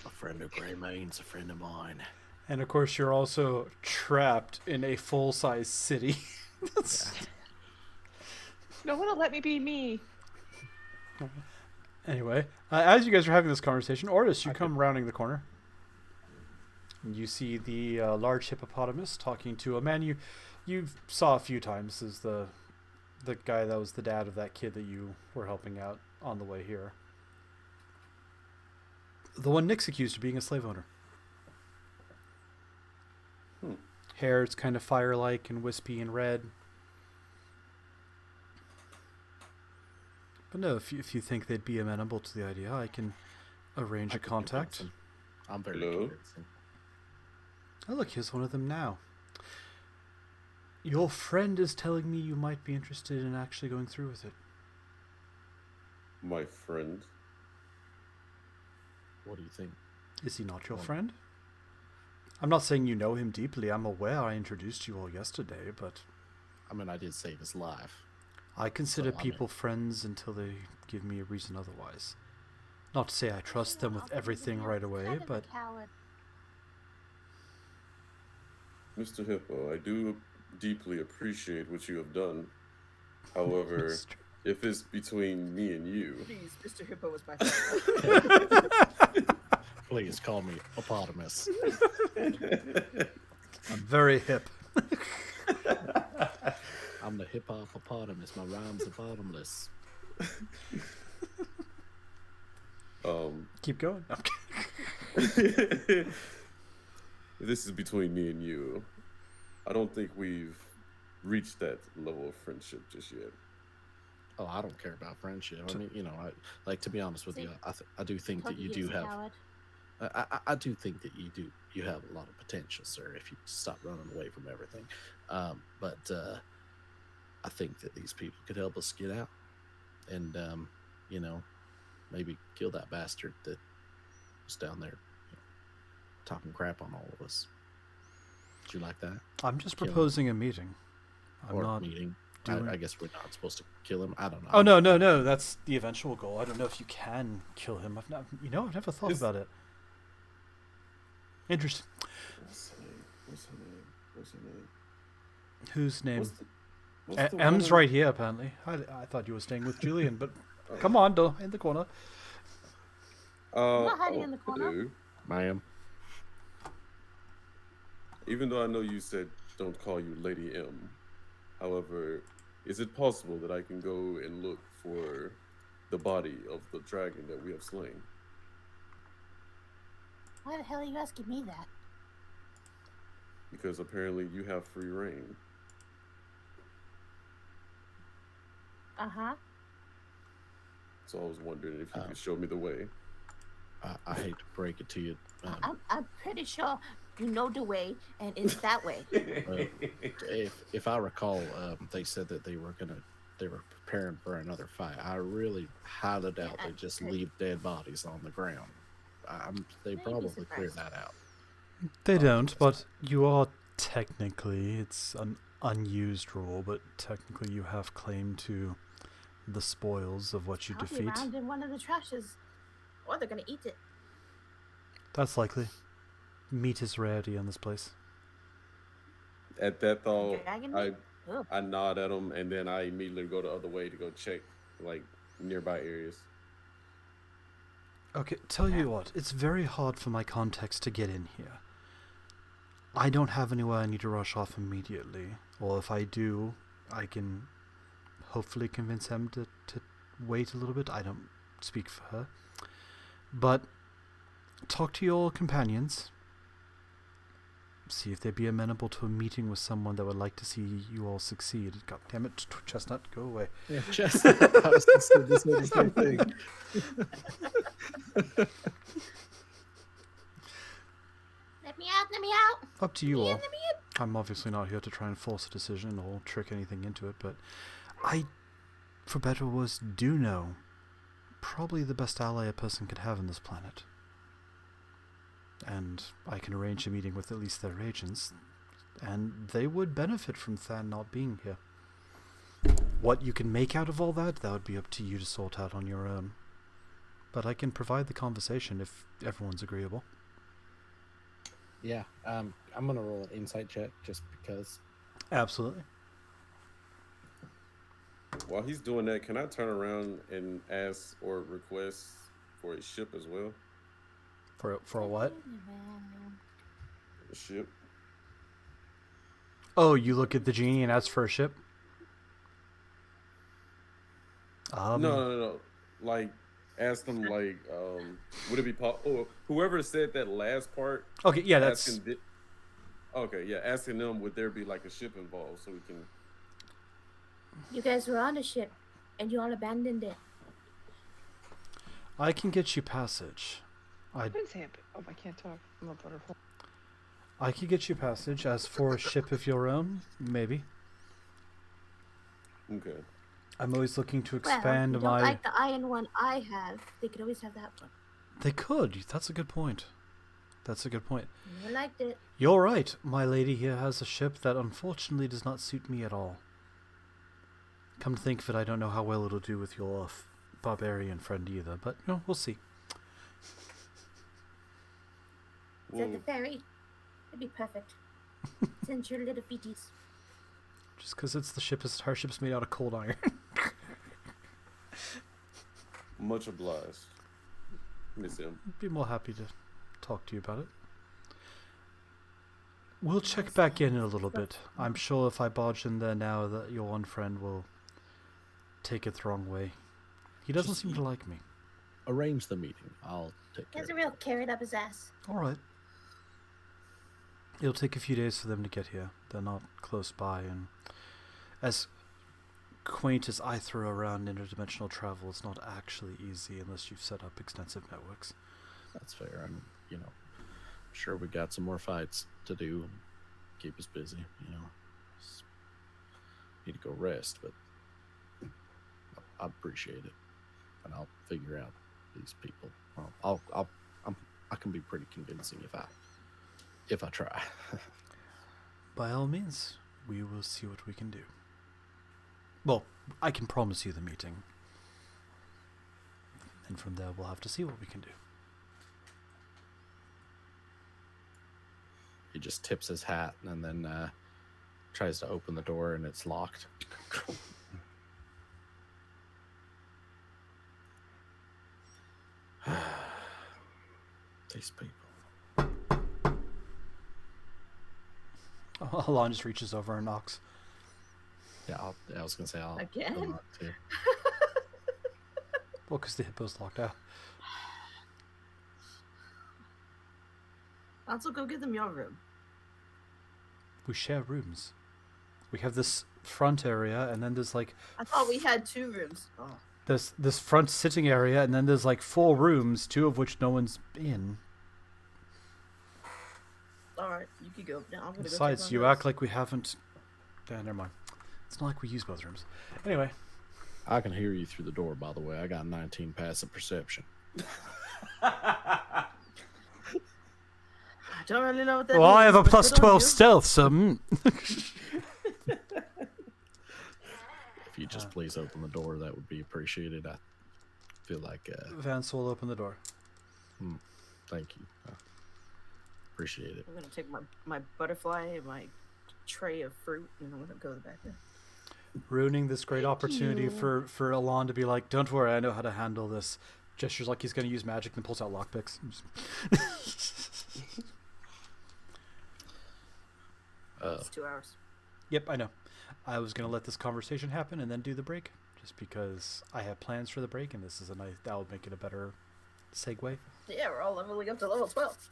A friend of Greymane's a friend of mine. And of course, you're also trapped in a full-size city. No one will let me be me. Anyway, as you guys are having this conversation, Ortis, you come rounding the corner. And you see the large hippopotamus talking to a man you saw a few times. This is the guy that was the dad of that kid that you were helping out on the way here. The one Nick's accused of being a slave owner. Hair is kind of fire-like and wispy and red. But no, if you think they'd be amenable to the idea, I can arrange a contact. I'm very Hello? convincing. Oh, look, here's one of them now. Your friend is telling me you might be interested in actually going through with it. My friend. What do you think? Is he not your friend? I'm not saying you know him deeply. I'm aware I introduced you all yesterday, but I mean, I did save his life. I consider So, I people friends until they give me a reason otherwise. Not to say I trust them with everything right away, but... Mr. Hippo, I do deeply appreciate what you have done. However, if it's between me and you, Please, Mr. Hippo was my favorite. Please call me Hippopotamus. I'm very hip. hippopotamus. My rhymes are bottomless. Keep going. This is between me and you. I don't think we've reached that level of friendship just yet. Oh, I don't care about friendship. I mean, to be honest with you, I do think that you do have. I do think that you have a lot of potential, sir, if you stop running away from everything. But I think that these people could help us get out, and maybe kill that bastard that was down there, talking crap on all of us. Would you like that? I'm just proposing a meeting. I'm or not meeting. I guess we're not supposed to kill him. I don't know. Oh no! That's the eventual goal. I don't know if you can kill him. I've never thought about it. Interesting. What's her name? Whose name? What's the M's woman? right here, apparently. I thought you were staying with Julian, but come on, in the corner. I'm not hiding in the corner. Dude. Ma'am. Even though I know you said don't call you Lady M, however, is it possible that I can go and look for the body of the dragon that we have slain? Why the hell are you asking me that? Because apparently you have free reign. Uh-huh. So I was wondering if you could show me the way. I hate to break it to you. I'm pretty sure you know the way, and it's that way. If I recall, they said that they were preparing for another fight. I really highly doubt they just leave dead bodies on the ground. They probably clear that out. They don't, but you are technically, it's an unused rule, but technically you have claim to the spoils of what you I'll defeat. be around in one of the trashes, or they're gonna eat it. That's likely. Meat is rarity in this place. At that thought, Dragon meat? Ugh. I nod at him, and then I immediately go the other way to go check like nearby areas. Okay, tell you what, it's very hard for my contacts to get in here. I don't have anywhere I need to rush off immediately, or if I do, I can hopefully convince them to wait a little bit. I don't speak for her. But talk to your companions. See if they'd be amenable to a meeting with someone that would like to see you all succeed. God damn it, Chestnut, go away. Yeah, Chestnut. I was just saying the same thing. Let me out, let me out. Up to you all. Let me out. I'm obviously not here to try and force a decision or trick anything into it, but I, for better or worse, do know probably the best ally a person could have on this planet. And I can arrange a meeting with at least their agents, and they would benefit from Than not being here. What you can make out of all that would be up to you to sort out on your own. But I can provide the conversation if everyone's agreeable. Yeah, I'm gonna roll an insight check just because. Absolutely. While he's doing that, can I turn around and ask or request for a ship as well? For a what? A ship? Oh, you look at the genie and ask for a ship? No. Like, ask them, like, would it be possible? Whoever said that last part. Okay, yeah, that's. Asking them, would there be, like, a ship involved so we can. You guys were on a ship, and you all abandoned it. I can get you passage. I didn't say it. Oh, I can't talk. I'm a butterfly. I could get you passage. As for a ship of your own, maybe. Okay. I'm always looking to expand well, if you don't like the iron one I have, they could always have that one. They could. That's a good point. I liked it. You're right. My lady here has a ship that unfortunately does not suit me at all. Come to think of it, I don't know how well it'll do with your barbarian friend either, but we'll see. Is that the ferry? It'd be perfect. Send your little feeties. Just because it's our ship's made out of cold iron. Much obliged. Miss him. I'd be more happy to talk to you about it. We'll check back in a little bit. I'm sure if I barge in there now that your one friend will take it the wrong way. He doesn't seem to like me. Arrange the meeting. I'll take He care has of a it. real carrot up his ass. All right. It'll take a few days for them to get here. They're not close by, and as quaint as I throw around interdimensional travel, it's not actually easy unless you've set up extensive networks. That's fair. I'm, sure we got some more fights to do. Keep us busy, Just need to go rest, but I appreciate it, and I'll figure out these people. Well, I can be pretty convincing if I try. By all means, we will see what we can do. Well, I can promise you the meeting. And from there, we'll have to see what we can do. He just tips his hat and then tries to open the door, and it's locked. These people. Alon just reaches over and knocks. Yeah, I was gonna say I'll Again? go knock too. Well, because the hippo's locked out. Also, go give them your room. We share rooms. We have this front area, and then there's like I thought we had 2 rooms. Oh. this front sitting area, and then there's like 4 rooms, 2 of which no one's in. Alright, you could go. Now I'm gonna Besides, go you act like we haven't. Never mind. It's not like we use both rooms. Anyway. I can hear you through the door, by the way. I got 19 passive perception. I don't really know what that Well, means. I have a but plus good on 12 you. stealth, so. If you just please open the door, that would be appreciated. I feel like, Vance will open the door. thank you. Appreciate it. I'm gonna take my butterfly and my tray of fruit, and I'm gonna go back there. Ruining this great opportunity for Alon to be like, don't worry, I know how to handle this. Gestures like he's going to use magic and pulls out lockpicks. It's 2 hours. Yep, I know. I was going to let this conversation happen and then do the break, just because I have plans for the break, and this is that will make it a better segue. Yeah, we're all leveling up to level 12.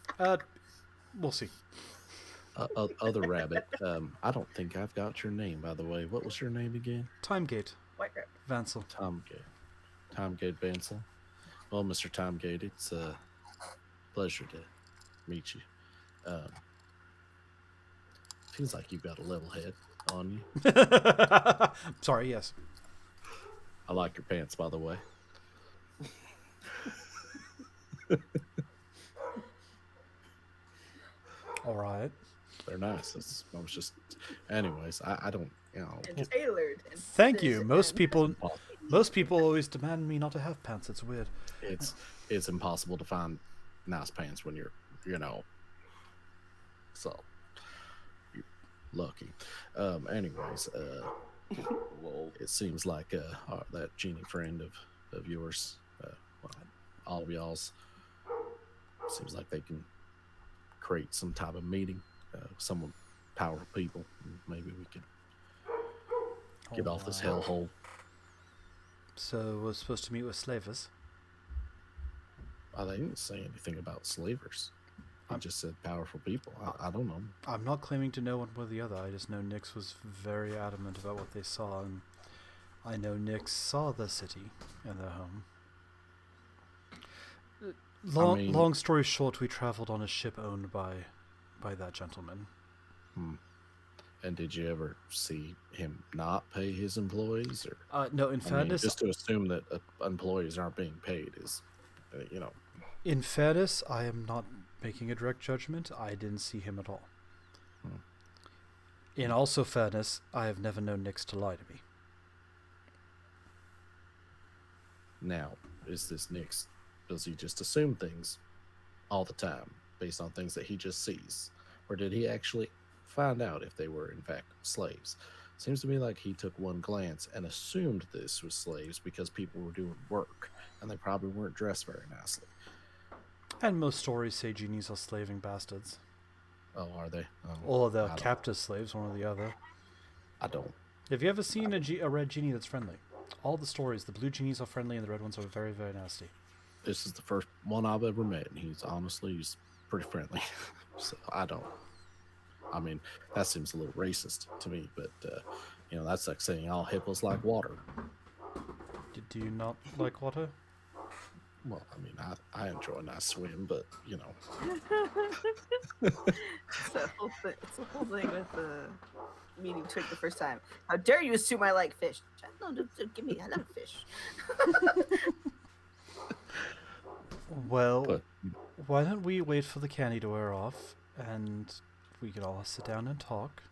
We'll see. Other rabbit. I don't think I've got your name, by the way. What was your name again? Timegate, White rabbit. Vansel. Timegate Bansel. Well, Mr. Timegate, it's a pleasure to meet you. Feels like you've got a level head on you. Sorry, yes. I like your pants, by the way. All right. They're nice. I was just, anyways. I don't, And tailored. And Thank you. fit Most and- people always demand me not to have pants. It's weird. It's impossible to find nice pants when you're, so you're lucky. Anyways, Lol. it seems like that genie friend of yours, well, all of y'all's, seems like they can create some type of meeting, some powerful people. Maybe we could get off this hellhole. So we're supposed to meet with slavers. They didn't say anything about slavers. I just said powerful people. I don't know. I'm not claiming to know one way or the other. I just know Nyx was very adamant about what they saw, and I know Nyx saw the city and their home. Long story short, we traveled on a ship owned by that gentleman. And did you ever see him not pay his employees? Or No, in fairness, just to assume that employees aren't being paid is, in fairness, I am not making a direct judgment. I didn't see him at all. In also fairness, I have never known Nyx to lie to me. Now, is this Nyx? Does he just assume things all the time based on things that he just sees? Or did he actually find out if they were in fact slaves? Seems to me like he took one glance and assumed this was slaves because people were doing work and they probably weren't dressed very nicely. And most stories say genies are slaving bastards. Oh, are they? Oh, All of the I don't. captive slaves, one or the other. I don't. Have you ever seen a red genie that's friendly? All the stories, the blue genies are friendly and the red ones are very, very nasty. This is the first one I've ever met, and he's pretty friendly. So I don't. I mean, that seems a little racist to me, but that's like saying all hippos like water. Do you not like water? Well, I mean, I enjoy a nice swim, but It's the whole thing with meeting Twig the first time. How dare you assume I like fish? No, don't give me. I love fish. Well, but why don't we wait for the candy to wear off, and we could all sit down and talk.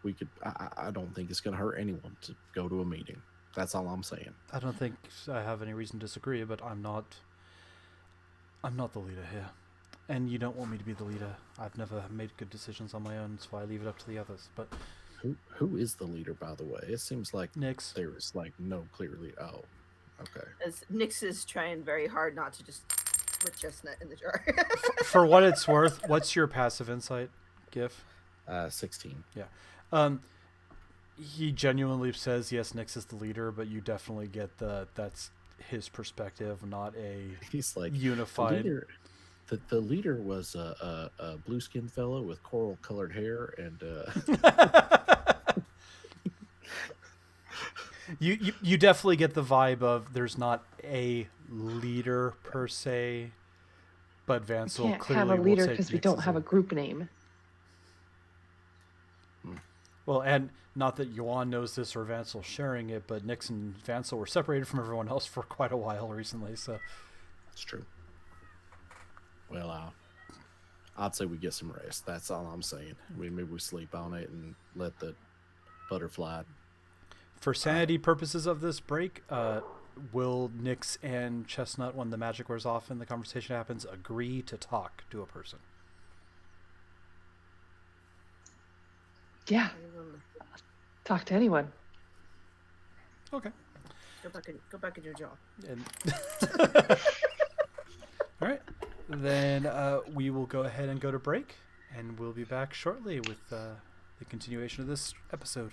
we could. I don't think it's going to hurt anyone to go to a meeting. That's all I'm saying. I don't think I have any reason to disagree, but I'm not the leader here. And you don't want me to be the leader. I've never made good decisions on my own, so I leave it up to the others. But who is the leader, by the way? It seems like Nyx. There is like no clear leader. Oh, okay. As Nyx is trying very hard not to just put Chestnut in the jar. For what it's worth, what's your passive insight, Gif? 16. Yeah. He genuinely says, yes, Nyx is the leader, but you definitely get that's his perspective, not a He's like unified. The leader was a blue-skinned fellow with coral-colored hair, and you definitely get the vibe of there's not a leader per se, but Vansel We can't clearly have a leader because we don't have a group name. Well, and not that Yuan knows this or Vansel's sharing it, but Nyx and Vansel were separated from everyone else for quite a while recently, so it's true. Well, I'd say we get some rest. That's all I'm saying. Maybe we sleep on it and let the butterfly. For sanity purposes of this break, will Nyx and Chestnut, when the magic wears off and the conversation happens, agree to talk to a person? Yeah. Talk to anyone. Okay. Go back in your jaw. And all right. Then we will go ahead and go to break, and we'll be back shortly with the continuation of this episode.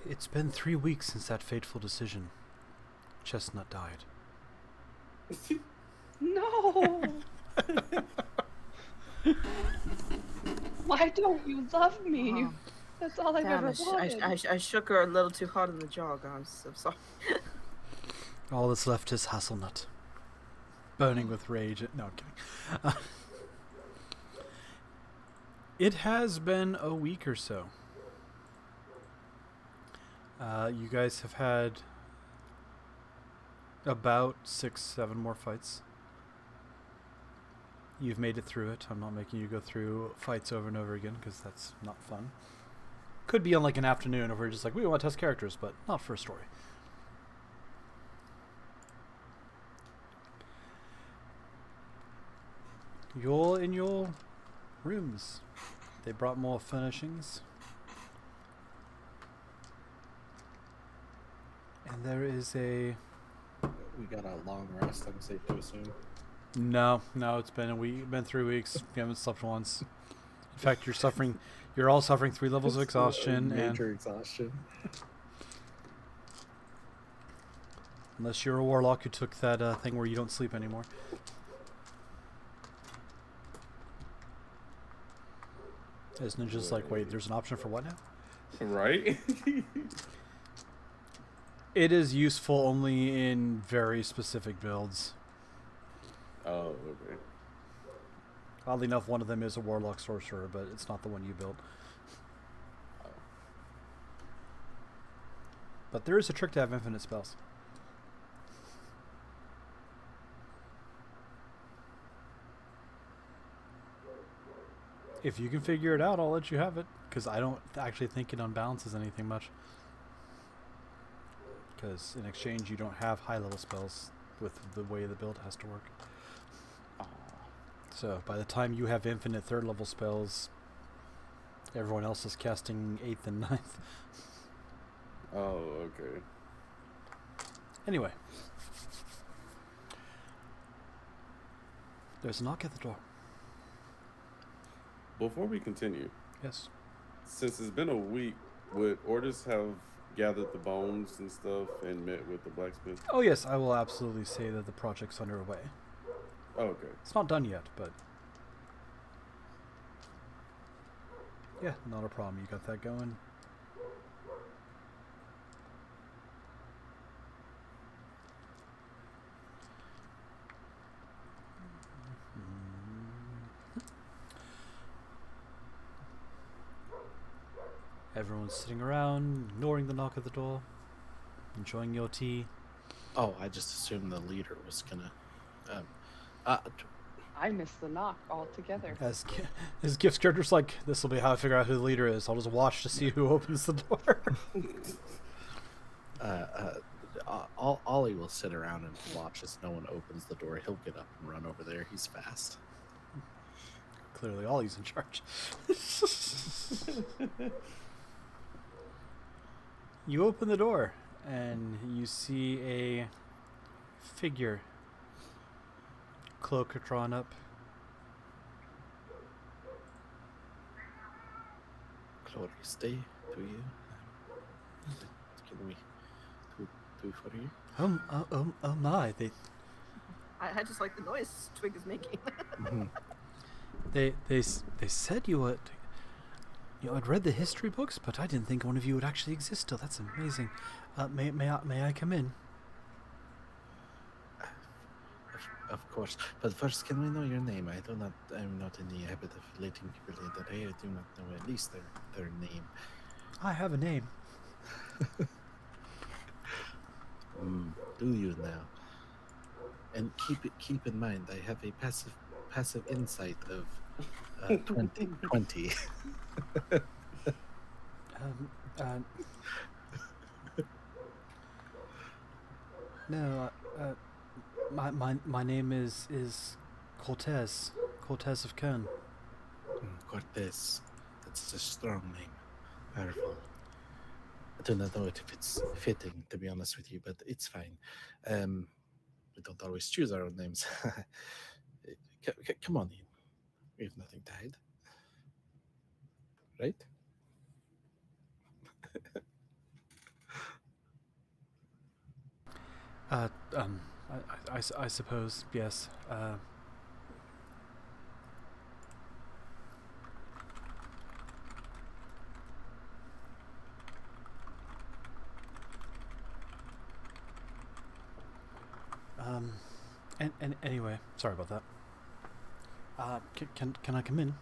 It's been 3 weeks since that fateful decision. Chestnut died. No. Why don't you love me? Oh, That's all I've damn, ever wanted. I shook her a little too hard in the jaw, guys. I'm sorry. All that's left is Hasselnut. Burning with rage. No, I'm kidding. It has been a week or so. You guys have had about 6-7 more fights. You've made it through it. I'm not making you go through fights over and over again because that's not fun. Could be on like an afternoon if we're just like, we want to test characters, but not for a story. You're in your rooms. They brought more furnishings. And there is a... We got a long rest, I'm safe to assume. No, it's been a week, been 3 weeks. You haven't slept once. In fact, you're all suffering 3 levels of exhaustion. Major exhaustion. Unless you're a warlock who took that thing where you don't sleep anymore. As Ninja's like, wait, there's an option for what now? Right? It is useful only in very specific builds. Oh, okay. Oddly enough, one of them is a warlock sorcerer, but it's not the one you built. Oh. But there is a trick to have infinite spells. If you can figure it out, I'll let you have it. Because I don't actually think it unbalances anything much. Because in exchange, you don't have high-level spells with the way the build has to work. So by the time you have infinite 3rd-level spells, everyone else is casting 8th and 9th. Oh, okay. Anyway. There's a knock at the door. Before we continue, Yes. since it's been a week, would Orders have gathered the bones and stuff and met with the blacksmith? Oh yes, I will absolutely say that the project's underway. Oh, okay. It's not done yet, but... yeah, not a problem. You got that going. Everyone's sitting around, ignoring the knock at the door, enjoying your tea. Oh, I just assumed the leader was gonna. I missed the knock altogether. As Gift's character's like, this will be how I figure out who the leader is. I'll just watch to see who opens the door. Ollie will sit around and watch as no one opens the door. He'll get up and run over there. He's fast. Clearly, Ollie's in charge. You open the door, and you see a figure, cloak drawn up. Glory stay to you. Can we do for you? Oh my! I just like the noise Twig is making. They said you were. You know, I'd read the history books, but I didn't think one of you would actually exist still. That's amazing. May I come in? Of course. But first, can we know your name? I'm not in the habit of letting people in that I do not know at least their name. I have a name. Do you now? And keep in mind, I have a passive insight of 20. No, my name is Cortez of Kern. Cortez. That's a strong name. Powerful. I do not know if it's fitting, to be honest with you, but it's fine. We don't always choose our own names. Come on in. We have nothing to hide. Right? Uh, um, I suppose, yes. And anyway, sorry about that. Can I come in?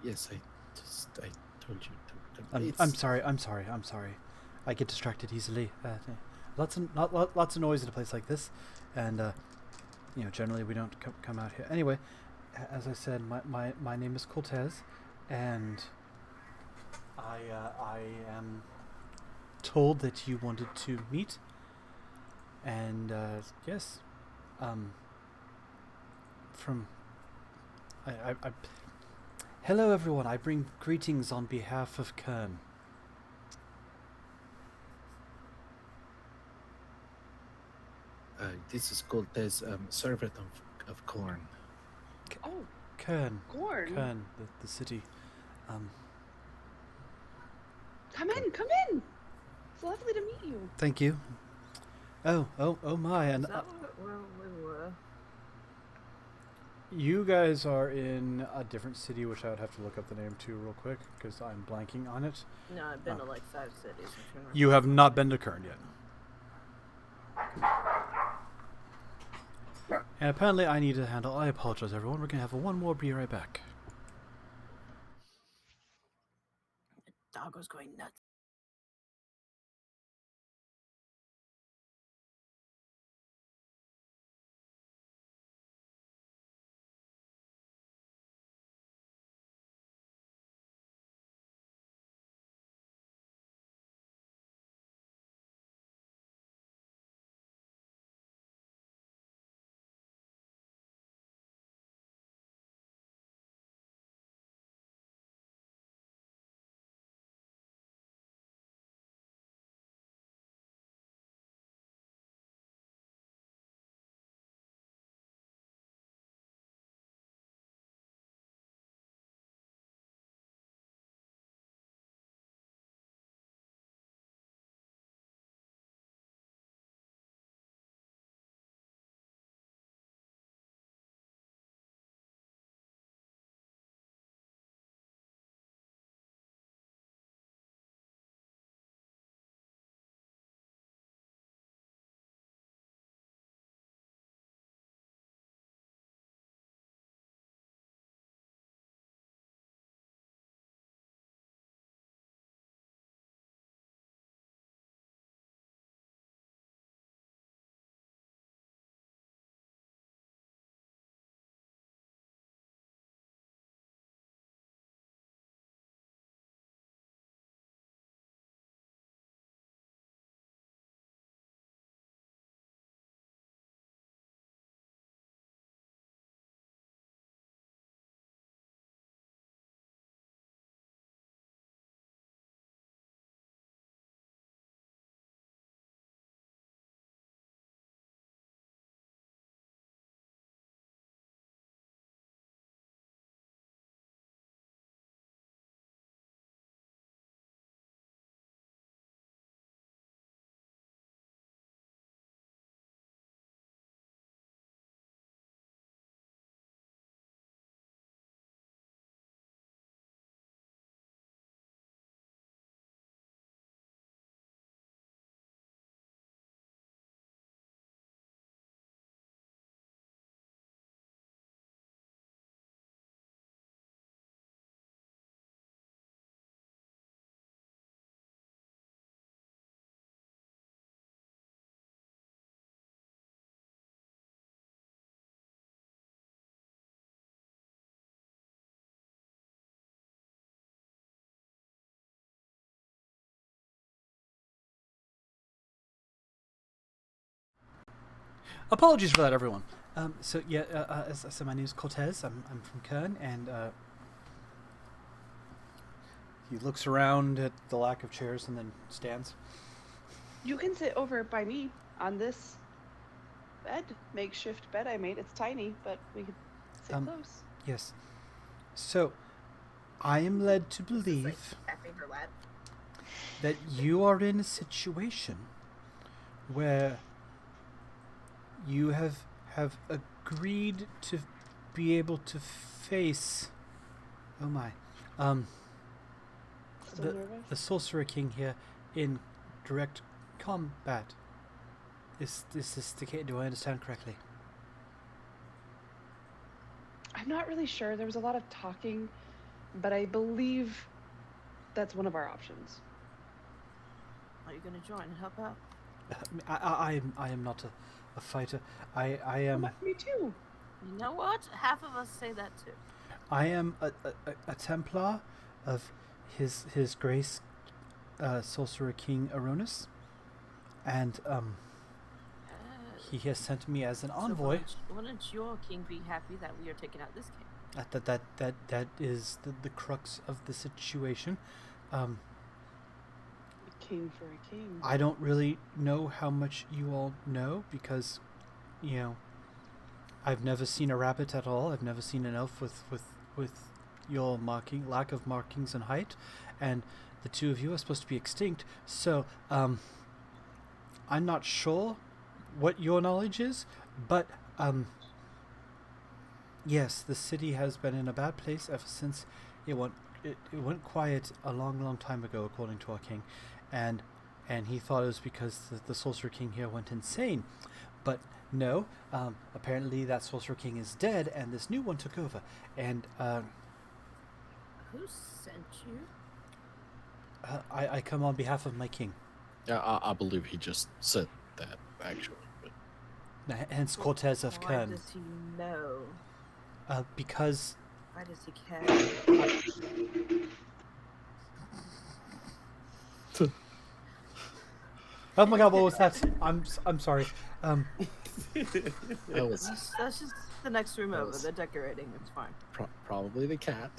Yes, I told you to. I'm sorry. I get distracted easily. Lots of noise in a place like this, and generally we don't come out here. Anyway, as I said, my name is Cortez, and I am told that you wanted to meet, and yes, from I hello everyone. I bring greetings on behalf of Kern. This is Cortez, servant of Corn. Oh, Kern. Gorn. Kern, the city. Come in. It's lovely to meet you. Thank you. Oh my, and Is that where we were? you guys are in a different city, which I would have to look up the name to real quick because I'm blanking on it. No, I've been to like 5 cities. You have not been to Kern yet. And apparently I need to handle. I apologize, everyone. We're gonna have one more. Be right back. The dog was going nuts. Apologies for that, everyone. So my name is Cortez. I'm from Kern, and he looks around at the lack of chairs and then stands. You can sit over by me on this makeshift bed I made. It's tiny, but we could sit close. Yes. So, I am led to This is, believe like, effing her lad. that you are in a situation where you have agreed to be able to face. Oh my, Still nervous? the Sorcerer King here in direct combat. Is this the case? Do I understand correctly? I'm not really sure. There was a lot of talking, but I believe that's one of our options. Are you going to join and help out? I am not a fighter. I am. Me too. You know what? Half of us say that too. I am a Templar of His Grace, Sorcerer King Aronis, and he has sent me as an envoy. So wouldn't your king be happy that we are taking out this king? That is the crux of the situation. A king for a king. I don't really know how much you all know because, I've never seen a rabbit at all. I've never seen an elf with your lack of markings and height, and the two of you are supposed to be extinct. So, I'm not sure what your knowledge is, but yes, the city has been in a bad place ever since it went quiet a long time ago, according to our king, and he thought it was because the Sorcerer King here went insane, but no, apparently that Sorcerer King is dead, and this new one took over, and Who sent you? I come on behalf of my king. Yeah, I believe he just said that actually. But Hence Cortez of Why Kern. does he know? Because Why does he care? oh my god, what was that? I'm sorry. that was That's just the next room over. was- They're decorating. It's fine. probably the cat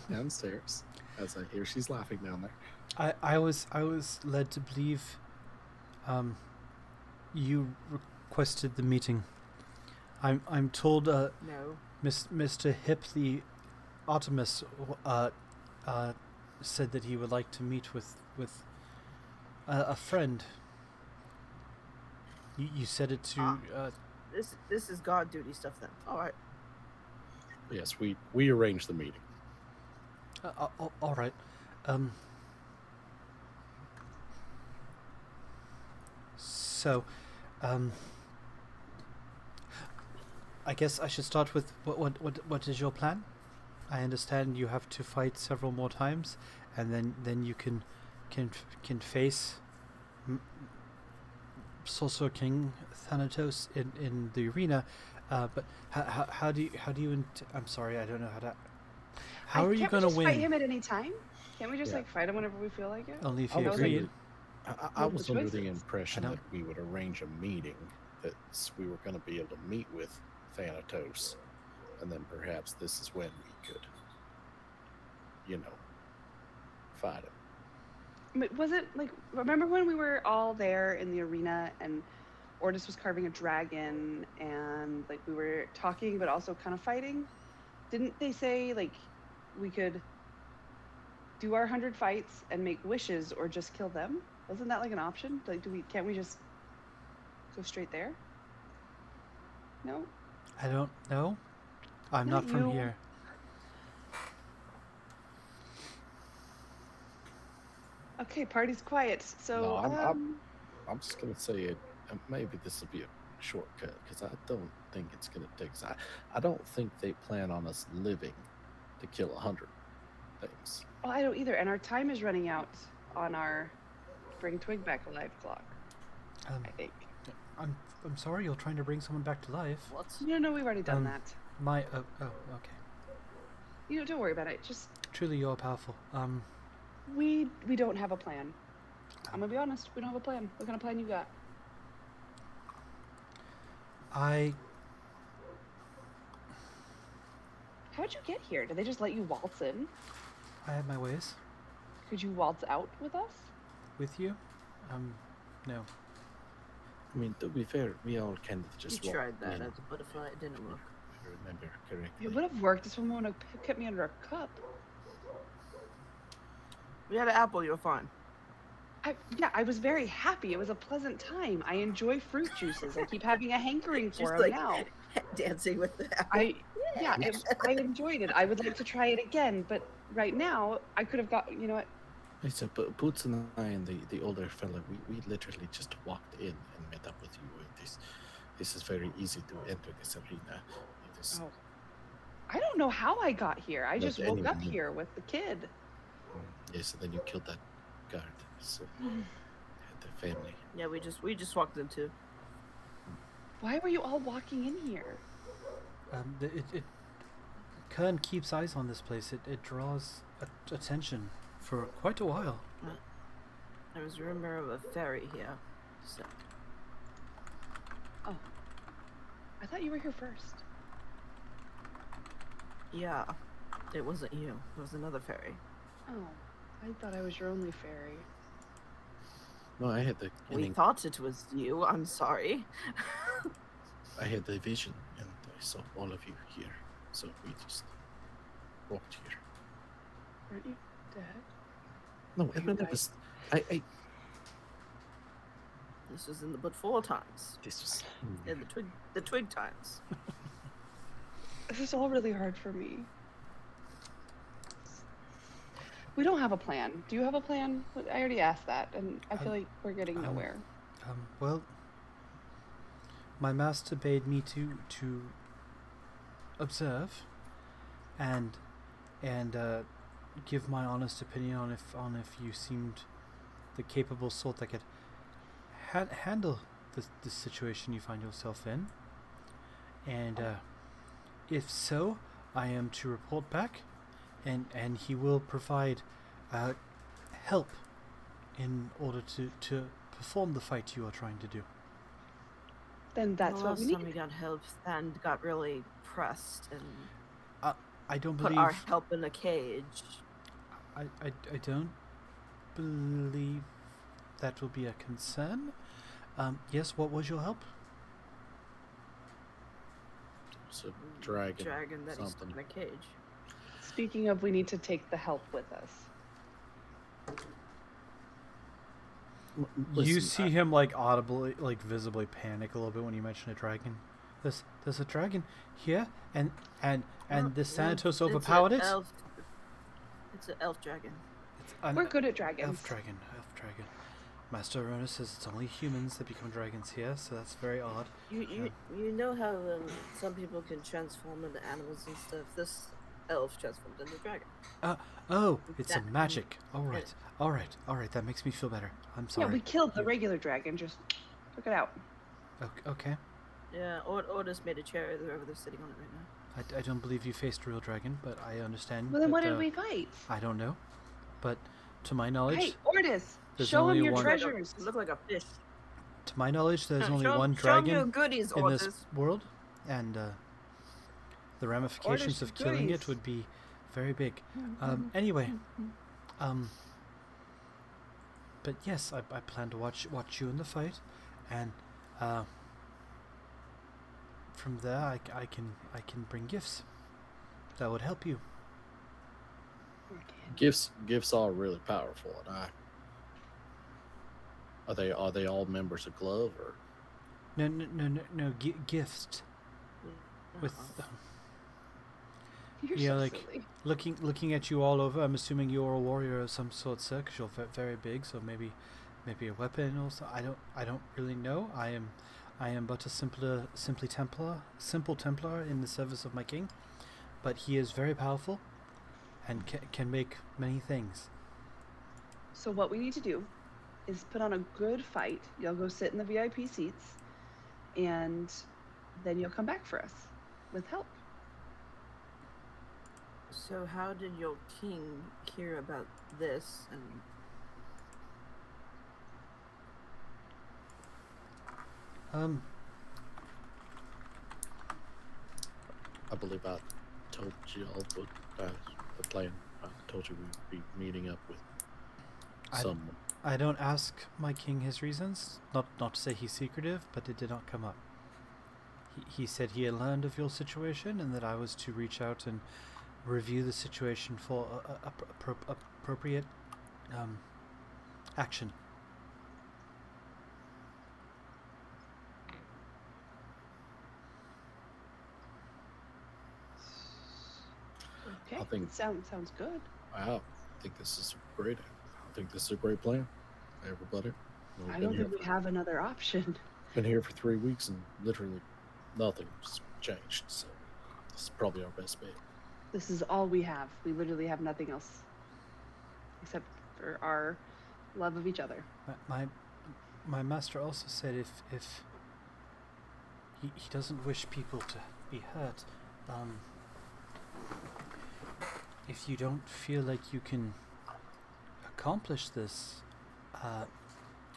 downstairs. As I hear she's laughing down there. I was led to believe you requested the meeting. I'm told No. Mr. Hip the Optimus said that he would like to meet with a friend. You said it to This is guard duty stuff then. All right. Yes, we arranged the meeting. all right. So, I guess I should start with what is your plan? I understand you have to fight several more times, and then you can face Sorcerer King Thanatos in the arena. But how do you? I'm sorry, I don't know how to. How are you going to Can't we just win? fight him at any time? Can't we just Yeah. fight him whenever we feel like it? Only if I you was agree. under- I Well, was the under choice the is- impression I that don't- we would arrange a meeting that we were going to be able to meet with Thanatos, and then perhaps this is when we could, fight him. But was it like, remember when we were all there in the arena and Ordis was carving a dragon and like we were talking but also kind of fighting? Didn't they say like we could do our 100 fights and make wishes or just kill them? Wasn't that like an option? Like, can't we just go straight there? No? I don't know. I'm Not not from you. here. Okay, party's quiet. So, No, I'm just going to say it. Maybe this will be a shortcut because I don't think it's going to take. I don't think they plan on us living to kill 100 things. oh, I don't either. And our time is running out on our bring Twig back alive clock, Um, I think. I'm sorry. You're trying to bring someone back to life. What? No, we've already done that. Okay. Don't worry about it. Just Truly, you're powerful. we don't have a plan. I'm gonna be honest. We don't have a plan. What kind of plan you got? I How'd you get here? Did they just let you waltz in? have my ways. Could you waltz out with us? With you? No. I mean, to be fair, we all kind of just You tried walked that in, as a butterfly. It didn't work. if I remember correctly. It would have worked if someone would have kept me under a cup. We had an apple. You're fine. I was very happy. It was a pleasant time. I enjoy fruit juices. I keep having a hankering She's for them like now. dancing with the apple. I enjoyed it. I would like to try it again, but right now I could have got. You know what? I said, but Boots and I and the older fella, we literally just walked in and met up with you. This is very easy to enter this arena. It is, Oh, I don't know how I got here. I Not just woke up anyone. here with the kid. yes, and then you killed that guard. So the family. Yeah, we just walked into. Why were you all walking in here? Kern keeps eyes on this place. It draws attention for quite a while. There was a rumor of a ferry here. So Oh, I thought you were here first. yeah, it wasn't you. It was another ferry. Oh, I thought I was your only fairy. No, I had the We thought it was you. I'm sorry. I had the vision, and I saw all of you here. So we just walked here. Aren't you dead? No, You Edmund, that guys- was This was in the Butfall times. this was In the twig times. This is all really hard for me. We don't have a plan. Do you have a plan? I already asked that, and I feel like we're getting nowhere. Well, my master bade me to observe and give my honest opinion on if you seemed the capable sort that could handle the situation you find yourself in, and if so, I am to report back, and he will provide help in order to perform the fight you are trying to do. Then that's what we Last time we need. got help, Stan got really pressed and I don't put believe our help in a cage. I don't believe that will be a concern. Yes, what was your help? it's a dragon. Dragon that he's something. in a cage. Speaking of, we need to take the help with us. You Listen, see him like audibly, like visibly panic a little bit when you mention a dragon. There's a dragon here, and the Thanatos overpowered it. It's an elf dragon. It's an We're good at dragons. elf dragon. Master Arona says it's only humans that become dragons here, so that's very odd. You know how some people can transform into animals and stuff. This elf transformed into a dragon. Oh, it's a That- magic. All right. That makes me feel better. I'm Yeah, sorry. we killed the regular dragon. Just took it out. Okay. Yeah, Ordis made a chair. They're sitting on it right now. I don't believe you faced a real dragon, but I understand. Well, then that, what did we fight? I don't know, but to my knowledge, Hey, Ortis, there's show only him your one- treasures. You look like a fish. to my knowledge, there's only show, one show 'em dragon your goodies, in Ordis. this world, and the ramifications Orders of killing goodies. it would be very big. Anyway, but yes, I plan to watch you in the fight, and from there I can bring gifts that would help you. Gifts are really powerful, and are they all members of Glove or? No, gifts with. You're Yeah, so like silly. looking at you all over. I'm assuming you're a warrior of some sort, sir, 'cause you're very big. So maybe a weapon or so. I don't really know. I am but a simple Templar in the service of my king, but he is very powerful, and can make many things. So what we need to do is put on a good fight. You'll go sit in the VIP seats, and then you'll come back for us with help. So how did your king hear about this? And I believe I told you all the plan. I told you we'd be meeting up with someone. I don't ask my king his reasons. Not to say he's secretive, but it did not come up. He said he had learned of your situation and that I was to reach out and review the situation for appropriate action. think Sounds good. I think this is great. I think this is a great plan. Everybody. We've I been don't here think we have another option. been here for 3 weeks and literally nothing's changed. So this is probably our best bet. This is all we have. We literally have nothing else except for our love of each other. My master also said if he doesn't wish people to be hurt, if you don't feel like you can accomplish this,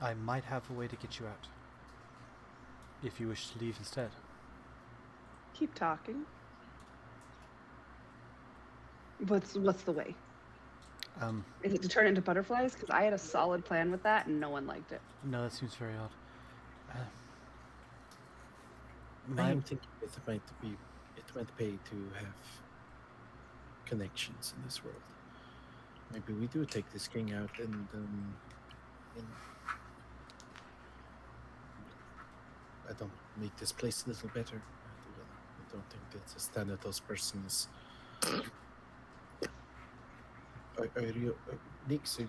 I might have a way to get you out. If you wish to leave instead. Keep talking. What's the way? Is it to turn into butterflies? Because I had a solid plan with that, and no one liked it. No, that seems very odd. I am thinking it might pay to have connections in this world. Maybe we do take this king out and I don't make this place a little better. I don't think that a Thanatos person is. Are you, Nick? So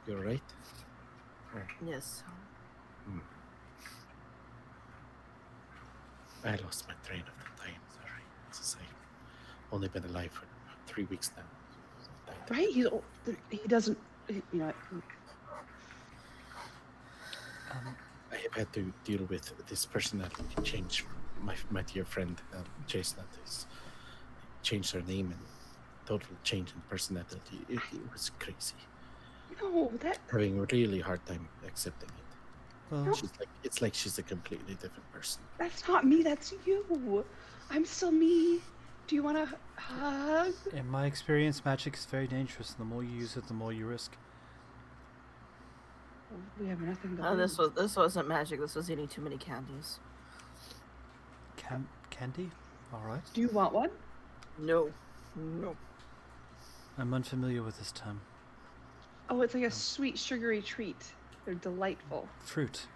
you're right. Yes. I lost my train of time. Sorry, I've only been alive for 3 weeks now. Right? He doesn't. You know. I have had to deal with this personality change. My dear friend Chestnut has changed her name and total change in personality. It was crazy. No, that. Having a really hard time accepting it. Well, It's like she's a completely different person. That's not me. That's you. I'm still me. Do you want to hug? in my experience, magic is very dangerous. The more you use it, the more you risk. We have nothing to Oh, lose. this wasn't magic. This was eating too many candies. Candy? All right. Do you want one? No. I'm unfamiliar with this term. Oh, it's like a sweet, sugary treat. They're delightful. Fruit.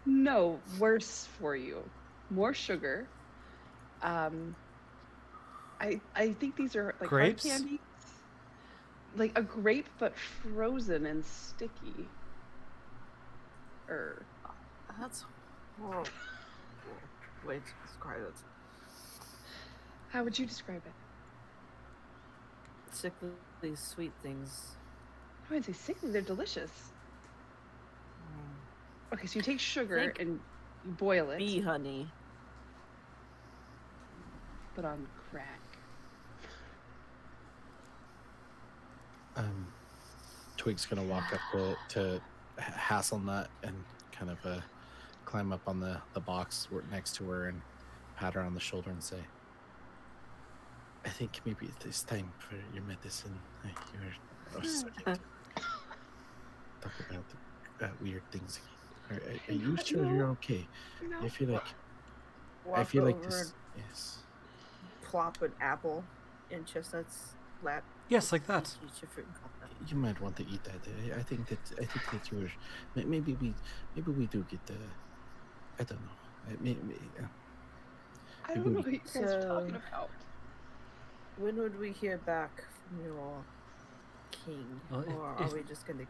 No, worse for you. More sugar. I think these are like Grapes? hard candies. Like a grape, but frozen and sticky. That's horrible. Wait, describe it. How would you describe it? Sickly sweet things. I wouldn't say sickly. They're delicious. Okay, so you take sugar Think and you boil it, Bee honey. but on crack. Twig's gonna walk up to Hazelnut and kind of climb up on the box next to her and pat her on the shoulder and say, I think maybe it is time for your medicine. You're starting to talk about weird things again. Are you sure you're okay? No. I feel like Walk this. over Yes. and plop an apple in Chestnut's lap. Yes, like that. Eat your fruit and call that. You might want to eat that. I think that you're. Maybe we do get the. I don't know. I don't know what you guys are talking about. When would we hear back from your king? Well, Or are we just gonna...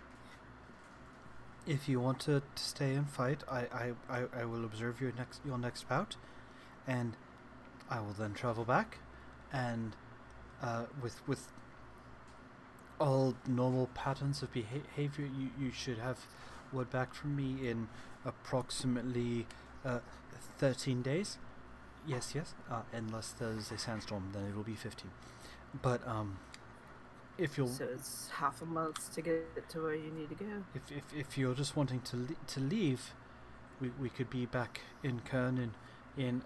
If you want to stay and fight, I will observe your next bout, and I will then travel back, and with all normal patterns of behavior, you should have word back from me in approximately 13 days. Yes. Unless there's a sandstorm, then it will be 15. But if you'll, So it's half a month to get to where you need to go. if you're just wanting to leave, we could be back in Kern in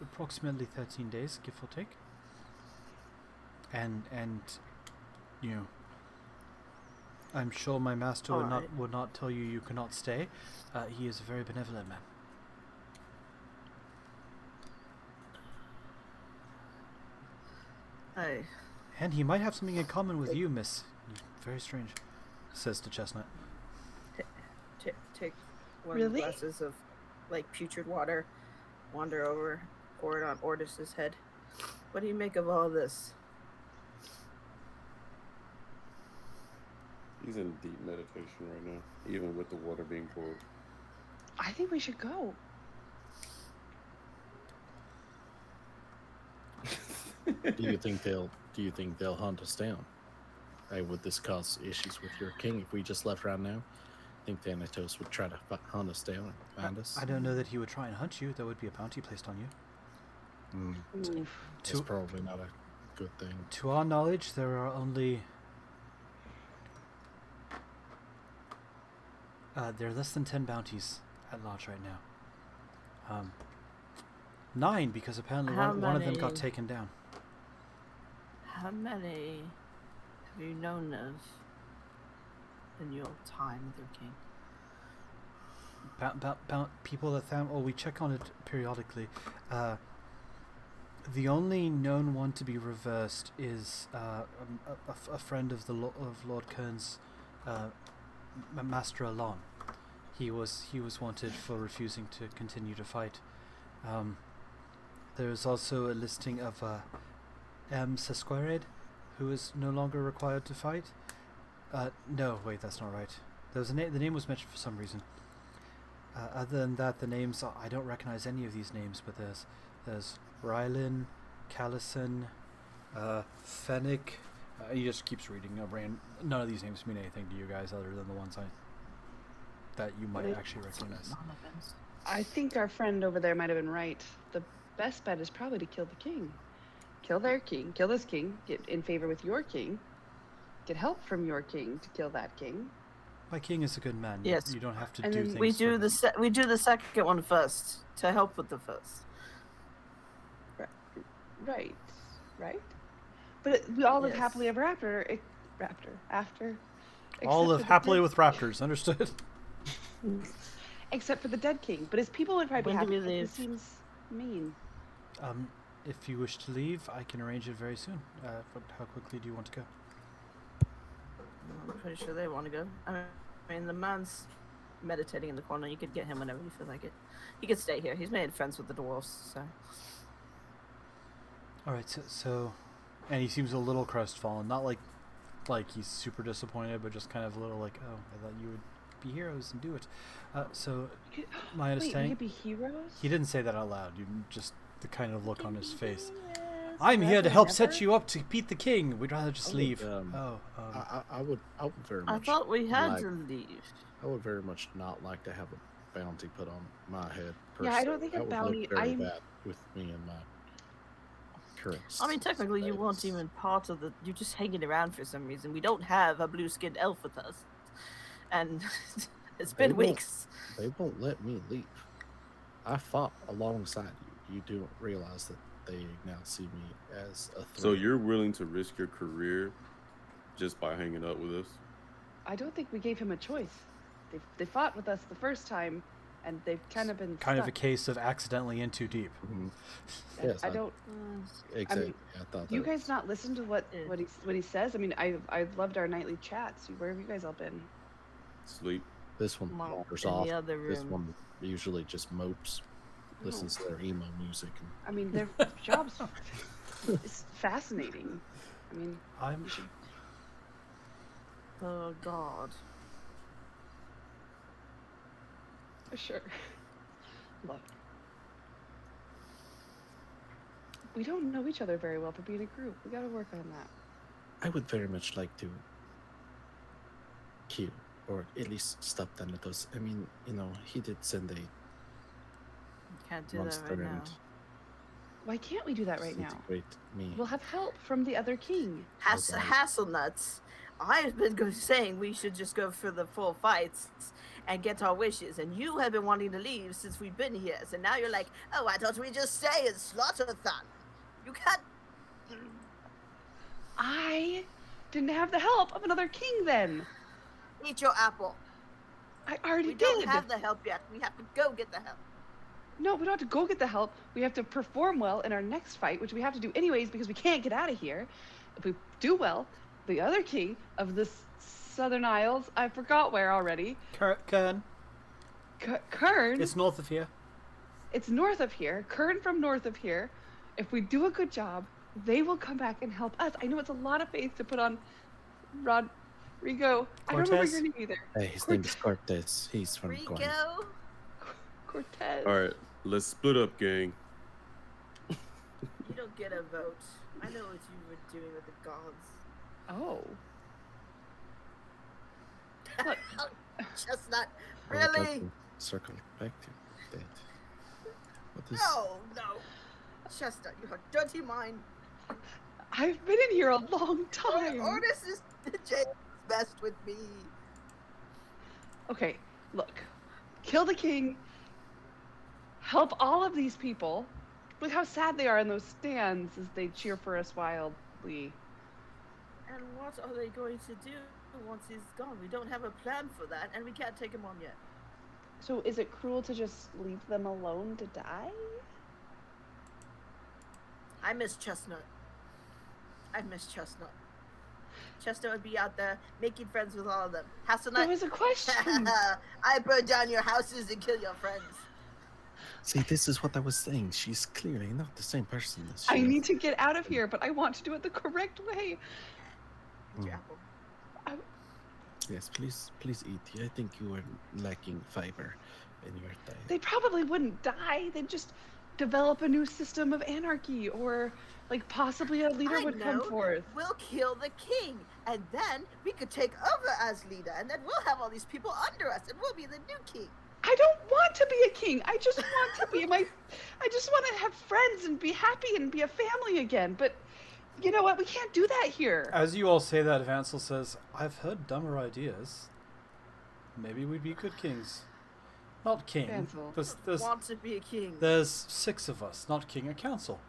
approximately 13 days, give or take. And you know, I'm sure my master would not tell you cannot stay. He is a very benevolent man. And he might have something in common with you, miss. Very strange, says to Chestnut. Take one Really? glasses of like putrid water, wander over, pour it on Ordis's head. What do you make of all this? He's in deep meditation right now, even with the water being poured. I think we should go. Do you think they'll hunt us down? Would this cause issues with your king if we just left right now? Think Thanatos would try to hunt us down and find us? I don't know that he would try and hunt you. There would be a bounty placed on you. It's probably not a good thing. To our knowledge, there are only... there are less than 10 bounties at large right now. 9, because apparently one of them got taken down. How many have you known of in your time with your king? People that we check on it periodically. The only known one to be reversed is a friend of Lord Kern's, Master Alon. He was wanted for refusing to continue to fight. There is also a listing of M. Sesquered, who is no longer required to fight. No, wait, that's not right. There was the name was mentioned for some reason. Other than that, the names, I don't recognize any of these names, but there's Rylin, Callison, Fennec. He just keeps reading. None of these names mean anything to you guys other than the ones that you might actually recognize. I think our friend over there might have been right. The best bet is probably to kill the king. Kill their king. Kill this king. Get in favor with your king. Get help from your king to kill that king. My king is a good man. Yes. You don't have to And do then things. We do the second one first to help with the first. Right. But we all live Yes. happily ever after. All live happily with raptors. Understood? Except for the dead king. But his people would probably be When do happy. we It leave? seems mean. If you wish to leave, I can arrange it very soon. How quickly do you want to go? I'm pretty sure they want to go. I mean, the man's meditating in the corner. You could get him whenever you feel like it. He could stay here. He's made friends with the dwarves, so. All right, so, and he seems a little crestfallen. Not like he's super disappointed, but just kind of a little like, oh, I thought you would be heroes and do it. So, my Wait, we understanding, could be heroes? he didn't say that out loud. You just the kind of look on his face. Yes, I'm here to forever help and set ever? you up to beat the king. We'd rather just I would, leave. I would very much. I thought we had like- to leave. I would very much not like to have a bounty put on my head. Yeah, I don't personally. think a That would bounty- look very I'm- bad with me and my current. I mean, technically, you weren't status. even part of the. You're just hanging around for some reason. We don't have a blue-skinned elf with us, and it's They been won't- weeks. They won't let me leave. I fought alongside you. You don't realize that they now see me as a threat. So you're willing to risk your career just by hanging out with us? I don't think we gave him a choice. They fought with us the first time, and they've kind of been kind of a stuck. case of accidentally in too deep. Mhm. And Yes, I don't. Exactly. I thought Do you that was- guys not listen to what he says? I mean, I've loved our nightly chats. Where have you guys all been? Sleep. This one Well, wanders in off. the other This room. one usually just mopes, listens to their emo music. And I mean, their jobs is fascinating. I mean, I'm you should. Oh God. Sure. Look. We don't know each other very well for being a group. We gotta work on that. I would very much like to kill, or at least stop Thanatos. I mean, he did send a Can't do monster that right now. and Why can't we do that right now? disintegrate me. We'll have help from the other king. Okay. Hasselnuts. I've been saying we should just go for the full fights and get our wishes, and you have been wanting to leave since we've been here. So now you're like, oh, I thought we'd just stay and slaughter Thun. You can't. I didn't have the help of another king then. Eat your apple. I already We did. don't have the help yet. We have to go get the help. No, we don't have to go get the help. We have to perform well in our next fight, which we have to do anyways because we can't get out of here. If we do well, the other king of the Southern Isles, I forgot where already. Kern. Kern. It's north of here. It's north of here. Kern from north of here. If we do a good job, they will come back and help us. I know it's a lot of faith to put on Rigo. I don't remember Cortez? your name either. Hey, his name is Cortez. He's from Guam. Rico. Cortez. All right, let's split up, gang. You don't get a vote. I know what you were doing with the gods. Oh. Look, Chestnut. I would like Really? to circle back to that. What is... No. Chestnut, you have dirty mind. I've been in here a long time. Ordis is James messed with me. Okay, look. Kill the king. Help all of these people. Look how sad they are in those stands as they cheer for us wildly. And what are they going to do once he's gone? We don't have a plan for that, and we can't take him on yet. So is it cruel to just leave them alone to die? I miss Chestnut. Chestnut would be out there making friends with all of them. That Hasselnut, was a question. I burn down your houses and kill your friends. See, this is what I was saying. She's clearly not the same person as she I was. need to get out of here, but I want to do it the correct way. Eat your apple. Yes, please eat. I think you are lacking fiber in your diet. They probably wouldn't die. They'd just develop a new system of anarchy, or like possibly a leader I would know. come forth. We'll kill the king, and then we could take over as leader, and then we'll have all these people under us, and we'll be the new king. I don't want to be a king. I just want to be I just want to have friends and be happy and be a family again. But you know what? We can't do that here. As you all say that, Vansel says, "I've heard dumber ideas. Maybe we'd be good kings. Not king. Vansel. Want to be a king. There's 6 of us, not king or council.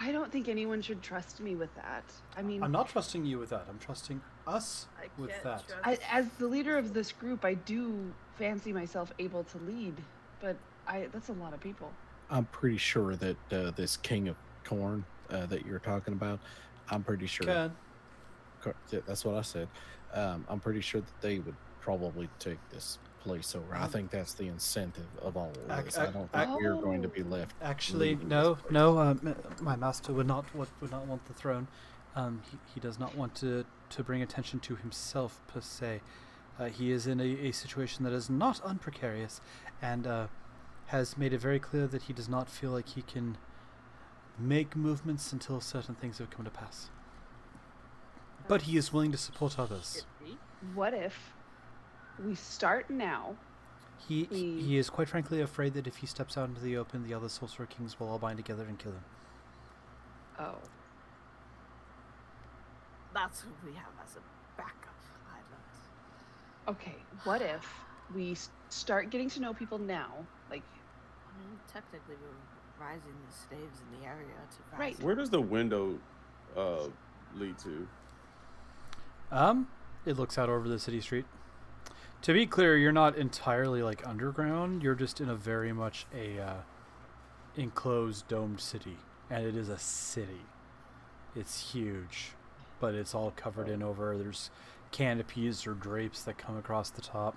I don't think anyone should trust me with that. I mean, I'm not trusting you with that. I'm trusting us I with can't that. trust- as the leader of this group, I do fancy myself able to lead, but that's a lot of people. I'm pretty sure that this king of corn that you're talking about, I'm pretty sure. Can. Yeah, that's what I said. I'm pretty sure that they would probably take this place over. I think that's the incentive of all of this. I don't think we're going to be left. Actually, leading no, this place. no. My master would not want the throne. He does not want to bring attention to himself per se. He is in a situation that is not unprecarious, and has made it very clear that he does not feel like he can make movements until certain things have come to pass. But he is willing to support others. What if we start now? He is quite frankly afraid that if he steps out into the open, the other Sorcerer Kings will all bind together and kill him. Oh, That's who we have as a backup island. okay. What if we start getting to know people now? Like, I mean, technically, we're rising the slaves in the area to rise. Right. Where does the window lead to? It looks out over the city street. To be clear, you're not entirely like underground. You're just in a very much a enclosed domed city, and it is a city. It's huge, but it's all covered in over. There's canopies or drapes that come across the top.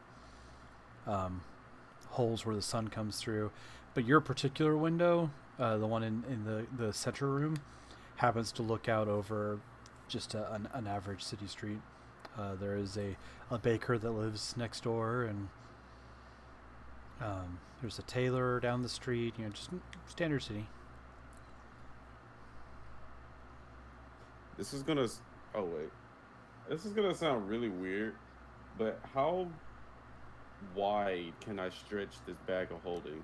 Holes where the sun comes through. But your particular window, the one in the center room, happens to look out over just an average city street. There is a baker that lives next door, and there's a tailor down the street. You know, just standard city. This is gonna. Oh wait, this is gonna sound really weird, but how wide can I stretch this bag of holding?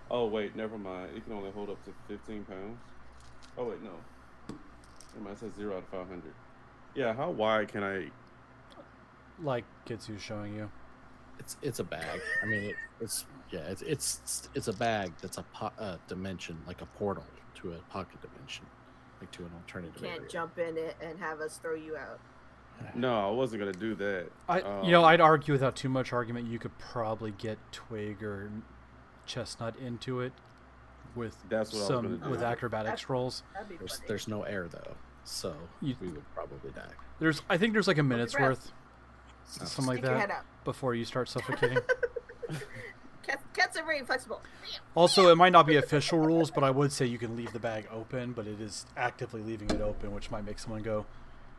Oh wait, never mind. It can only hold up to 15 pounds. Oh wait, no. It says 0 out of 500. Yeah, how wide can I? Like Kitsu's showing you. It's a bag. I mean, it's a bag that's a dimension, like a portal to a pocket dimension, like to an You alternative can't area. jump in it and have us throw you out. No, I wasn't gonna do that. I'd argue without too much argument, you could probably get Twig or Chestnut into it with That's what I was some gonna do. with acrobatics rolls. That'd be funny. There's no air though, so You- we would probably die. I think there's like a minute's breath. worth, something like Stick your head that, out. before you start suffocating. Cats are very flexible. Also, it might not be official rules, but I would say you can leave the bag open, but it is actively leaving it open, which might make someone go,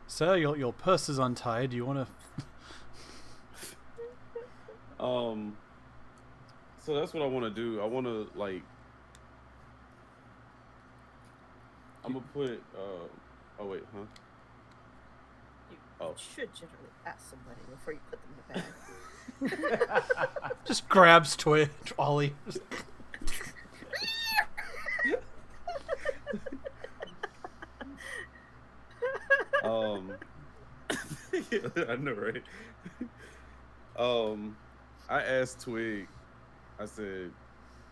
"Sir, your purse is untied. Do you want to?" So that's what I want to do. I want to like. I'm gonna put. Oh wait, huh? You Oh. should generally ask somebody before you put them in the bag. Just grabs Ollie. Yeah, I know, right? I asked Twig. I said,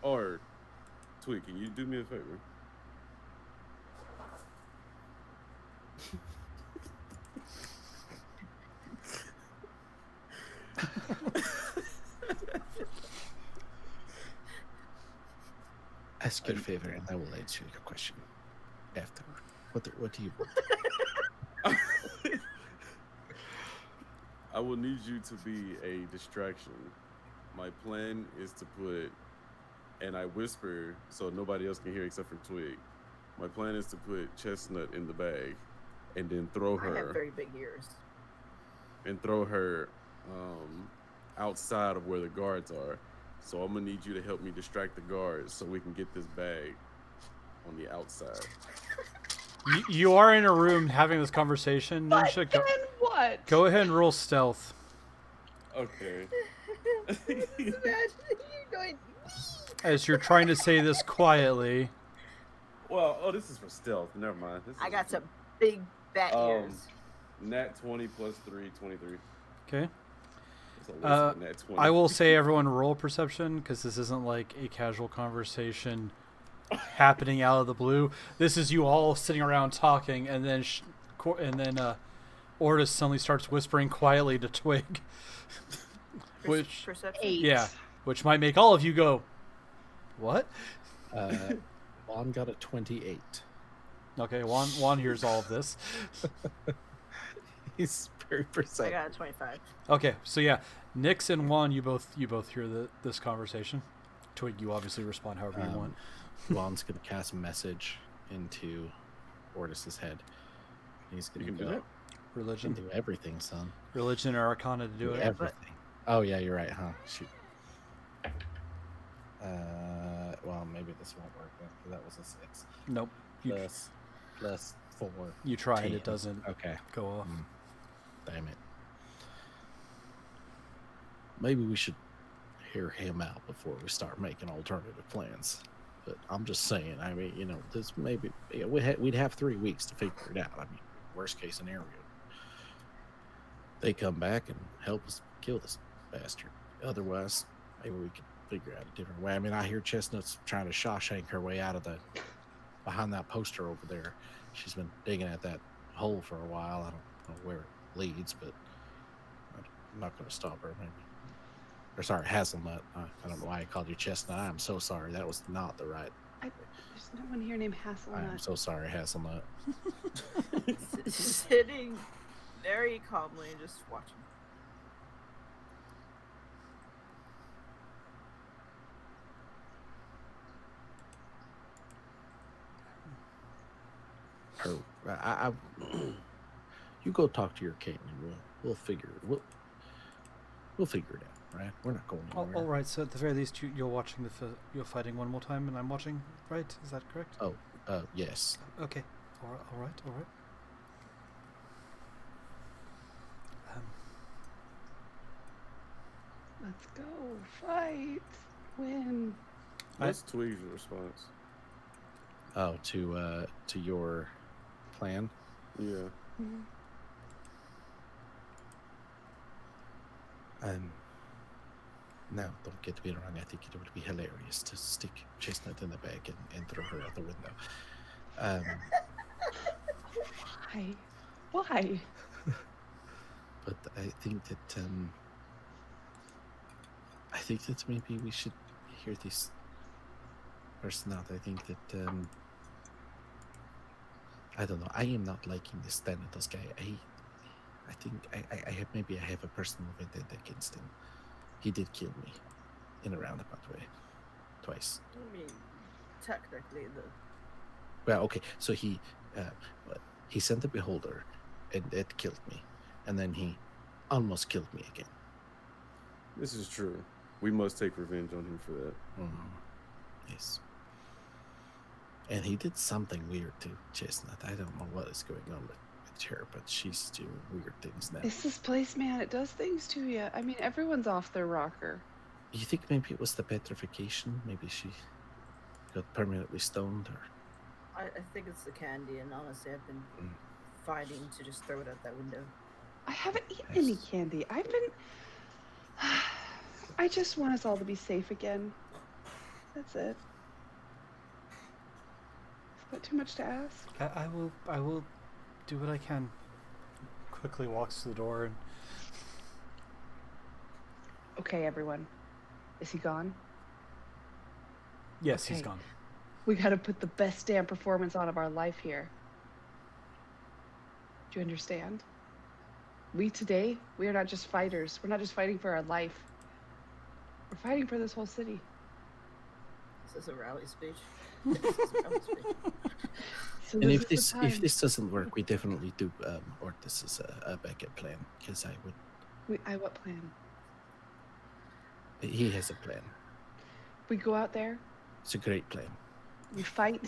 "Or, Twig, can you do me a favor?" Ask your favor, and I will answer your question after. What do you want? I will need you to be a distraction. My plan is to put, and I whisper so nobody else can hear except for Twig. My plan is to put Chestnut in the bag, and then throw I have her very big ears. outside of where the guards are. So I'm gonna need you to help me distract the guards so we can get this bag on the outside. You are in a room having this conversation. Ninja, Then what? go ahead and roll stealth. Okay. Imagine you going. As you're trying to say this quietly. Well, this is for stealth. Never mind. I got some big bat ears. Nat 20 plus 3, 23. Okay. Nat 20. I will say everyone roll perception because this isn't like a casual conversation happening out of the blue. This is you all sitting around talking, and then Ortis suddenly starts whispering quietly to Twig, which Perception. 8. yeah, which might make all of you go, "What?" Juan got a 28. Okay, Juan hears all of this. He's very I precise. got a 25. Okay, so yeah, Nix and Juan, you both hear this conversation. Twig, you obviously respond however you want. Juan's gonna cast a message into Ortis's head. He's gonna You can go. do that? You Religion, can do everything, son. religion, or Arcana to do Do it. everything. Oh yeah, you're right, huh? Shoot. Well, maybe this won't work then, 'cause that was a 6. Nope. Plus 4. You tried. 10. It doesn't Okay. go off. Damn it. Maybe we should hear him out before we start making alternative plans. But I'm just saying, I mean, this maybe we'd have 3 weeks to figure it out. I mean, worst case scenario, they come back and help us kill this bastard. Otherwise, maybe we could figure out a different way. I mean, I hear Chestnut's trying to Shawshank her way out of behind that poster over there. She's been digging at that hole for a while. I don't know where it leads, but I'm not going to stop her. Maybe. Or sorry, Hazelnut. I don't know why I called you Chestnut. I'm so sorry. That was not the right. There's no one here named Hazelnut. I'm so sorry, Hazelnut. Sitting very calmly and just watching. Her, you go talk to your king, and we'll figure we'll figure it out. Right? We're not going anywhere. All right. So at the very least, you're watching you're fighting one more time, and I'm watching. Right? Is that correct? Oh, yes. Okay. All right. Let's go. Fight. Win. What's Twig's response? Oh, to your plan. Yeah. No, don't get me wrong. I think it would be hilarious to stick Chestnut in the bag and throw her out the window. Why? But I think that maybe we should hear this person out. I think that I don't know. I am not liking this Thanatos guy. I think I have a personal vendetta against him. He did kill me. in a roundabout way. Twice. I mean, technically, Well, okay. So he sent the beholder, and it killed me, and then he almost killed me again. This is true. We must take revenge on him for that. Yes. And he did something weird to Chestnut. I don't know what is going on with her, but she's doing weird things now. It's this place, man. It does things to you. I mean, everyone's off their rocker. You think maybe it was the petrification? Maybe she got permanently stoned, or I think it's the candy, and honestly, I've been fighting to just throw it out that window. I haven't eaten any candy. I just want us all to be safe again. That's it. Is that too much to ask? I will do what I can. Quickly walks to the door and... Okay, everyone. Is he gone? Yes, he's Okay. gone. We gotta put the best damn performance on of our life here. Do you understand? We are not just fighters. We're not just fighting for our life. We're fighting for this whole city. Is this a rally speech? This is a rally speech. So and is if the this time. doesn't work, we definitely do, or this is a backup plan, because I would. What plan? He has a plan. We go out there, It's a great plan. we fight,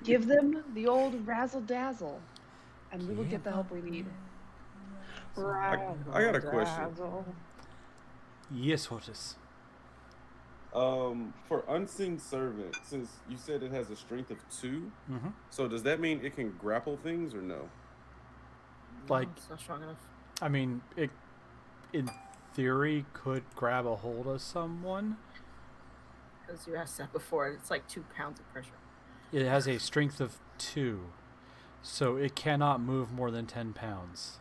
give them the old razzle dazzle, and we will get the help we need. I got a question. Razzle. Yes, Hortus. For unseen servant, since you said it has a strength of 2, so does that mean it can grapple things or no? Like- No, it's not strong enough. I mean, it in theory could grab a hold of someone. As you asked that before, it's like 2 pounds of pressure. It has a strength of 2, so it cannot move more than 10 pounds.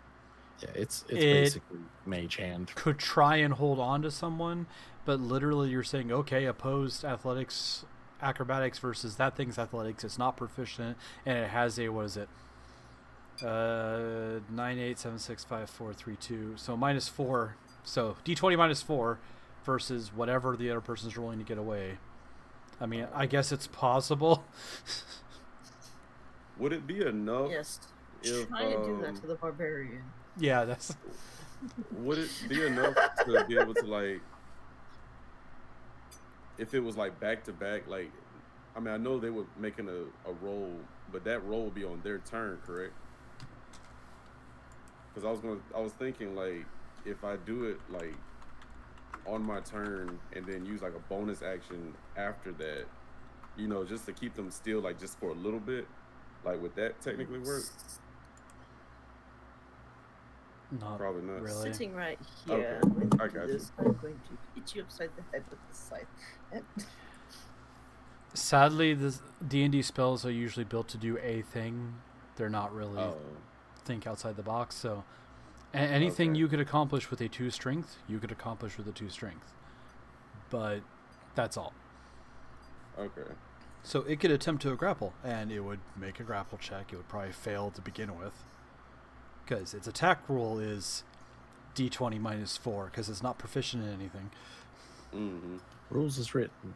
Yeah, it's It- basically mage hand. Could try and hold on to someone, but literally you're saying, okay, opposed athletics, acrobatics versus that thing's athletics. It's not proficient, and it has a, what is it? 9, 8, 7, 6, 5, 4, 3, 2. So -4. So D20 -4 versus whatever the other person's rolling to get away. I mean, I guess it's possible. Would it be enough? Yes. If, Try and do that to the barbarian. Yeah, that's... Would it be enough to be able to, like, if it was like back to back, like, I mean, I know they were making a roll, but that roll would be on their turn, correct? Because I was thinking, like, if I do it like on my turn and then use like a bonus action after that, you know, just to keep them still, like, just for a little bit, like, would that technically work? Not Probably not. really. Sitting right here, Okay, when I you do got you. this, I'm going to hit you upside the head with this scythe. And Sadly, the D&D spells are usually built to do a thing. They're not really Oh, think outside the box. So anything Okay. you could accomplish with a 2 strength, you could accomplish with a 2 strength. But that's all. okay. So it could attempt to grapple, and it would make a grapple check. It would probably fail to begin with, because its attack roll is D20 -4, because it's not proficient in anything. Mm-hmm. Rules is written.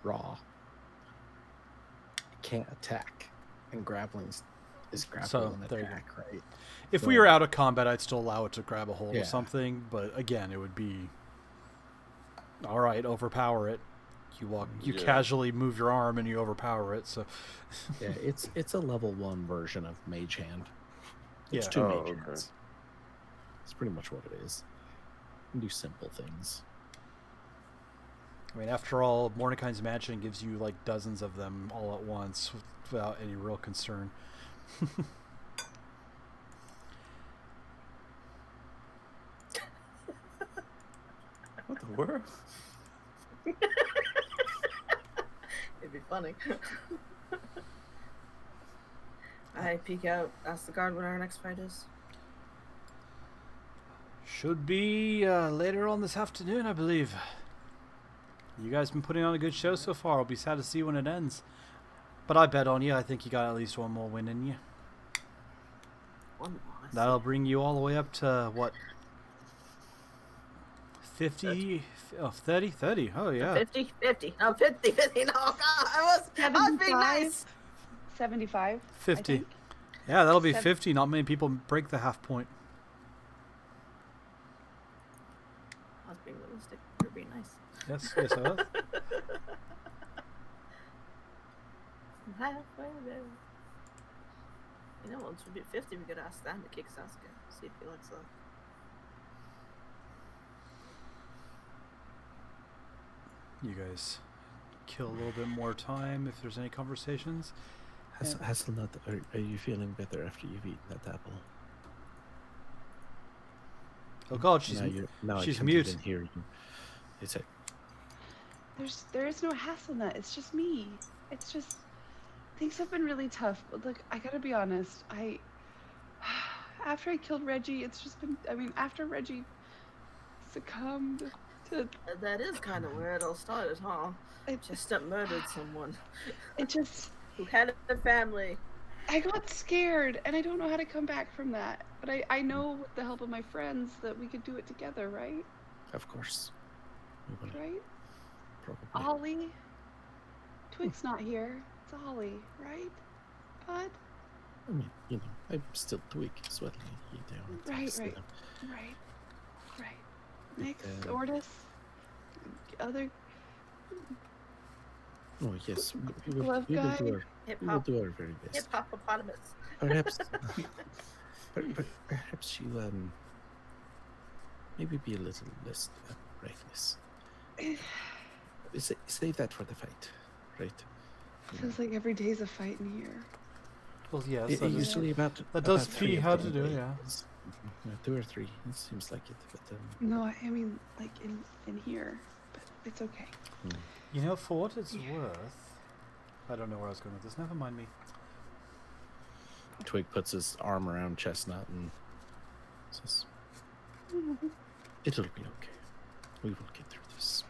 Raw. It can't attack. And grappling is grapple So, and there you attack, right? If we So- were out of combat, I'd still allow it to grab a hold Yeah. of something, but again, it would be all right. Overpower it. You Yeah. casually move your arm and you overpower it. So Yeah, it's a level 1 version of Mage Hand. It's Yeah. 2 Oh, Mage okay. Hands. It's pretty much what it is. You can do simple things. I mean, after all, Mordecai's Mansion gives you like dozens of them all at once without any real concern. What the world? it'd be funny. I peek out, ask the guard when our next fight is. Should be later on this afternoon, I believe. You guys been putting on a good show so far. I'll be sad to see when it ends. But I bet on you. I think you got at least one more win in you. One loss. That'll bring you all the way up to, what, 50, 30, 30. Oh, yeah. 50, 50. No, 50, 50. No, God, I was being 75. nice. 75. 50. I think. Yeah, that'll be Sev- 50. Not many people break the half point. I was being realistic. You're being nice. Yes, I was. I'm halfway there. You know, once we beat 50, we could ask Stan to kick Sasuke. See if he likes that. You guys kill a little bit more time if there's any conversations. Hazelnut, are you feeling better after you've eaten that apple? Oh God, she's now I she's can't mute. even hear you. It's a, There is no hazelnut. It's just me. It's just things have been really tough. But look, I gotta be honest. After I killed Reggie, it's just been. I mean, after Reggie succumbed to That is kind of where it all started, huh? it, Just murdered someone it just. who had a family. I got scared, and I don't know how to come back from that. But I know with the help of my friends that we could do it together, right? of course. We will Right? probably. Ollie. Twig's not here. It's Ollie, right? Bud? I mean, I'm still Twig as well. Right. Nix, Ortis, other Oh yes, we will glove do guy. our very best. Hippopotamus. Perhaps, perhaps you maybe be a little less reckless. Save that for the fight, right? Feels like every day's a fight in here. Well, yes, It that, is, usually about that does about be three of how them to a do it, day. yeah. It's, 2 or 3. It seems like it, but No, I mean like in here, but it's okay. You know, for what it's worth, I don't know where I was going with this. Never mind me. Twig puts his arm around Chestnut and says, "It'll be okay. We will get through this."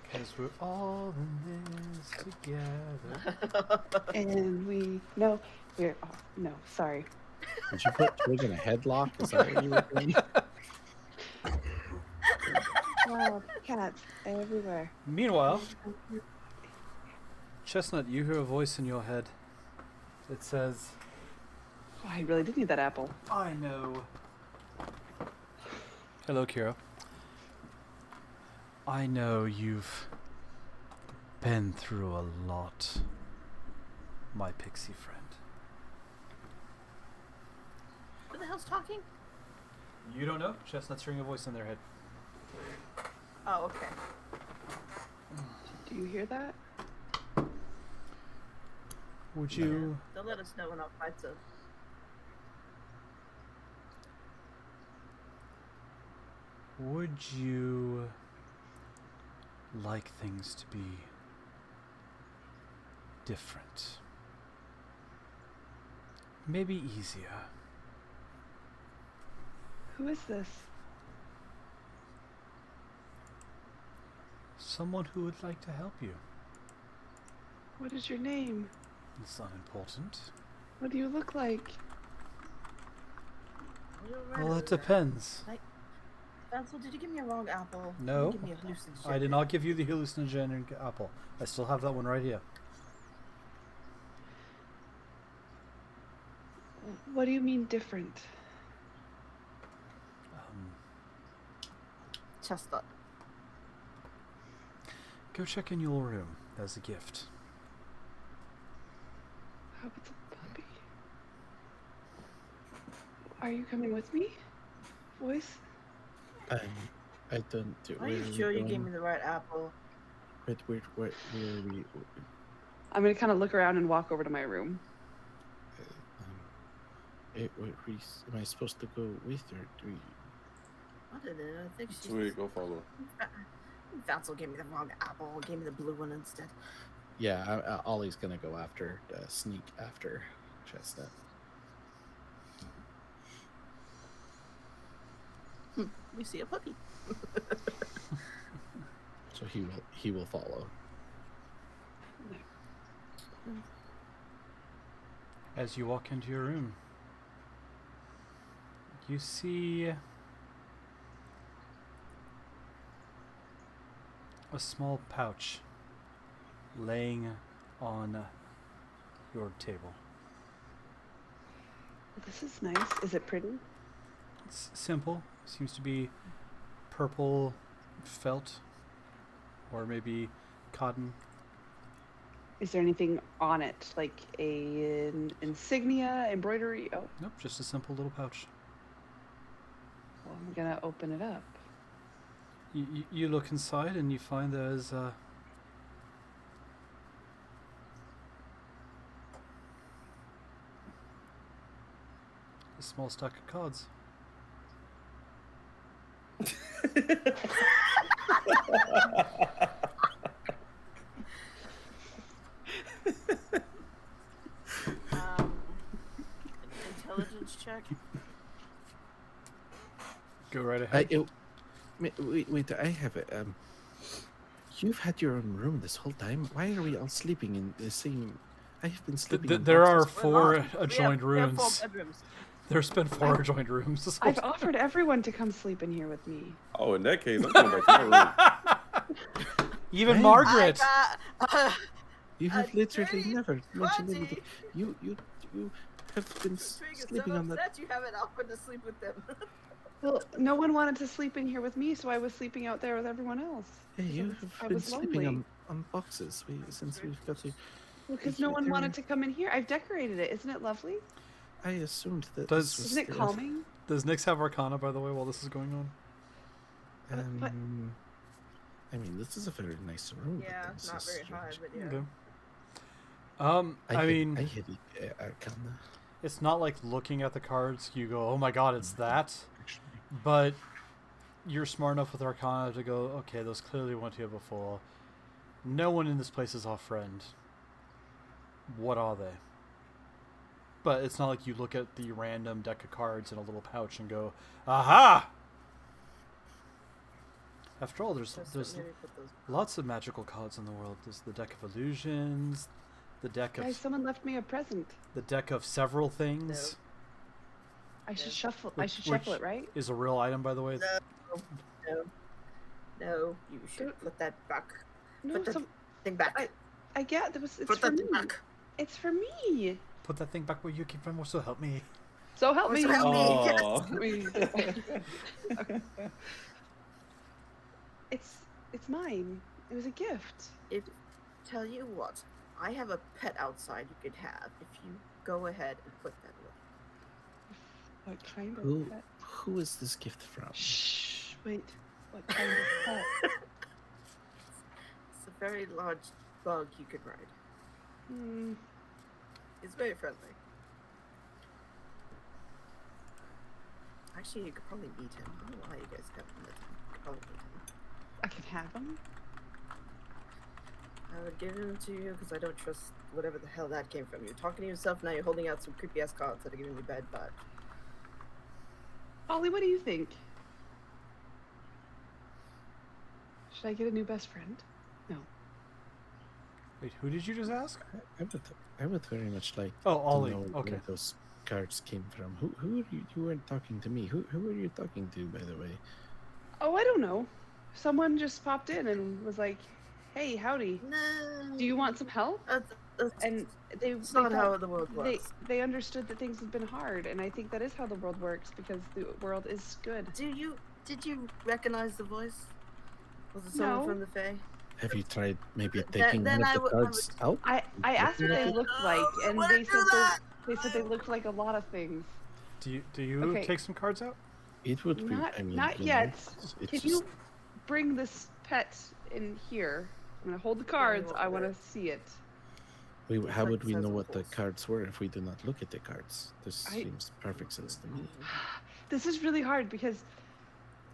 Because we're all in this together. And we're no, sorry. Did you put Twig in a headlock? Is that what you were doing? Wow, cats everywhere. Meanwhile, Chestnut, you hear a voice in your head. It says, Oh, I really did need that apple. I know. Hello, Kira. I know you've been through a lot, my pixie friend. Who the hell's talking? You don't know? Chestnut's hearing a voice in their head. Oh, okay. Do you hear that? Would you... They'll let us know when our fight's up. Would you like things to be different? Maybe easier. Who is this? Someone who would like to help you. What is your name? It's unimportant. What do you look like? Well, it depends. Ansel, did you give me a wrong apple? No, Give me a hallucinogen. I did not give you the hallucinogenic apple. I still have that one right here. What do you mean different? Chestnut. Go check in your room. There's a gift. How about the puppy? Are you coming with me? Voice? I don't do. Are you sure you gave me the right apple? Wait, where are we? I'm gonna kind of look around and walk over to my room. Am I supposed to go with or do we? I don't know. I think she's... Sweet, go follow. Vansel gave me the wrong apple. Gave me the blue one instead. Yeah, Ollie's gonna go after, sneak after Chestnut. We see a puppy. So he will follow. As you walk into your room, you see a small pouch laying on your table. This is nice. Is it pretty? It's simple. Seems to be purple felt, or maybe cotton. Is there anything on it, like an insignia, embroidery? Oh, Nope, just a simple little pouch. well, I'm gonna open it up. You look inside and you find there's a small stack of cards. Intelligence check. Go right ahead. Wait, I have it. You've had your own room this whole time. Why are we all sleeping in the same? I have been sleeping. In There are boxes. 4 adjoined we have 4 rooms. bedrooms. There's been 4 adjoined rooms. This whole I've time. offered everyone to come sleep in here with me. Oh, in that case, I'm coming back to my room. Even Hey. Margaret. You have literally Three, never mentioned 20. anything. You have been sleeping on that. You haven't offered to sleep with them. Well, no one wanted to sleep in here with me, so I was sleeping out there with everyone else. Hey, you I have been was sleeping lonely. on boxes. Since we've got you. Because no one wanted to come in here. I've decorated it. Isn't it lovely? I assumed that. Does- this was Isn't it the- calming? Does Nyx have Arcana, by the way, while this is going on? But- I mean, this is a very nice room. but Yeah, this not is very high, strange. but yeah. Okay. I mean, I hit Arcana. it's not like looking at the cards, you go, oh my god, it's that. Actually. But you're smart enough with Arcana to go, okay, those clearly weren't here before. No one in this place is our friend. What are they? But it's not like you look at the random deck of cards in a little pouch and go, aha! After all, there's Maybe put those. lots of magical cards in the world. There's the deck of illusions, the deck Guys, of someone left me a present. the deck of several things. I should Yeah. shuffle. I Which- should shuffle which- it, right? Is a real item, by the way. No, you should put that back. No, Put the some, thing back. I get there was. It's Put for that me. thing back. It's for me. Put that thing back where you came from. So help me. So help me. So help me. Aw. I mean, okay. It's mine. It was a gift. Tell you what, I have a pet outside you could have if you go ahead and put that away. What kind of Who pet? who is this gift from? Shh. Wait. What kind of pet? It's a very large bug you could ride. Hmm. It's very friendly. Actually, you could probably eat him. I don't know how you guys got him. You could probably eat him. I can have them. I would give him to you because I don't trust whatever the hell that came from. You're talking to yourself now. You're holding out some creepy ass cards that are giving me bad vibes. Ollie, what do you think? Should I get a new best friend? No. Wait, who did you just ask? I would very much like Oh, to Ollie. know Okay. where those cards came from. Who are you? You weren't talking to me. Who are you talking to, by the way? Oh, I don't know. Someone just popped in and was like, "Hey, howdy. No. Do you want some help?" And they It's they not thought- how the world works. they understood that things have been hard, and I think that is how the world works because the world is good. Did you recognize the voice? Was it someone No. from the Fae? Have you tried maybe Then- taking then one I of the would- I cards out? I asked what they Yeah. looked like, and Why they do said that? they said they looked like a lot of things. Do you Okay. take some cards out? It would be. Not I mean, not you yet. know, it's Can just, you bring this pet in here? I'm gonna hold the cards. won't I do want to it. see it. how like would we says know of what the course. cards were if we do not look at the cards? This I- seems perfect sense to me. This is really hard because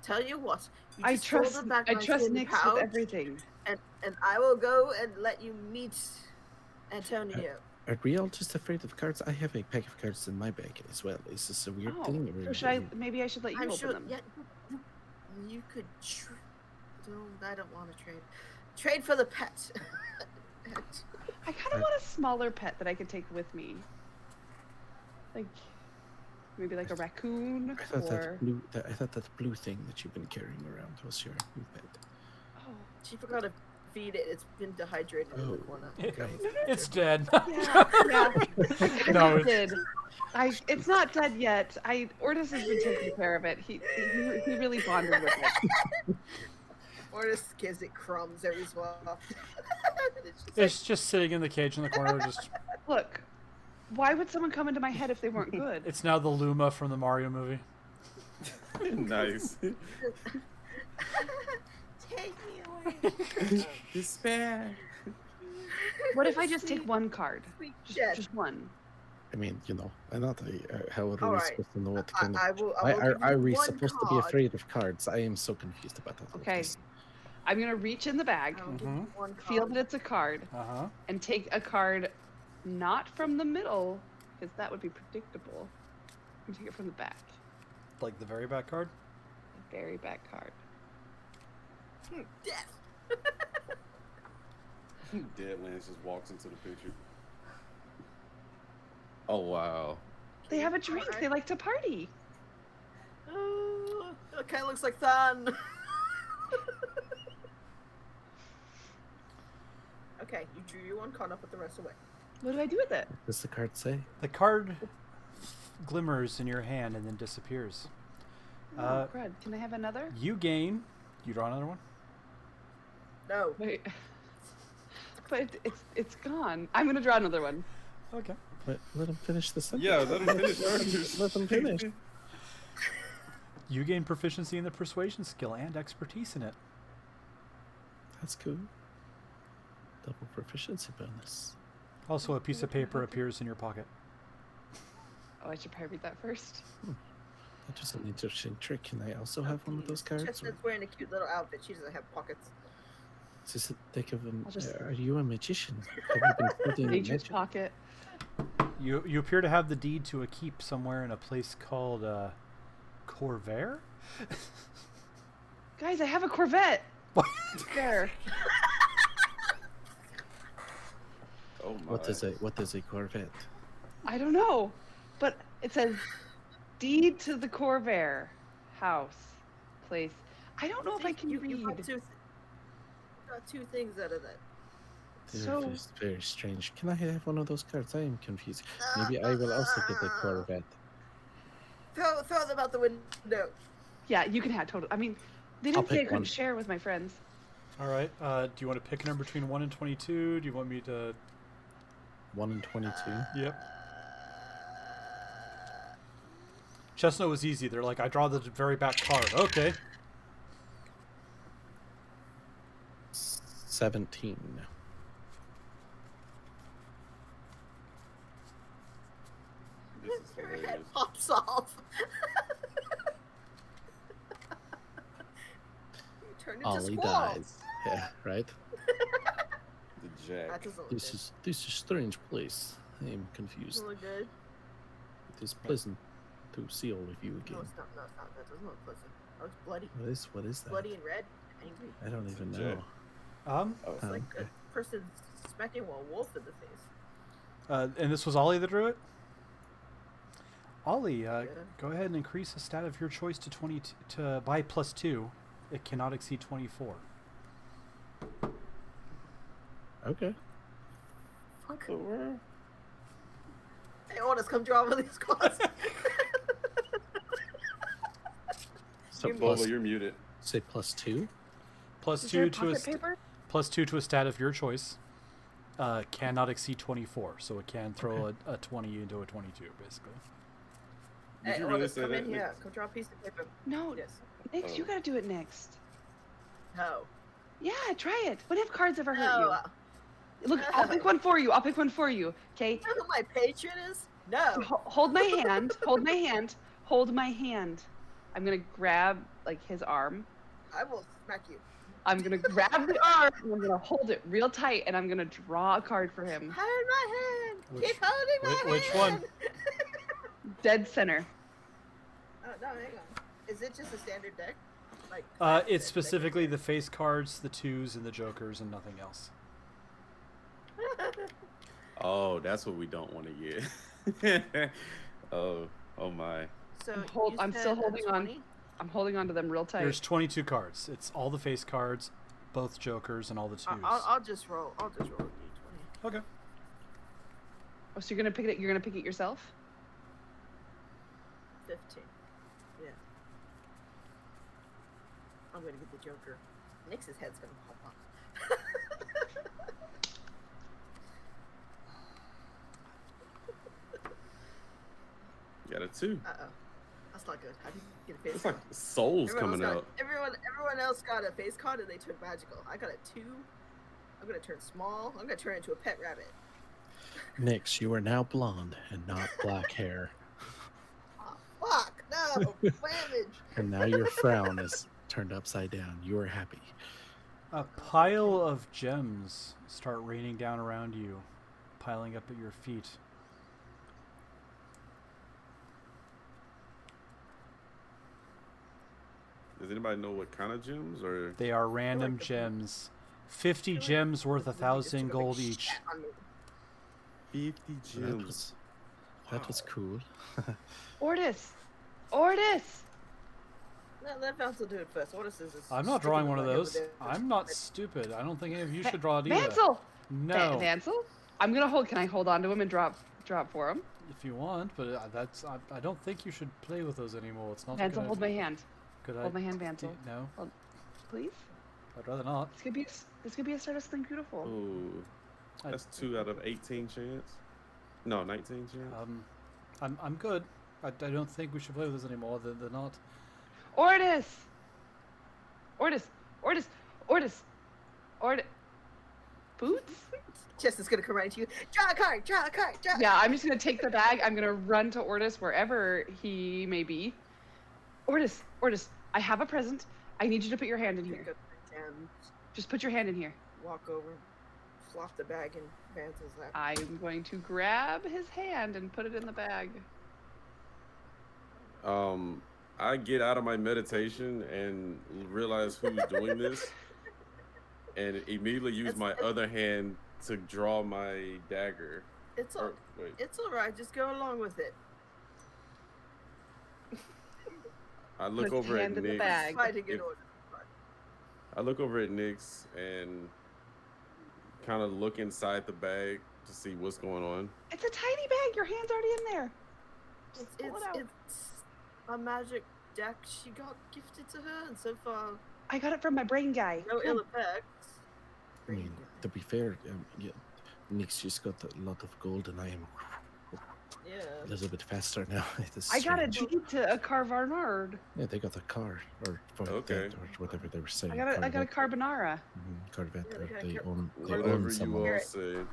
Tell you what, you I just hold trust it back I my trust skin Nyx pouch, with everything. and I will go and let you meet Antonio. Are we all just afraid of cards? I have a pack of cards in my bag as well. Is this a weird Oh, thing? so should I? Maybe I should let you I'm open sure. them. Yeah, you could. No, I don't want to trade. Trade for the pet. I kind of want a smaller pet that I could take with me. Like maybe like a raccoon I thought or that blue thing that you've been carrying around was your new pet. oh, She forgot to feed it. It's been dehydrated in the corner. It's dead. Yeah. No, I did. It's not dead yet. Ortis has been taking care of it. He really bonded with it. Ortis gives it crumbs every so often. It's just sitting in the cage in the corner. Just Look, why would someone come into my head if they weren't good? it's now the Luma from the Mario movie. Nice. Take me away. Despair. What if I just take one card? Sweet Jet. Just one. I mean, I'm not how are we Alright. supposed to know what kind of... I will Why give are you we one supposed to be card. afraid of cards? I am so confused about that. Okay. I'm gonna reach in the bag, I will give you one feel card. that it's a card, and take a card not from the middle, because that would be predictable. I'm gonna take it from the back. Like the very back card? The very back card. Death. Deadlands just walks into the picture. Oh wow. They have a drink. Alright. They like to party. It kind of looks like Thun. Okay, you drew your one card. I'll put the rest away. What do I do with it? What does the card say? The card glimmers in your hand and then disappears. Oh, crud. Can I have another? You gain. You draw another one? No. Wait. But it's gone. I'm gonna draw another one. Okay. Let him finish the sentence. Yeah, let him finish. Let him finish. You gain proficiency in the persuasion skill and expertise in it. That's cool. Double proficiency bonus. Also, a piece of paper appears in your pocket. Oh, I should probably read that first. That was an interesting trick. Can I also have one of those cards? Or Chestnut's wearing a cute little outfit. She doesn't have pockets. is this a thick of an... I'll just- Are you a magician? Have you been studying Nature's magic? pocket. You appear to have the deed to a keep somewhere in a place called Corvair? Guys, I have a Corvette. There. Oh my. What is a Corvette? I don't know, but it says deed to the Corvair house, place. I don't know if I can you read. got two things out of that. So It's very strange. Can I have one of those cards? I am confused. Maybe I will also get a Corvette. Throw them out the window. yeah, you can have total. I mean, they I'll didn't say I pick couldn't one. share with my friends. All right. Do you want to pick a number between 1 and 22? Do you want me to... 1 and 22. Yep. Chestnut was easy. They're like, I draw the very back card. Okay. 17. This is Your head hilarious. pops off. You turn into Ollie squall. dies. Yeah, right? The Jack. That doesn't look This good. is a strange place. I am confused. Doesn't look good. It is pleasant to see all of you No, again. it's not. No, it's not. That doesn't look pleasant. Oh, it's bloody. What is that? Bloody and red. Angry. I don't even Jack. know. Oh, It's like a person smacking a wolf in the face. And this was Ollie that drew it? Ollie, Yeah. go ahead and increase a stat of your choice to 20 by +2. It cannot exceed 24. Okay. Fuck. the world? Hey, Otis, come draw one of these cards. So Boba, you're muted. say +2. Plus Is there 2 to a pocket paper? +2 to a stat of your choice. Cannot exceed 24, so it can throw a 20 into a 22, basically. Did Hey, you really Otis, say come that? in here. Nick? Come draw a piece of paper. No, Yes. Nick, you Oh. gotta do it next. No. Yeah, try it. When have cards ever hurt No. you? Look, I'll pick one for you. I'll pick one for you. Okay. You know who my patron is? No. Hold my hand. Hold my hand. Hold my hand. I'm gonna grab like his arm. I will smack you. I'm gonna grab the arm and I'm gonna hold it real tight and I'm gonna draw a card for him. Hold my hand. Which- Keep holding my hand. which one? Dead center. Oh, no, hang on. Is it just a standard deck? Like It's specifically the face cards, the 2s, and the jokers, and nothing else. Oh, that's what we don't want to get. oh my. So I'm you still said holding on. 20? I'm holding on to them real tight. There's 22 cards. It's all the face cards, both jokers and all the twos. I'll just roll. I'll just roll a d20. Okay. Oh, so you're gonna pick it. You're gonna pick it yourself. 15. Yeah. I'm gonna get the Joker. Nix's head's gonna pop off. Got a 2. Uh-oh. That's not good. How do you get a face It's con? like souls coming out. Everyone else got a face con and they took magical. I got a 2. I'm gonna turn small. I'm gonna turn into a pet rabbit. Nix, you are now blonde and not black hair. Oh, fuck! No! Damage! And now your frown is turned upside down. You are happy. A pile of gems start raining down around you, piling up at your feet. Does anybody know what kind of gems or? They are random gems. 50 gems worth 1,000 gold each. 50 That gems. was cool. Ordis. No, let Vansel do it first. What is this? I'm not drawing one of those. I'm not stupid. I don't think any of you should draw it either. Vansel. No. Vansel. I'm gonna hold. Can I hold on to him and drop for him? If you want, but I don't think you should play with those anymore. It's not. Vansel, hold my hand. Good Hold my idea. hand, Vansel. No, Please. I'd rather not. This could be a start of something beautiful. Ooh, I- that's 2 out of 18 chance. No, 19 chance. I'm good. I don't think we should play with this anymore. They're not. Ordis. Boots? Chest is gonna come right to you. Draw a card. Yeah, I'm just gonna take the bag. I'm gonna run to Ordis wherever he may be. Ordis, I have a present. I need you to put your hand in Pick here. up the gems, Just put your hand in here. walk over, flop the bag in Vansel's lap. I'm going to grab his hand and put it in the bag. I get out of my meditation and realize who's doing this, and immediately use my other hand to draw my dagger. It's all, Wait, it's all right. Just go along with it. I look Put his over at hand in the Nick. bag. Fighting in If- order. I look over at Nyx and kind of look inside the bag to see what's going on. It's a tiny bag. Your hand's already in there. Just pull it out. It's a magic deck she got gifted to her, and so far I got it from my brain guy. no Come. ill effects. I mean, to be fair, yeah, Nix just got a lot of gold, and I am Yeah. a little bit faster now. It is I got a strange. deed to a Carvarnard. Yeah, they got a car or Okay. or whatever they were saying. I got a Carbonara. Corvette. Yeah, Or they they got own Whatever you someone. all say.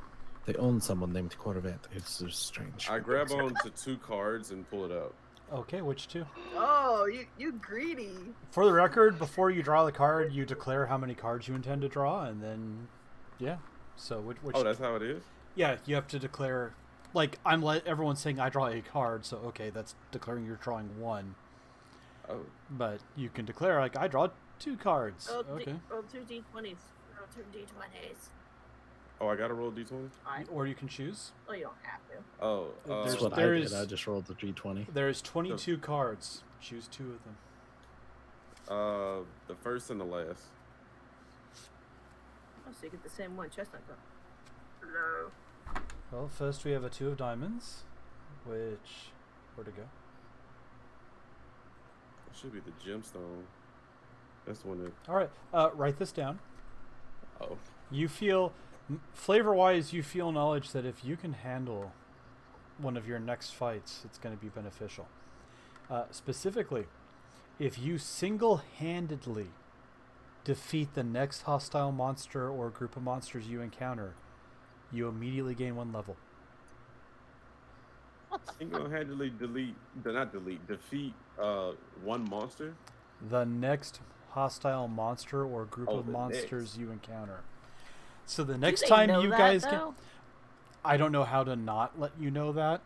They own someone named Corvette. It's just strange. I grab onto 2 cards and pull it out. Okay, which two? Oh, you greedy. For the record, before you draw the card, you declare how many cards you intend to draw, and then, yeah. So which? Oh, that's how it is? Yeah, you have to declare. Like everyone's saying, I draw a card, so okay, that's declaring you're drawing one. Oh. But you can declare like I draw 2 cards. Roll Okay. roll 2 d20s. Roll 2 d20s. Oh, I gotta roll a d20? Or you can choose. Oh, you don't have to. Oh, There's- That's what there I is- did. I just rolled the d20. There's 22 cards. Choose 2 of them. the first and the last. Oh, so you get the same one chestnut got. Hello. Well, first we have a 2 of diamonds, which where to go? It should be the gemstone. That's the one that. All right, write this down. Oh. You feel, flavor-wise, you feel knowledge that if you can handle one of your next fights, it's going to be beneficial. Specifically, if you single-handedly defeat the next hostile monster or group of monsters you encounter, you immediately gain 1 level. Single-handedly defeat 1 monster. The next hostile monster or group Oh, of the monsters next. you encounter. So the Do next they time know you that, guys though? I don't know how to not let you know that.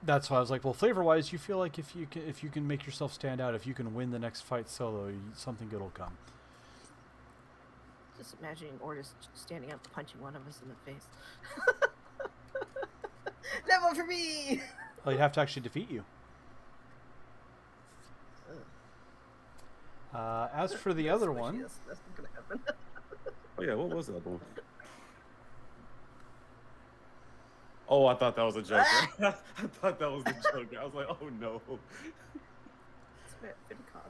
That's why I was like, well, flavor-wise, you feel like if you can make yourself stand out, if you can win the next fight solo, something good will come. Just imagining Ordis standing up, punching one of us in the face. Never for me. Well, you'd have to actually defeat you. As for the other one, That's not gonna happen. Oh yeah, what was that one? Oh, I thought that was a joke. I thought that was the joke. I was like, oh no. It's pretty called.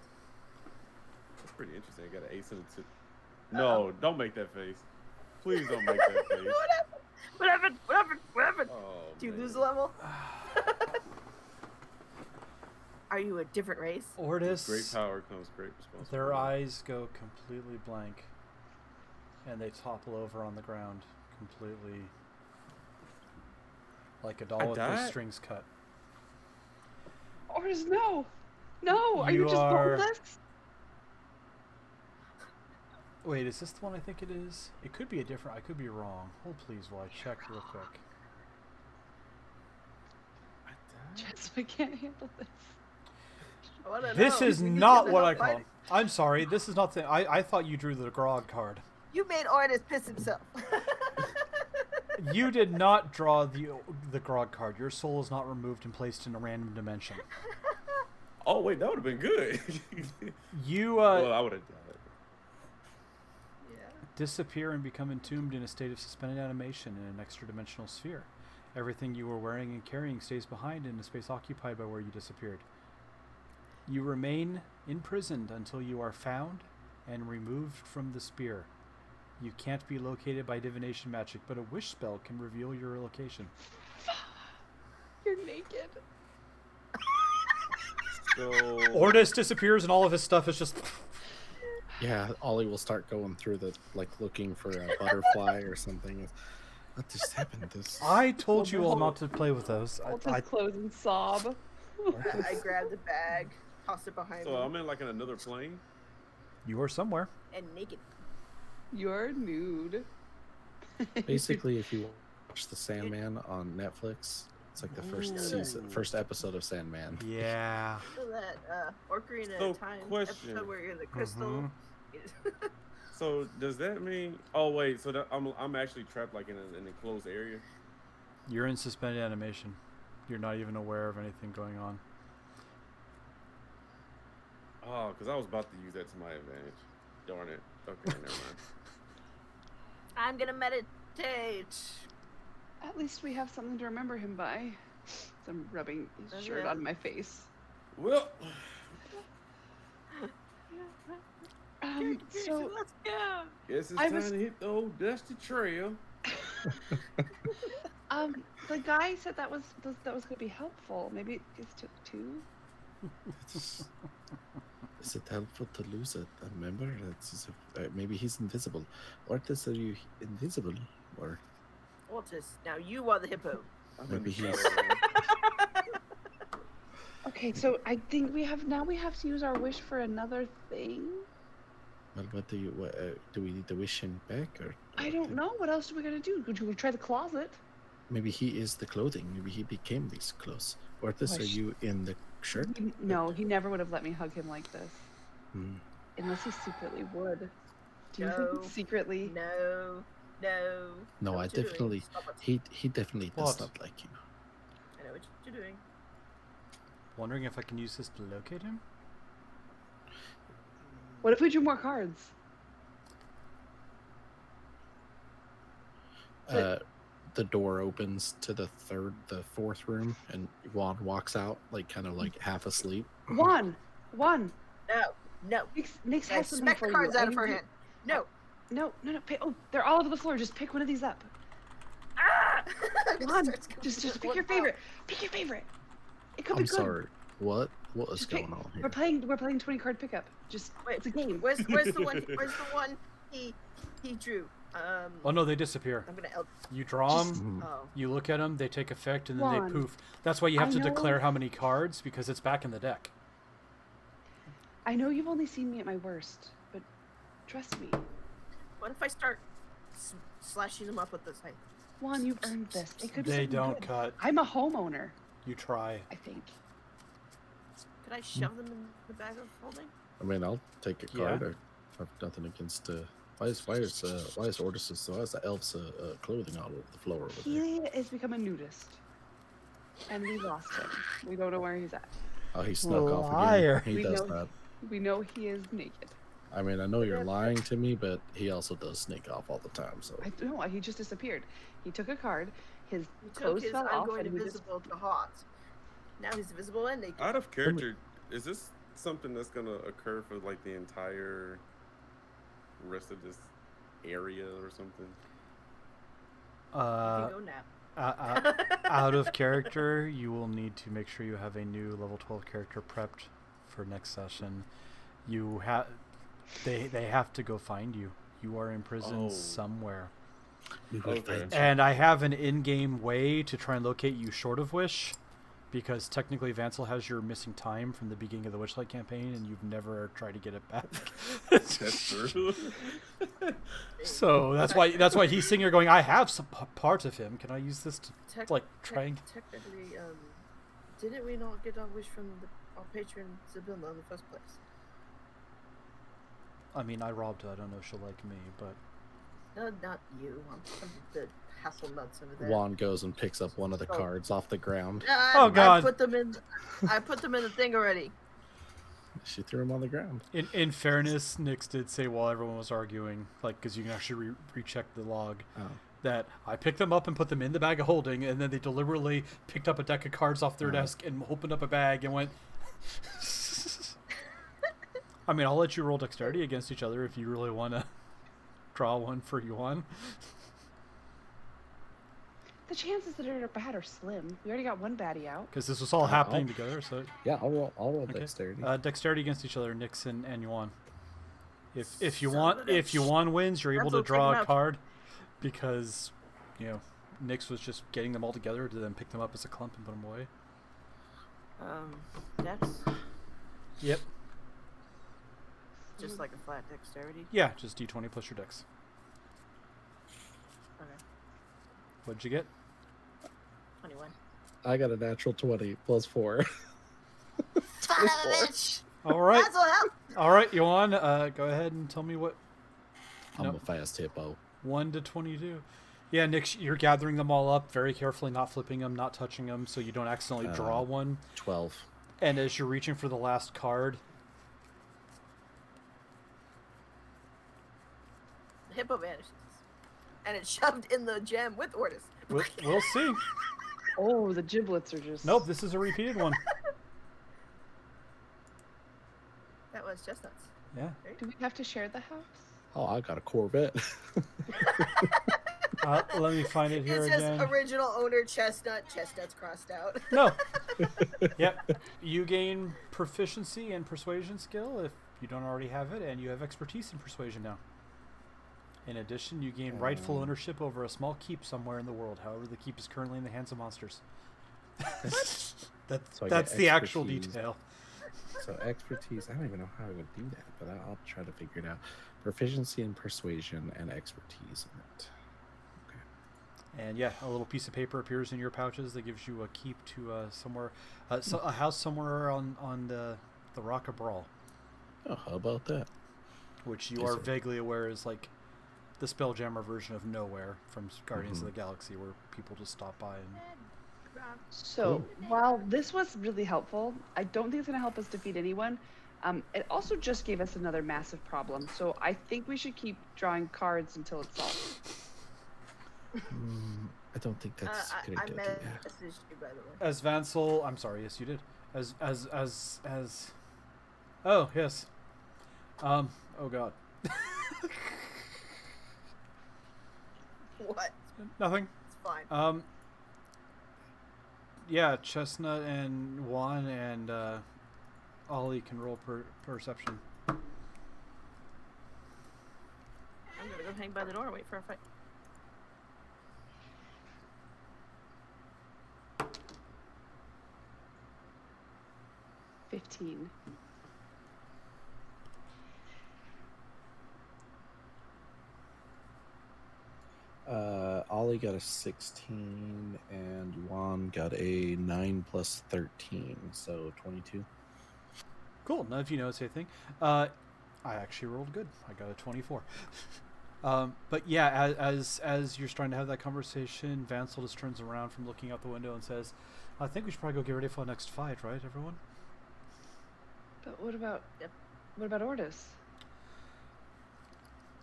That's pretty interesting. I got an ace and a two. No, don't make that face. Please don't make that face. What happened? What happened? What happened? Oh, Do you man. lose a level? Are you a different race? Ordis, Great power comes great responsibility. their eyes go completely blank, and they topple over on the ground, completely like a doll with their died? strings cut. Orders, no. No, are You you just are- boneless? Wait, is this the one I think it is? It could be a different. I could be wrong. Hold please while I check real quick. I died? Jess, I can't handle this. I wanna This know. is You need to not get what the I hell call. fighting. I'm sorry. This is not the. I thought you drew the Grog card. You made Ordis piss himself. You did not draw the Grog card. Your soul is not removed and placed in a random dimension. Oh wait, that would have been good. You well, I would have died. Yeah. disappear and become entombed in a state of suspended animation in an extra-dimensional sphere. Everything you were wearing and carrying stays behind in the space occupied by where you disappeared. You remain imprisoned until you are found and removed from the sphere. You can't be located by divination magic, but a wish spell can reveal your location. You're naked. So Ordis disappears and all of his stuff is just... Yeah, Ollie will start going through the looking for a butterfly or something. What just happened? This I told you all not to play with those. I'll just close and sob. I grabbed the bag, tossed it behind So me, I'm in like in another plane. You are somewhere. and naked. You're nude. basically, if you watch The Sandman on Netflix, it's like the first season, first episode of Sandman. Yeah. So that Ocarina So, of Time question. episode where you're in the crystal. Mhm. So does that mean? Oh wait, so that I'm actually trapped like in an enclosed area. You're in suspended animation. You're not even aware of anything going on. Oh, because I was about to use that to my advantage. Darn it. Okay, never mind. I'm gonna meditate. At least we have something to remember him by. So I'm rubbing his shirt Yeah. on my face. Well, So Let's go. guess it's I time was- to hit the old dusty trail. the guy said that was going to be helpful. Maybe it just took two. Is it helpful to lose a member? Maybe he's invisible. Or are you invisible? Or Ortis, now you are the hippo. I'm in Maybe the he's- shadow, man. Okay, so I think we have to use our wish for another thing. well, what do you? Do we need to wish him back, or I don't know. What else are we gonna do? Could you try the closet? Maybe he is the clothing. Maybe he became these clothes. Or this Oh, are you in the shirt? No, he never would have let me hug him like this. Hmm. Unless he secretly would. Do you No. think secretly? No. No, Know I what you're definitely. doing. Stop it. He definitely does What? not like you. I know what you're doing. Wondering if I can use this to locate him? What if we drew more cards? The door opens to the fourth room, and Juan walks out, kind of half asleep. One. No. Nix I has something smack for the you. cards I out of need her you- hand. No. No. Oh, they're all over the floor. Just pick one of these up. Ah! One. Starts going Just to pick one your pile. favorite. Pick your favorite. It could I'm be good. sorry. What is Just pick- going on here? We're playing 20 card pickup. Just Wait, it's a game. Where's the one? Where's the one he drew? Oh no, they disappear. I'm gonna. You draw Just- them, Oh. you look at them, they take effect, and then Juan, they poof. That's why you have I to know- declare how many cards, because it's back in the deck. I know you've only seen me at my worst, but trust me. What if I start slashing them up with this? Juan, you've earned this. It could be They something don't good. cut. I'm a homeowner, You try. I think. Could I shove them in the bag of holding? I mean, I'll take a Yeah. card. I have nothing against. Why is Ordis' why is the elf's clothing all over the floor over there? He has become a nudist, and we lost him. We don't know where he's at. Oh, he snuck off Liar. again. He We does know- that. We know he is naked. I mean, I know you're lying to me, but he also does sneak off all the time. So I don't know. He just disappeared. He took a card. His He took clothes his fell I'm off, going and he just invisible to Hawk. Now he's invisible and naked. Out of character, is this something that's gonna occur for like the entire rest of this area or something? You can go nap. Out of character, you will need to make sure you have a new level 12 character prepped for next session. You have they have to go find you. You are in prison somewhere. Okay. And I have an in-game way to try and locate you short of Wish, because technically Vansel has your missing time from the beginning of the Witchlight campaign, and you've never tried to get it back. That's true. So that's why he's sitting here going, I have some parts of him. Can I use this to try and... Technically, didn't we not get our wish from our patron Sibylla in the first place? I mean, I robbed her. I don't know if she'll like me, but... No, not you. I'm the Hasselnuts over there. Juan goes and picks up one of the cards off the ground. Oh, God. I put them in the thing already. She threw him on the ground. In fairness, Nyx did say while everyone was arguing, like, because you can actually recheck the log, that I picked them up and put them in the bag of holding, and then they deliberately picked up a deck of cards off their desk and opened up a bag and went... I mean, I'll let you roll dexterity against each other if you really want to draw one for Yuan. the chances that are bad are slim. We already got one baddie out. Because this was all happening together, so... Yeah, I'll roll dexterity. Dexterity against each other, Nyx and Yuan. If Yuan wins, you're able to draw a card, because, you know, Nyx was just getting them all together to then pick them up as a clump and put them away. Dex? Yep. Just like a flat dexterity? Yeah, just d20 plus your dex. Okay. What'd you get? 21. I got a natural 20 plus 4. Son of a bitch! All right. That's what happened. All right, Yuan, go ahead and tell me what... I'm a fast hippo. 1 to 22. Yeah, Nyx, you're gathering them all up very carefully, not flipping them, not touching them, so you don't accidentally draw one. 12. And as you're reaching for the last card... The hippo vanishes. And it's shoved in the gem with Ortis. We'll see. Oh, the giblets are just... Nope, this is a repeated one. That was Chestnuts. Yeah. Do we have to share the house? Oh, I got a Corvette. Let me find it here It says again. original owner Chestnut. Chestnut's crossed out. No. Yep. You gain proficiency and persuasion skill if you don't already have it, and you have expertise in persuasion now. In addition, you gain rightful ownership over a small keep somewhere in the world. However, the keep is currently in the hands of monsters. That's the actual detail. So expertise, I don't even know how I would do that, but I'll try to figure it out. Proficiency in persuasion and expertise in it. Okay. And yeah, a little piece of paper appears in your pouches that gives you a keep to somewhere, a house somewhere on the Rock of Brawl. Oh, how about that? Which you are vaguely aware is like the Spelljammer version of Nowhere from Guardians of the Galaxy, where people just stop by and... So, while this was really helpful, I don't think it's going to help us defeat anyone. It also just gave us another massive problem. So I think we should keep drawing cards until it's solved. I don't think that's a good I idea. messaged you, by the way. As Vansel, I'm sorry, yes you did. As oh yes. Oh god. What? Nothing. It's fine. Yeah, Chestnut and Juan and Ollie can roll perception. I'm gonna go hang by the door and wait for a fight. $15. Ollie got a 16, and Juan got a 9 plus 13, so 22. Cool. None of you notice anything. I actually rolled good. I got a 24. But yeah, as you're starting to have that conversation, Vansel just turns around from looking out the window and says, "I think we should probably go get ready for the next fight, right, everyone?" But what about Ortis?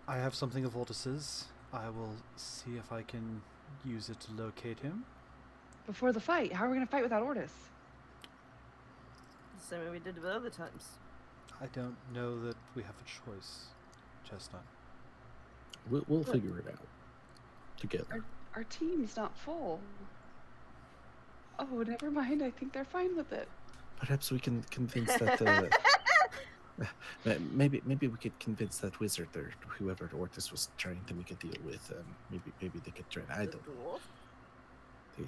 I have something of Otis's. I will see if I can use it to locate him. Before the fight, how are we gonna fight without Ortis? The same way we did with other times. I don't know that we have a choice, Chestnut. We'll figure it out together. Our team's not full. Oh, never mind. I think they're fine with it. Perhaps we can convince that. Maybe we could convince that wizard or whoever Ortis was trying to make a deal with. Maybe they could join. I don't know.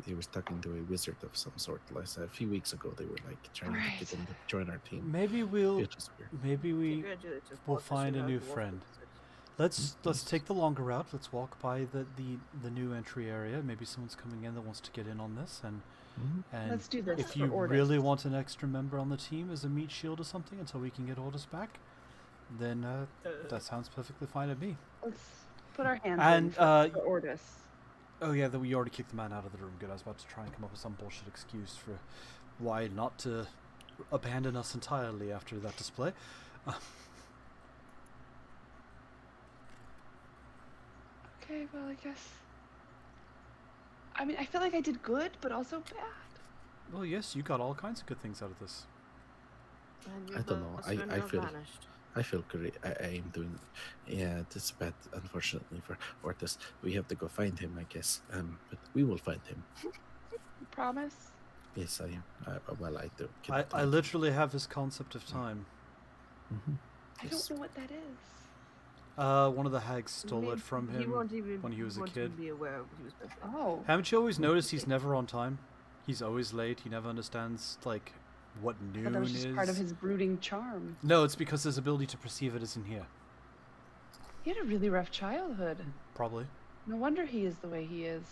They were talking to a wizard of some sort. A few weeks ago, they were like trying to get him to join our team. Maybe we'll find a new friend. Let's take the longer route. Let's walk by the new entry area. Maybe someone's coming in that wants to get in on this, and let's do this. If you really want an extra member on the team as a meat shield or something until we can get Ortis back, then that sounds perfectly fine to me. Let's put our hands in for Ortis. Oh yeah, we already kicked the man out of the room. Good. I was about to try and come up with some bullshit excuse for why not to abandon us entirely after that display. Okay, well, I guess. I mean, I feel like I did good, but also bad. Well, yes, you got all kinds of good things out of this. I don't know. I feel great. I am doing. Yeah, it's bad. Unfortunately for Ortis, we have to go find him. I guess. But we will find him. You promise? Yes, I am. Well, I do. I literally have his concept of time. Mm-hmm. I don't know what that is. One of the hags stole it from him when he was a kid. Oh. Haven't you always noticed he's never on time? He's always late. He never understands like what noon But that was just is. part of his brooding charm. No, it's because his ability to perceive it isn't here. He had a really rough childhood. Probably. No wonder he is the way he is.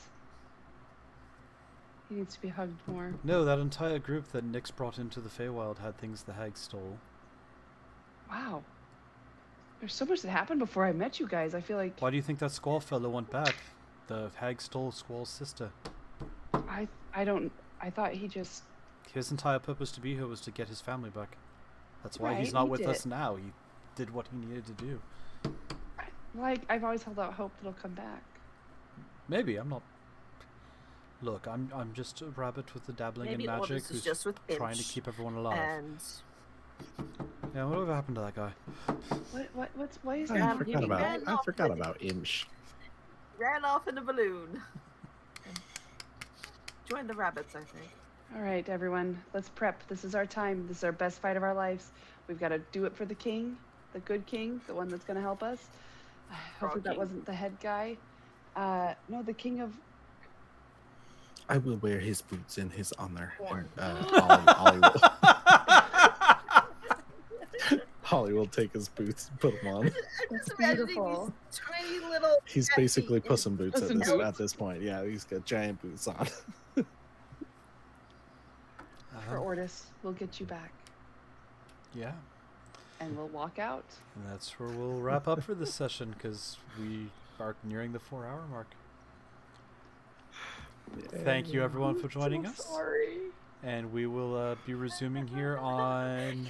He needs to be hugged more. No, that entire group that Nyx brought into the Feywild had things the hag stole. Wow. There's so much that happened before I met you guys. I feel like Why do you think that Squall fellow went back? The hag stole Squall's sister. I thought he just. His entire purpose to be here was to get his family back. That's why he's Right, not he with did. us now. He did what he needed to do. Like, I've always held out hope that he'll come back. Maybe, I'm not... Look, I'm just a rabbit with the dabbling Maybe in magic Ortis is who's just with trying to Finch, keep everyone alive. And Yeah, whatever happened to that guy? Why is I that? forgot about Inch. ran off in a balloon. Join the rabbits, I think. All right, everyone, let's prep. This is our time. This is our best fight of our lives. We've got to do it for the king, the good king, the one that's going to help us. Hopefully that king? wasn't the head guy. No, the king of... I will wear his boots in his honor. Horn. And, Holly will take his boots and put them on. That's Imagining beautiful. these tiny little. He's basically Puss in Boots Puss in Boots. at this point. Yeah, he's got giant boots on. For Ortis, we'll get you back. Yeah. And we'll walk out. And that's where we'll wrap up for this session, because we are nearing the 4-hour mark. Thank you, everyone, for joining us. Sorry. And we will be resuming here on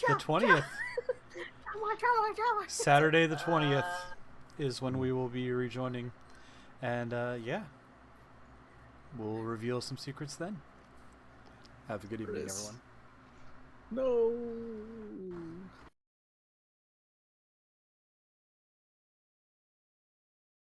the 20th. Saturday the 20th is when we will be rejoining. And yeah, we'll reveal some secrets then. Have a good evening, Chris. everyone. No.